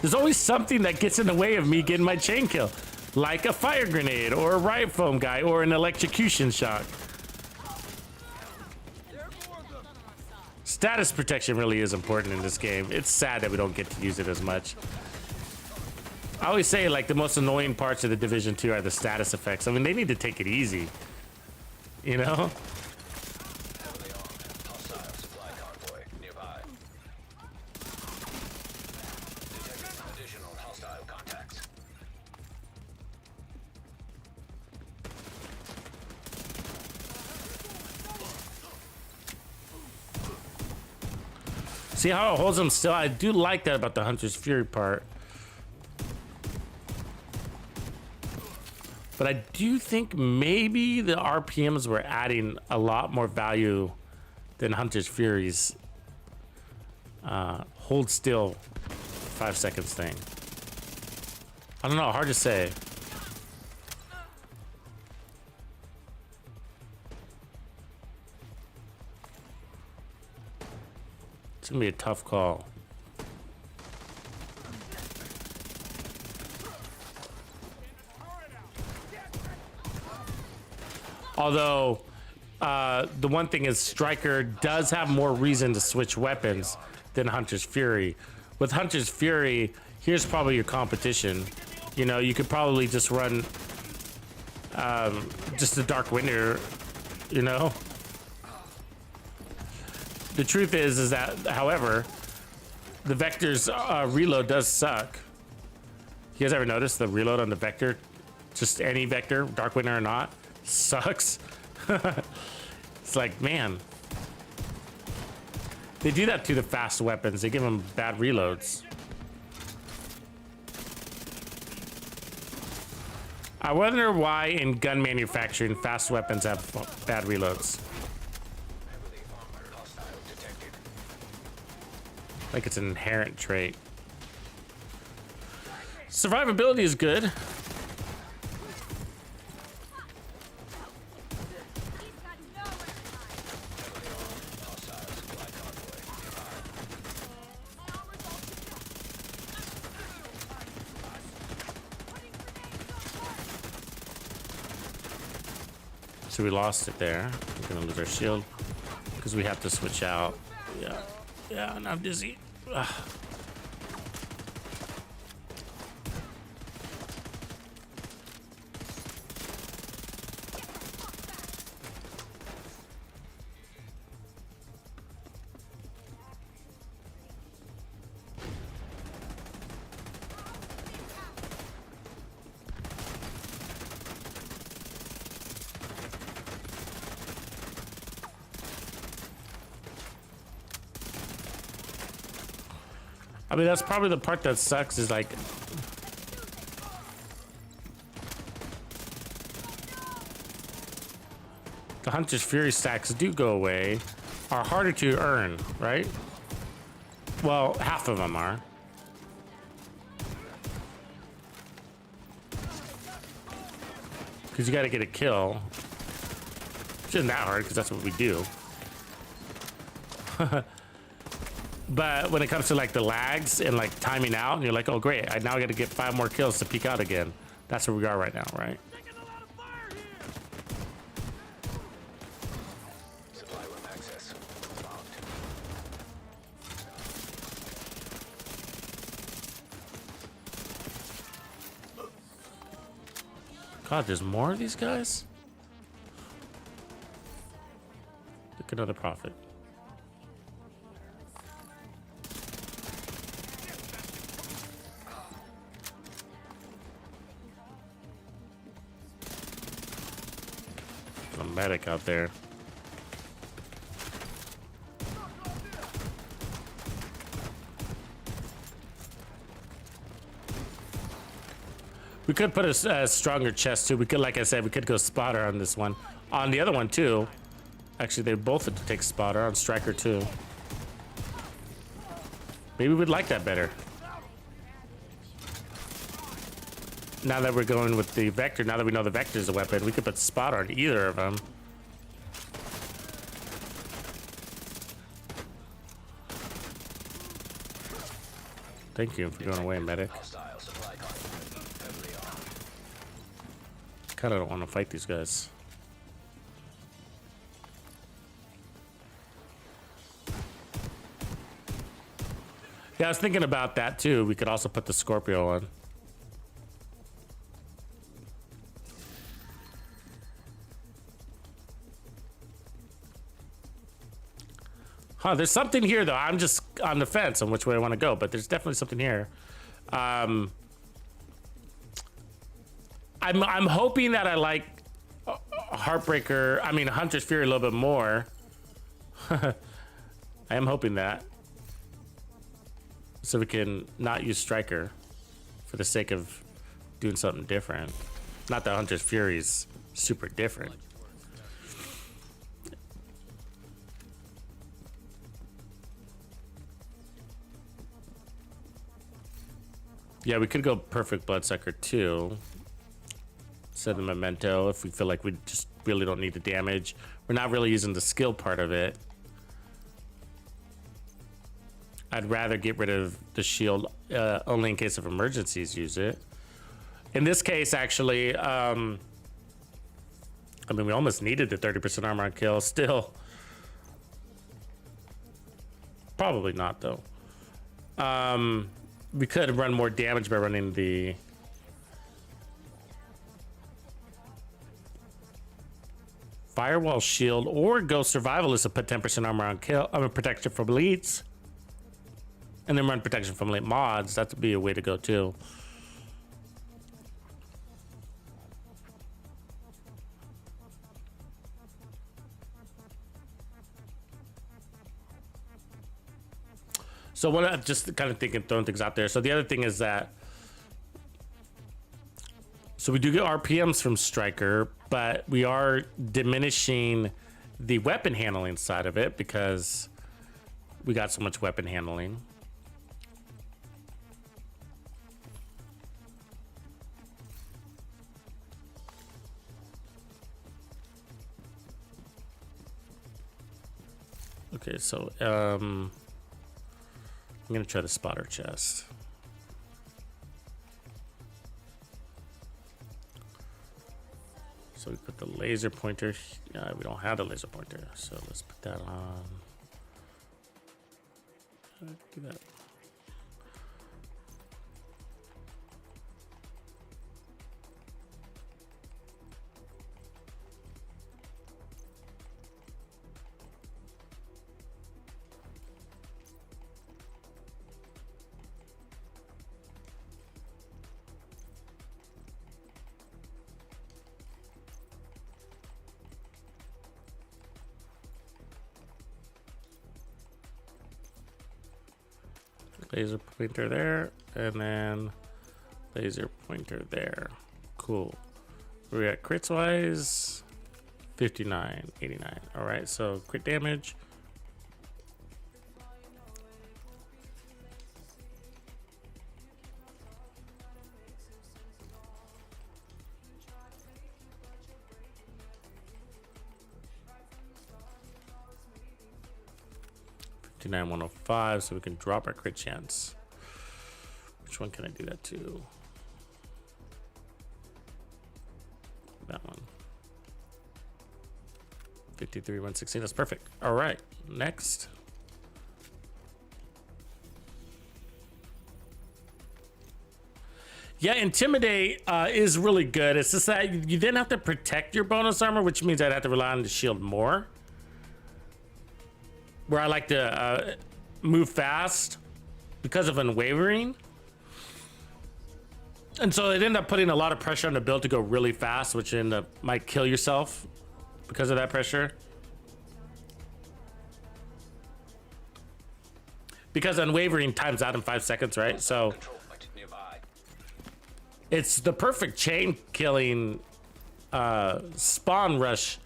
S2: There's always something that gets in the way of me getting my chain kill. Like a fire grenade, or a riot foam guy, or an electrocution shock. Status protection really is important in this game. It's sad that we don't get to use it as much. I always say, like, the most annoying parts of the Division 2 are the status effects. I mean, they need to take it easy. You know?
S6: Hostile supply convoy nearby. Detecting additional hostile contacts.
S2: See how it holds them still? I do like that about the Hunter's Fury part. But I do think maybe the RPMs were adding a lot more value than Hunter's Fury's hold still 5 seconds thing. I don't know, hard to say. It's gonna be a tough call. Although, the one thing is Striker does have more reason to switch weapons than Hunter's Fury. With Hunter's Fury, here's probably your competition. You know, you could probably just run just the Dark Winter, you know? The truth is that, however, the Vector's reload does suck. You guys ever notice the reload on the Vector? Just any Vector, Dark Winter or not, sucks. It's like, man. They do that to the fast weapons. They give them bad reloads. I wonder why in gun manufacturing, fast weapons have bad reloads. Like it's an inherent trait. Survivability is good. So we lost it there. We're gonna lose our shield because we have to switch out. Yeah, yeah, and I'm dizzy. Ugh. I mean, that's probably the part that sucks is like the Hunter's Fury stacks do go away, are harder to earn, right? Well, half of them are. Because you got to get a kill. Which isn't that hard because that's what we do. But when it comes to like the lags and like timing out, and you're like, oh great, I now got to get 5 more kills to peek out again. That's where we are right now, right?
S6: Supply room access locked.
S2: God, there's more of these guys? Look, another prophet. There's a medic out there. We could put a stronger chest too. We could, like I said, we could go spotter on this one. On the other one too. Actually, they both had to take spotter on striker too. Maybe we'd like that better. Now that we're going with the vector, now that we know the vector is a weapon, we could put spotter on either of them. Thank you for going away, medic. Kind of don't want to fight these guys. Yeah, I was thinking about that too. We could also put the Scorpio on. Huh, there's something here though. I'm just on the fence on which way I want to go, but there's definitely something here. I'm hoping that I like Heartbreaker. I mean, Hunter's Fury a little bit more. I am hoping that, so we can not use Striker for the sake of doing something different. Not that Hunter's Fury is super different. Yeah, we could go Perfect Bloodsucker too. Set the Memento if we feel like we just really don't need the damage. We're not really using the skill part of it. I'd rather get rid of the shield only in case of emergencies. Use it. In this case, actually, I mean, we almost needed the 30% armor on kill. Still, probably not though. We could run more damage by running the Firewall Shield, or go Survivalist to put 10% armor on kill. I mean, protection from elites, and then run protection from elite mods. That would be a way to go too. So what I'm just kind of thinking, throwing things out there. So the other thing is that, so we do get RPMs from Striker, but we are diminishing the weapon handling side of it because we got so much weapon handling. Okay, so I'm gonna try the spotter chest. So we put the laser pointer. We don't have the laser pointer, so let's put that on. Do that. Laser pointer there, and then laser pointer there. Cool. We're at crits wise 59, 89. All right, so crit damage. $59, 105, so we can drop our crit chance. Which one can I do that to? That one. 53, 116. That's perfect. All right, next. Yeah, Intimidate is really good. It's just that you then have to protect your bonus armor, which means I'd have to rely on the shield more. Where I like to move fast because of unwavering. And so it ended up putting a lot of pressure on the build to go really fast, which might kill yourself because of that pressure. Because unwavering times out in 5 seconds, right? So
S6: Control point nearby.
S2: it's the perfect chain killing spawn rush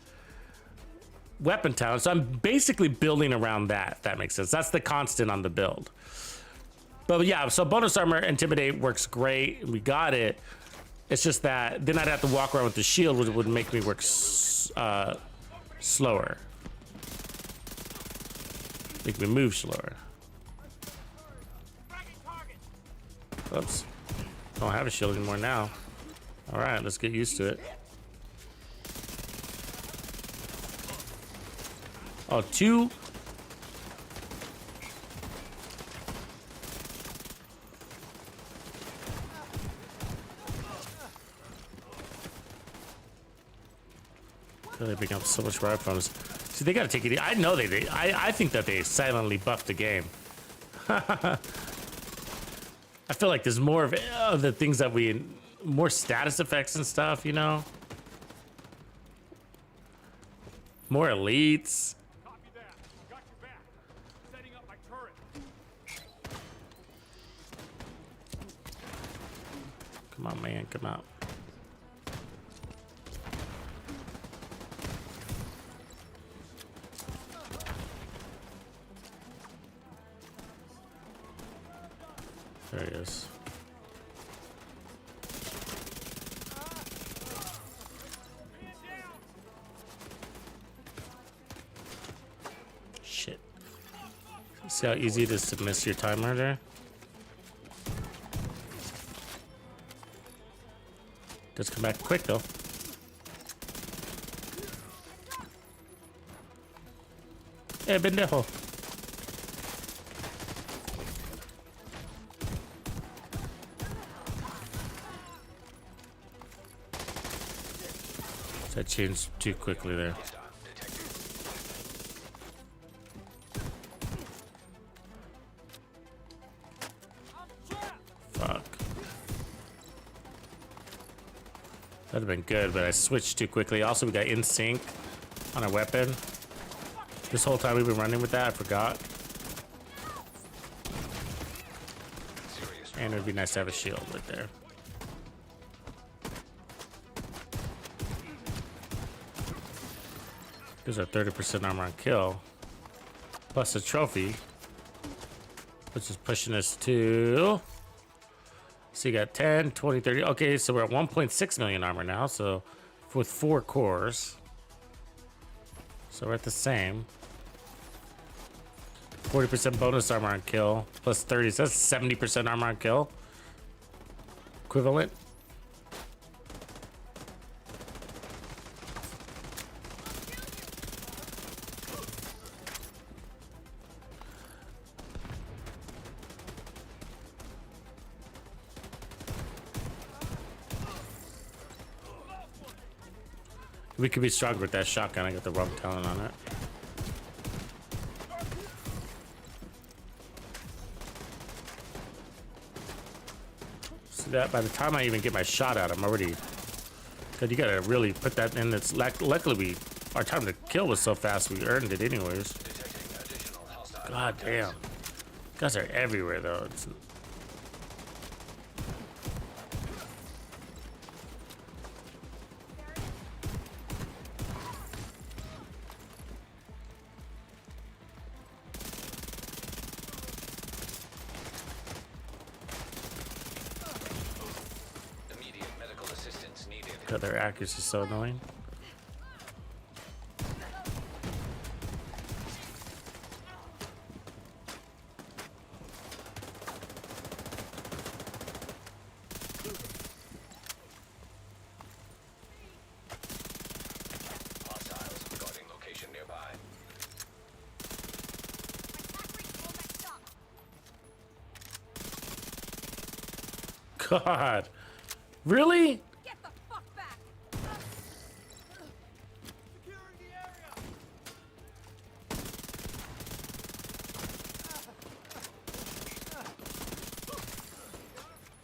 S2: weapon town. So I'm basically building around that, if that makes sense. That's the constant on the build. But yeah, so bonus armor intimidate works great. We got it. It's just that then I'd have to walk around with the shield, which would make me work slower. Make me move slower. Oops. Don't have a shield anymore now. All right, let's get used to it. Oh, 2. They bring up so much ride from us. See, they gotta take it. I know they did. I think that they silently buffed the game. I feel like there's more of the things that more status effects and stuff, you know? More elites.
S8: Copy that. Got your back. Setting up my turret.
S2: Come on, man, come out. There he is. Shit. See how easy it is to miss your timer there? Just come back quick though. Hey, pendejo. That changed too quickly there. Fuck. That'd have been good, but I switched too quickly. Also, we got in sync on our weapon. This whole time we've been running with that, I forgot. And it would be nice to have a shield right there. There's our 30% armor on kill, plus a trophy, which is pushing us to, so you got 10, 20, 30. Okay, so we're at 1.6 million armor now, so with 4 cores. So we're at the same. 40% bonus armor on kill, plus 30, so that's 70% armor on kill. Equivalent. We could be stronger with that shotgun. I got the wrong talent on it. See that? By the time I even get my shot out, I'm already. Cause you gotta really put that in. It's luckily our time to kill was so fast. We earned it anyways. God damn, guys are everywhere though. It's, God, their accuracy is so annoying.
S6: Hostiles regarding location nearby.
S2: God, really?
S7: Get the fuck back!
S8: Securing the area.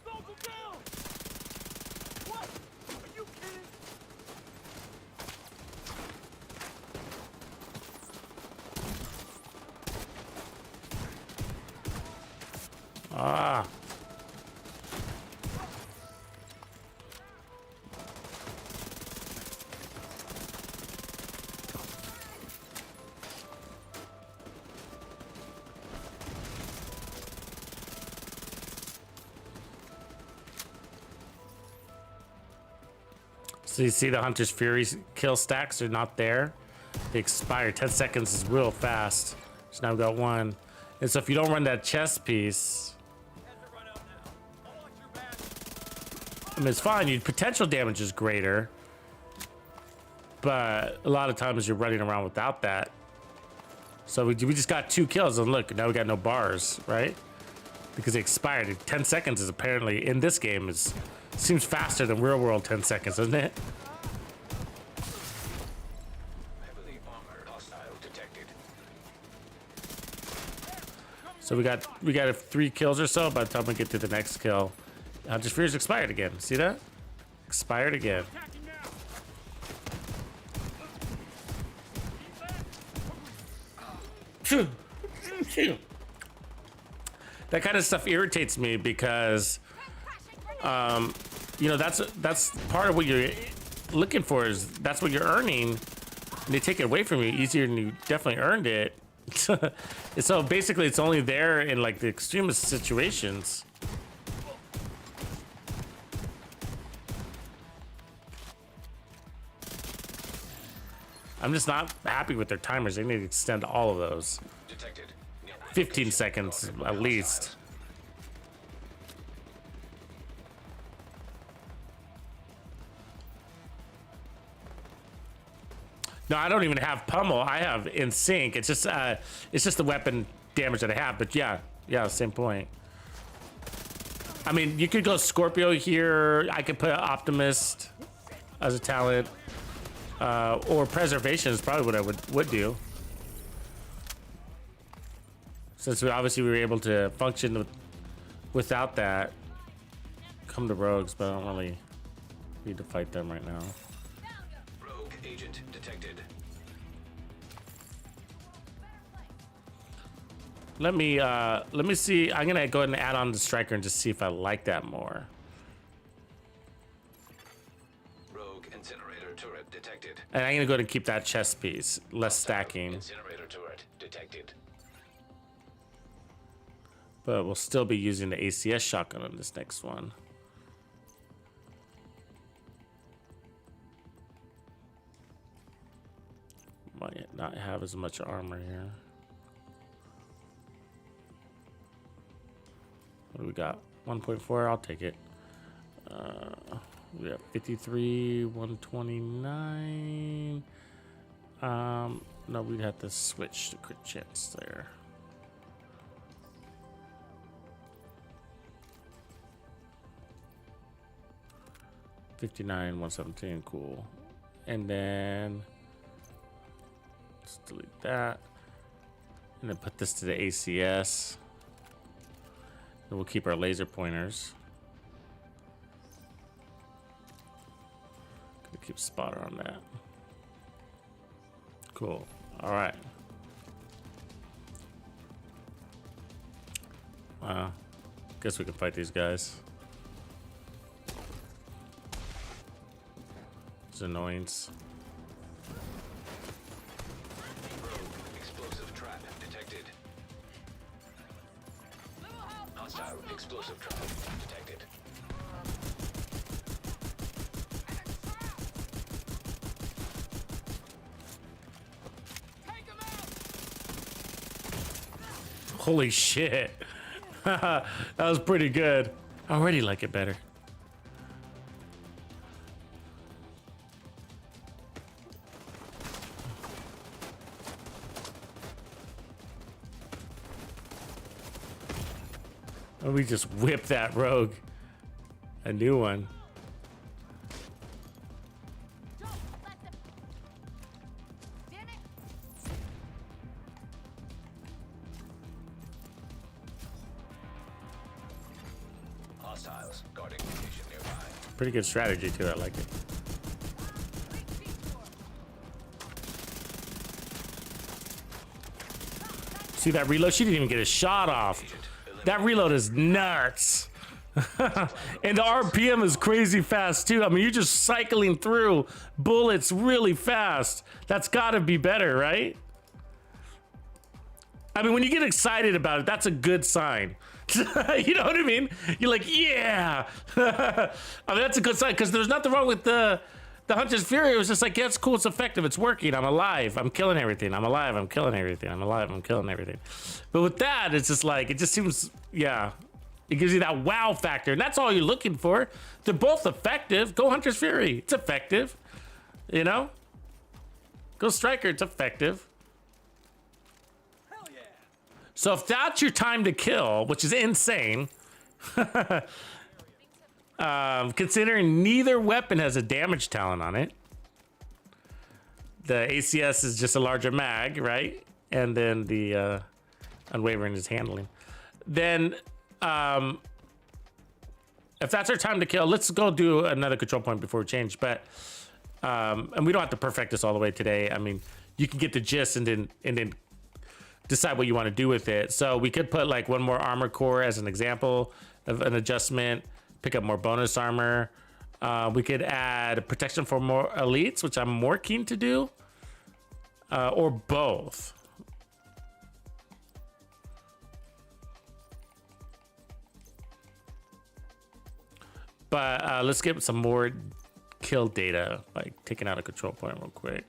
S8: Soldier down. What? Are you kidding?
S2: Ah. So you see the Hunter's Fury kill stacks are not there. They expire. 10 seconds is real fast. So now we've got one. And so if you don't run that chest piece, I mean, it's fine. Your potential damage is greater. But a lot of times you're running around without that. So we just got 2 kills. And look, now we got no bars, right? Because they expired. 10 seconds is apparently, in this game, seems faster than real world 10 seconds, doesn't it?
S6: Heavily armored hostile detected.
S2: So we got 3 kills or so by the time we get to the next kill. Just Fear's expired again. See that? Expired again.
S8: Attacking now.
S2: That kind of stuff irritates me because you know, that's part of what you're looking for, is that's what you're earning, and they take it away from you easier than you definitely earned it. So basically it's only there in like the extremist situations. I'm just not happy with their timers. They need to extend all of those.
S6: Detected.
S2: 15 seconds at least. No, I don't even have pummel. I have in sync. It's just the weapon damage that I have. But yeah, same point. I mean, you could go Scorpio here. I could put Optimist as a talent, or Preservation is probably what I would do. Since we were able to function without that. Come to rogues, but I don't really need to fight them right now.
S6: Rogue agent detected.
S2: Let me see. I'm gonna go ahead and add on the striker and just see if I like that more.
S6: Rogue incinerator turret detected.
S2: And I'm gonna go ahead and keep that chest piece, less stacking.
S6: Incinerator turret detected.
S2: But we'll still be using the ACS shotgun on this next one. Might not have as much armor here. What do we got? 1.4, I'll take it. We got 53, 129. No, we'd have to switch to crit chance there. $59, 117, cool. And then let's delete that. And then put this to the ACS. And we'll keep our laser pointers. Gonna keep spotter on that. Cool. All right. Guess we can fight these guys. It's annoyance.
S6: Explosive trap detected. Hostile explosive trap detected.
S2: Holy shit. That was pretty good. I already like it better. And we just whipped that rogue. A new one.
S6: Hostiles guarding location nearby.
S2: Pretty good strategy too, I like it. See that reload? She didn't even get a shot off. That reload is nuts. And the RPM is crazy fast too. I mean, you're just cycling through bullets really fast. That's gotta be better, right? I mean, when you get excited about it, that's a good sign. You know what I mean? You're like, yeah. I mean, that's a good sign, because there's nothing wrong with the Hunter's Fury. It was just like, yeah, it's cool, it's effective, it's working, I'm alive, I'm killing everything, I'm alive, I'm killing everything, I'm alive, I'm killing everything. But with that, it's just like, it just seems, yeah, it gives you that wow factor, and that's all you're looking for. They're both effective. Go Hunter's Fury, it's effective. You know? Go Striker, it's effective. So if that's your time to kill, which is insane, considering neither weapon has a damage talent on it, the ACS is just a larger mag, right? And then the unwavering is handling. Then if that's our time to kill, let's go do another control point before we change. But and we don't have to perfect this all the way today. I mean, you can get the gist and then decide what you want to do with it. So we could put like one more armor core as an example of an adjustment, pick up more bonus armor. We could add protection for more elites, which I'm more keen to do, or both. But let's get some more kill data by taking out a control point real quick.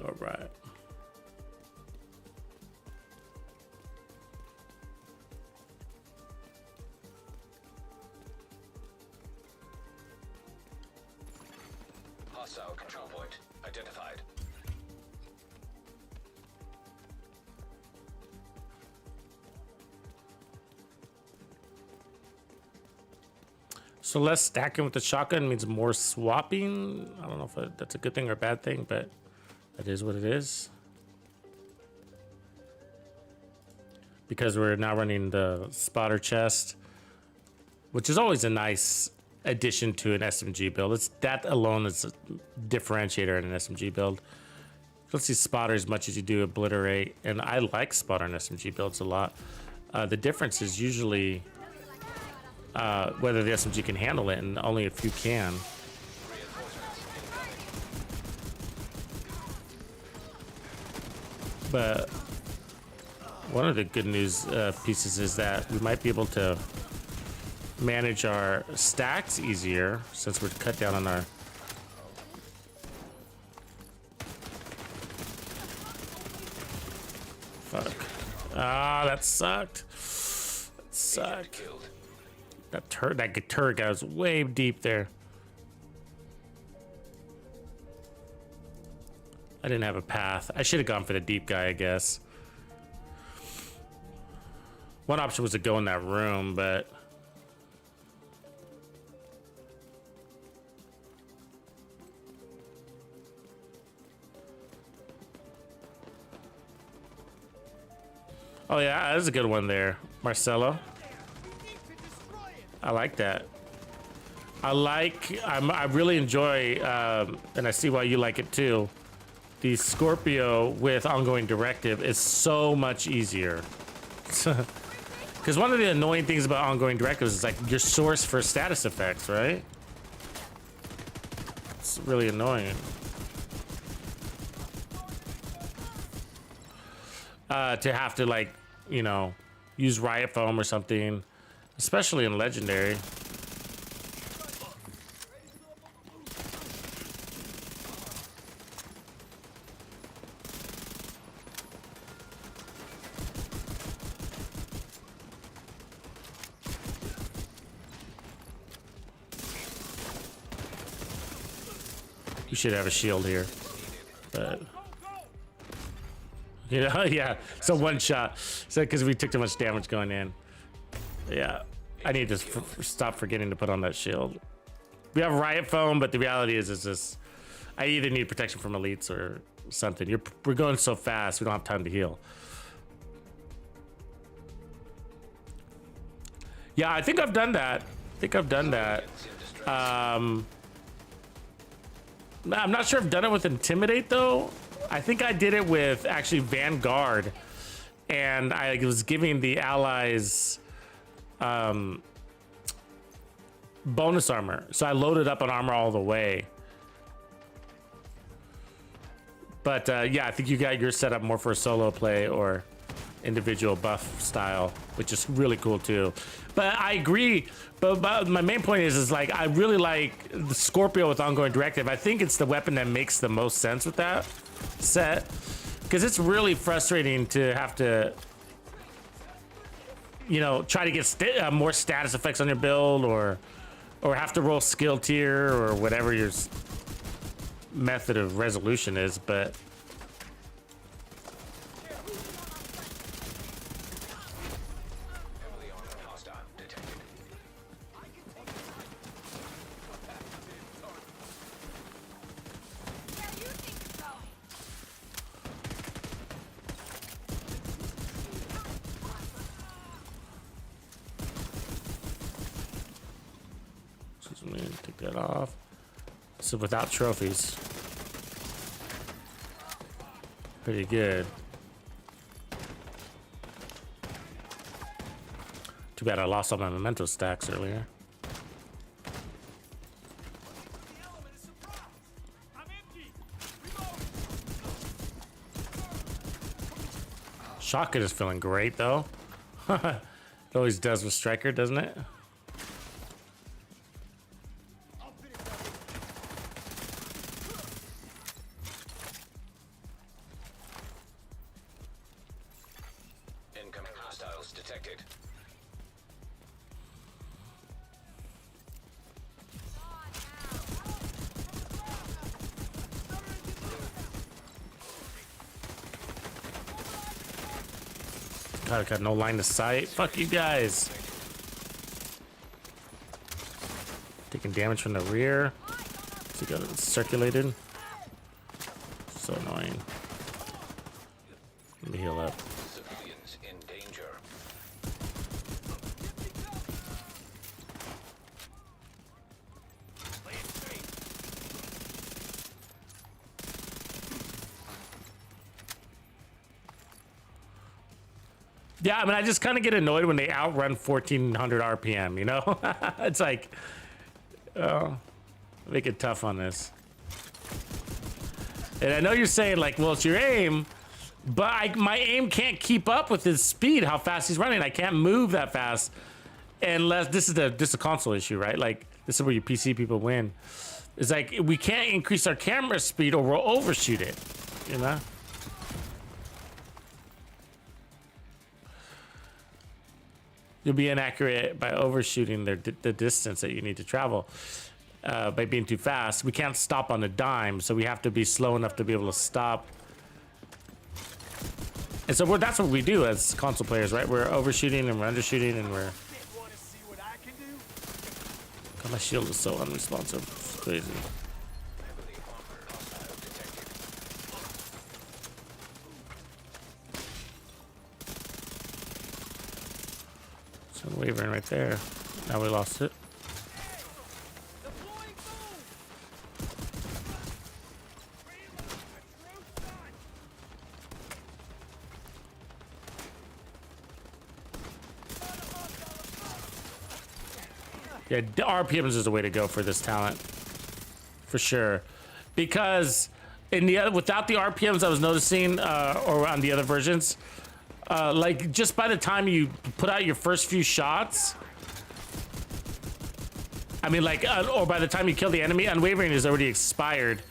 S2: All right.
S6: Hostile control point identified.
S2: So less stacking with the shotgun means more swapping. I don't know if that's a good thing or a bad thing, but that is what it is. Because we're now running the spotter chest, which is always a nice addition to an SMG build. That alone is a differentiator in an SMG build. Let's see spotter as much as you do obliterate, and I like spotter in SMG builds a lot. The difference is usually whether the SMG can handle it, and only if you can. But one of the good news pieces is that we might be able to manage our stacks easier since we're cut down on our fuck. Ah, that sucked. That sucked. That turret guy was way deep there. I didn't have a path. I should have gone for the deep guy, I guess. One option was to go in that room, but oh yeah, that's a good one there, Marcelo. I like that. I really enjoy, and I see why you like it too. The Scorpio with ongoing directive is so much easier. Because one of the annoying things about ongoing directives is like your source for status effects, right? It's really annoying. To have to, like, you know, use riot foam or something, especially in legendary. We should have a shield here. But you know, yeah. So one shot. So because we took too much damage going in. Yeah, I need to stop forgetting to put on that shield. We have riot foam, but the reality is just I either need protection from elites or something. We're going so fast, we don't have time to heal. Yeah, I think I've done that. I'm not sure if I've done it with Intimidate though. I think I did it with actually Vanguard, and I was giving the allies bonus armor. So I loaded up on armor all the way. But yeah, I think you got your setup more for a solo play or individual buff style, which is really cool too. But I agree. But my main point is like I really like the Scorpio with ongoing directive. I think it's the weapon that makes the most sense with that set, because it's really frustrating to have to, you know, try to get more status effects on your build, or have to roll skill tier or whatever your method of resolution is. But take that off. So without trophies, pretty good. Too bad I lost all my memento stacks earlier. Shotgun is feeling great though. It always does with Striker, doesn't it?
S6: Incoming hostiles detected.
S2: God, I got no line of sight. Fuck you guys. Taking damage from the rear. So got it circulated. So annoying. Let me heal up.
S6: Civilians in danger.
S2: Yeah, I mean, I just kind of get annoyed when they outrun 1400 RPM, you know? It's like, oh, make it tough on this. And I know you're saying, like, well, it's your aim, but my aim can't keep up with his speed, how fast he's running. I can't move that fast unless this is a console issue, right? Like, this is where you PC people win. It's like, we can't increase our camera speed or we'll overshoot it, you know? You'll be inaccurate by overshooting the distance that you need to travel by being too fast. We can't stop on a dime, so we have to be slow enough to be able to stop. And so that's what we do as console players, right? We're overshooting and we're undershooting and we're... God, my shield is so unresponsive. It's crazy. Wavering right there. Now we lost it. Yeah, RPMs is the way to go for this talent, for sure. Because in the without the RPMs, I was noticing, or on the other versions. Like, just by the time you put out your first few shots, I mean, like, or by the time you kill the enemy, Unwavering is already expired.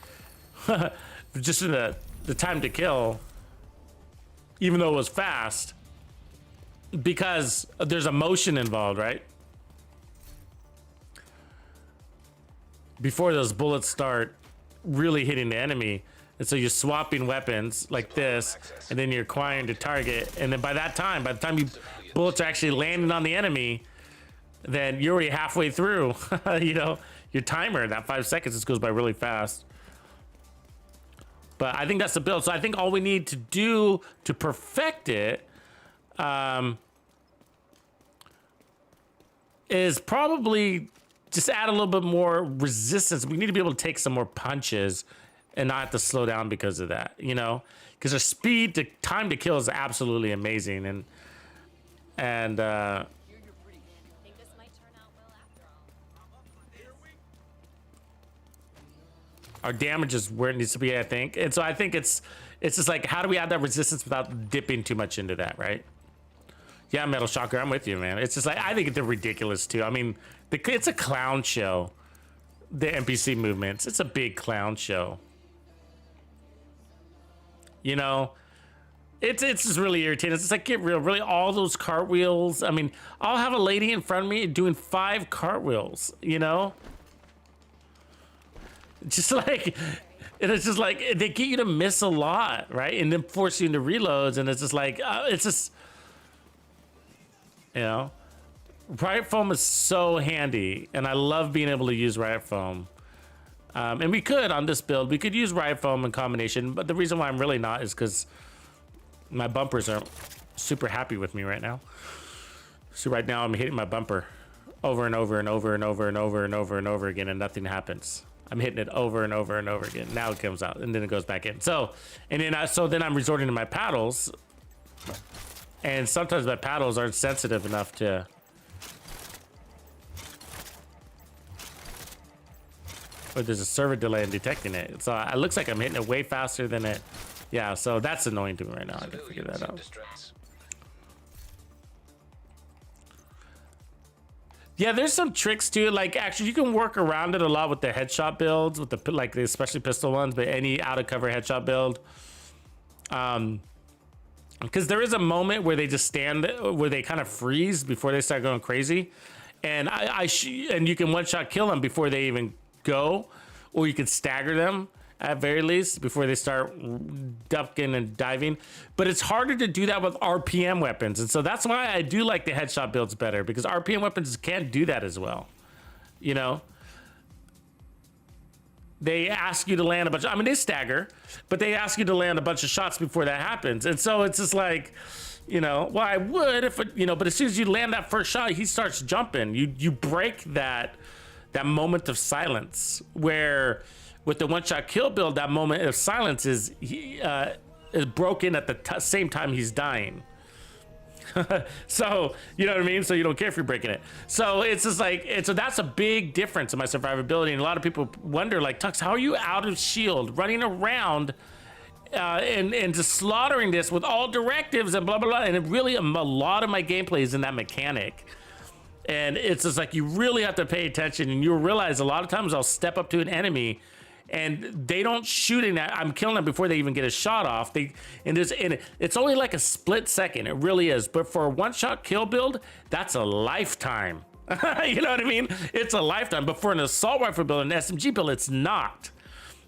S2: Just in the time to kill, even though it was fast, because there's a motion involved, right? Before those bullets start really hitting the enemy, And so you're swapping weapons like this, and then you're acquiring the target. And then by the time you bullets are actually landing on the enemy, then you're already halfway through, you know, your timer. That 5 seconds just goes by really fast. But I think that's the build. So I think all we need to do to perfect it is probably just add a little bit more resistance. We need to be able to take some more punches and not have to slow down because of that, you know? Because the speed, the time to kill is absolutely amazing. And
S7: Think this might turn out well after all.
S2: our damage is where it needs to be, I think. And so I think it's just like, how do we add that resistance without dipping too much into that, right? Yeah, Metal Shocker, I'm with you, man. It's just like, I think they're ridiculous too. I mean, it's a clown show. The NPC movements, it's a big clown show. You know, it's just really irritating. It's just like, get real, really, all those cartwheels. I mean, I'll have a lady in front of me doing 5 cartwheels, you know? Just like, and it's just like, they get you to miss a lot, right? And then force you into reloads, and it's just like, it's just, you know? Riot Foam is so handy, and I love being able to use Riot Foam. And we could, on this build, we could use Riot Foam in combination, but the reason why I'm really not is because my bumpers aren't super happy with me right now. So right now I'm hitting my bumper over and over and over and over and over and over and over again, and nothing happens. I'm hitting it over and over and over again. Now it comes out, and then it goes back in. So then I'm resorting to my paddles, and sometimes my paddles aren't sensitive enough to. Or there's a server delay in detecting it. So it looks like I'm hitting it way faster than it. Yeah, so that's annoying to me right now. I gotta figure that out. Yeah, there's some tricks too. Like, actually, you can work around it a lot with the headshot builds, with the like, especially pistol ones, but any out of cover headshot build. Because there is a moment where they just stand, where they kind of freeze before they start going crazy, and and you can one shot kill them before they even go, or you can stagger them at very least before they start ducking and diving. But it's harder to do that with RPM weapons, and so that's why I do like the headshot builds better, because RPM weapons can't do that as well. You know, they ask you to land a bunch of, I mean, they stagger, but they ask you to land a bunch of shots before that happens. And so it's just like, you know, well, I would if it, you know, but as soon as you land that first shot, he starts jumping. You break that moment of silence, where with the one-shot kill build, that moment of silence is broken at the same time he's dying. So, you know what I mean? So you don't care if you're breaking it. So it's just like, so that's a big difference in my survivability. And a lot of people wonder, like, Tux, how are you out of shield, running around and just slaughtering this with all directives and blah, blah, blah. And it really, a lot of my gameplay is in that mechanic. And it's just like, you really have to pay attention, and you'll realize a lot of times I'll step up to an enemy and they don't shoot in that. I'm killing them before they even get a shot off. And it's only like a split second. It really is. But for a one-shot kill build, that's a lifetime. You know what I mean? It's a lifetime. But for an assault rifle build, an SMG build, it's not.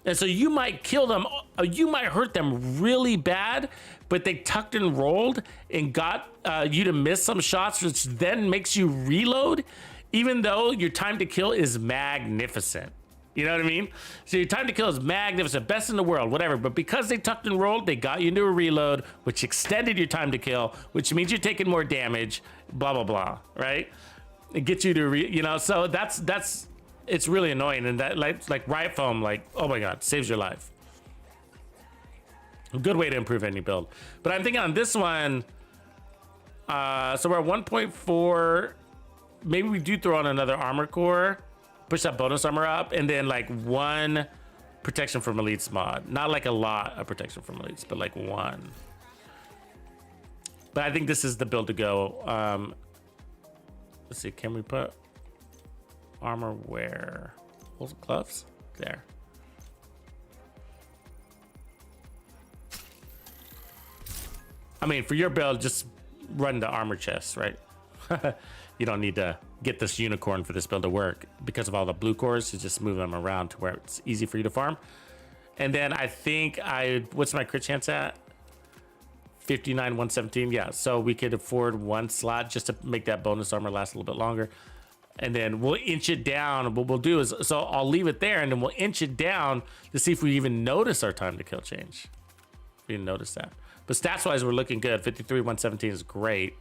S2: And so you might kill them, you might hurt them really bad, but they tucked and rolled and got you to miss some shots, which then makes you reload, even though your time to kill is magnificent. You know what I mean? So your time to kill is magnificent, best in the world, whatever. But because they tucked and rolled, they got you into a reload, which extended your time to kill, which means you're taking more damage, blah, blah, blah, right? It gets you to, you know, so that's, it's really annoying. And that, like Riot Foam, like, oh my God, saves your life. A good way to improve any build. But I'm thinking on this one, so we're at 1.4. Maybe we do throw on another armor core, push that bonus armor up, and then like 1 protection from elites mod. Not like a lot of protection from elites, but like 1. But I think this is the build to go. Let's see, can we put armor where? Gloves? There. I mean, for your build, just run the armor chest, right? You don't need to get this unicorn for this build to work. Because of all the blue cores, you just move them around to where it's easy for you to farm. And then I think what's my crit chance at? 59, 117. Yeah, so we could afford one slot just to make that bonus armor last a little bit longer. And then we'll inch it down. What we'll do is, so I'll leave it there and then we'll inch it down to see if we even notice our time to kill change. We didn't notice that. But stats wise, we're looking good. 53, 117 is great.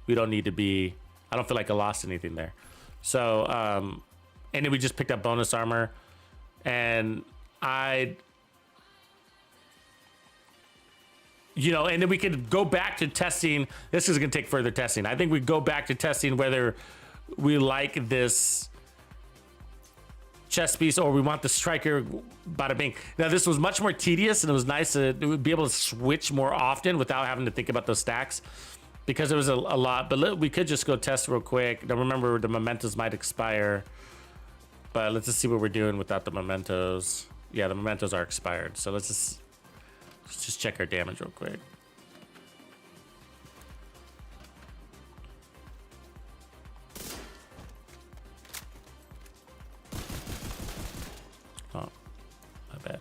S2: We don't need to be, I don't feel like I lost anything there. So, and then we just picked up bonus armor. And you know, and then we could go back to testing. This is going to take further testing. I think we go back to testing whether we like this chest piece or we want the striker. Bada bing. Now, this was much more tedious, and it was nice to be able to switch more often without having to think about those stacks, because it was a lot. But we could just go test real quick. Now, remember, the mementos might expire, but let's just see what we're doing without the mementos. Yeah, the mementos are expired. So let's just check our damage real quick. Oh, my bad.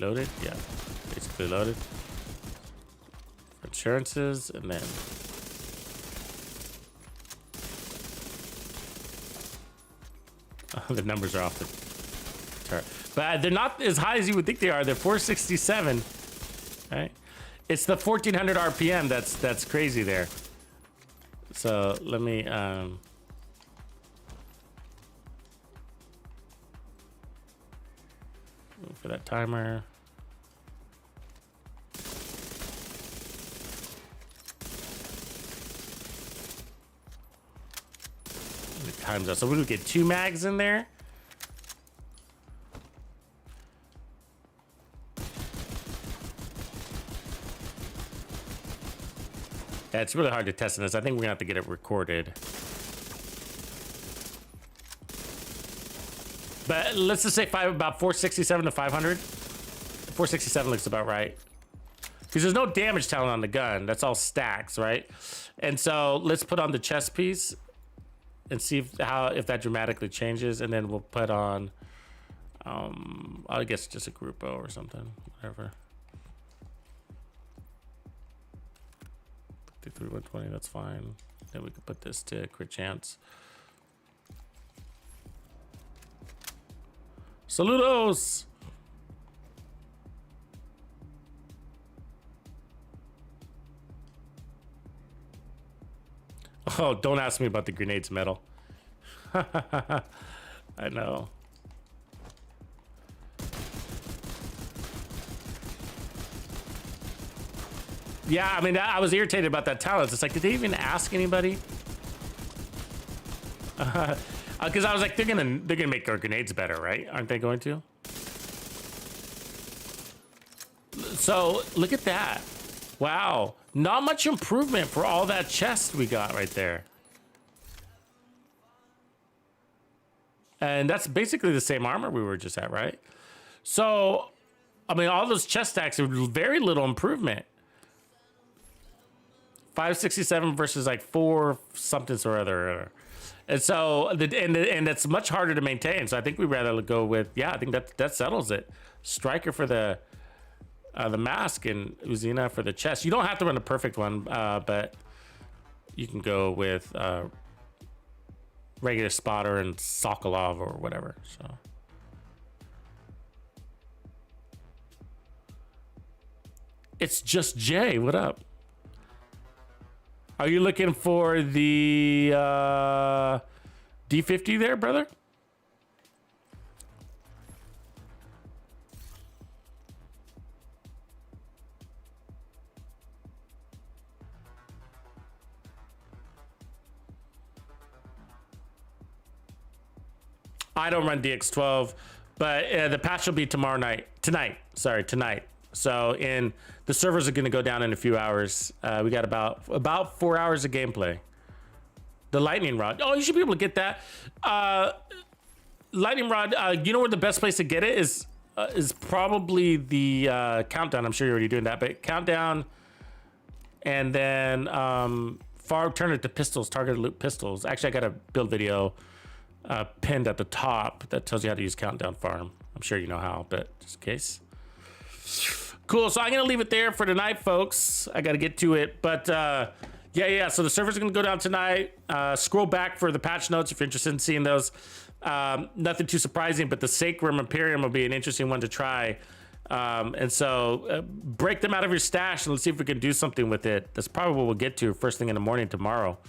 S2: Loaded? Yeah, basically loaded. Insurances, and then the numbers are off the chart, but they're not as high as you would think they are. They're 467, right? It's the 1400 RPM that's crazy there. So let me for that timer. Times out. So we would get 2 mags in there. Yeah, it's really hard to test in this. I think we're gonna have to get it recorded. But let's just say about 467 to 500. 467 looks about right. Because there's no damage talent on the gun. That's all stacks, right? And so let's put on the chest piece and see if that dramatically changes, and then we'll put on I guess just a Grupo or something, whatever. 53, 120, that's fine. Then we could put this to crit chance. Saludos! Oh, don't ask me about the grenades metal. I know. Yeah, I mean, I was irritated about that talent. It's like, did they even ask anybody? Because I was like, they're gonna make our grenades better, right? Aren't they going to? So look at that. Wow, not much improvement for all that chest we got right there. And that's basically the same armor we were just at, right? So, I mean, all those chest stacks are very little improvement. 567 versus like 4 something or other. And so, and that's much harder to maintain. So I think we'd rather go with, yeah, I think that settles it. Striker for the mask and Uzina for the chest. You don't have to run a perfect one, but you can go with regular spotter and Sokolov or whatever. So it's just Jay. What up? Are you looking for the D50 there, brother? I don't run DX12, but the patch will be tonight. So the servers are going to go down in a few hours. We got about 4 hours of gameplay. The lightning rod. Oh, you should be able to get that. Lightning rod. You know where the best place to get it is probably the countdown. I'm sure you're already doing that, but countdown, and then turn it to pistols, targeted loop pistols. Actually, I got a build video pinned at the top that tells you how to use Countdown Farm. I'm sure you know how, but just in case. Cool, so I'm gonna leave it there for tonight, folks. I gotta get to it, but yeah, so the servers are gonna go down tonight. Scroll back for the patch notes if you're interested in seeing those. Nothing too surprising, but the Sacrum Imperium will be an interesting one to try. And so break them out of your stash and let's see if we can do something with it. That's probably what we'll get to first thing in the morning tomorrow.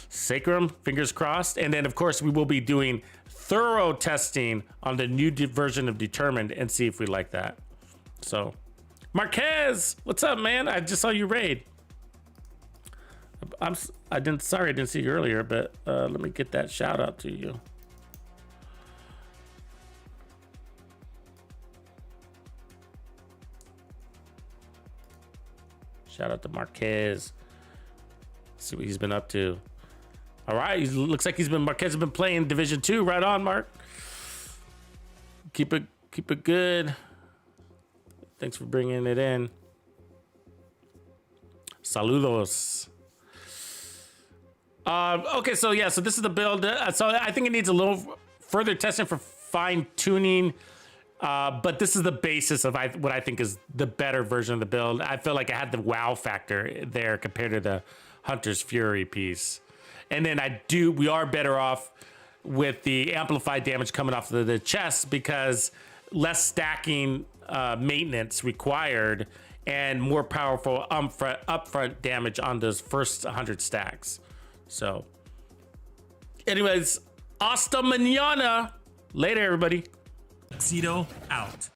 S2: Sacrum, fingers crossed. And then of course we will be doing thorough testing on the new version of Determined and see if we like that. So Marquez, what's up, man? I just saw you raid. Sorry I didn't see you earlier, but let me get that shout out to you. Shout out to Marquez. See what he's been up to. All right, looks like Marquez has been playing Division 2. Right on, Mark. Keep it good. Thanks for bringing it in. Saludos. Okay, so yeah, so this is the build. So I think it needs a little further testing for fine tuning. But this is the basis of what I think is the better version of the build. I feel like I had the wow factor there compared to the Hunter's Fury piece. And then we are better off with the amplified damage coming off the chest because less stacking maintenance required and more powerful upfront damage on those first 100 stacks. So anyways, hasta mañana. Later, everybody.
S9: Tuxedo out.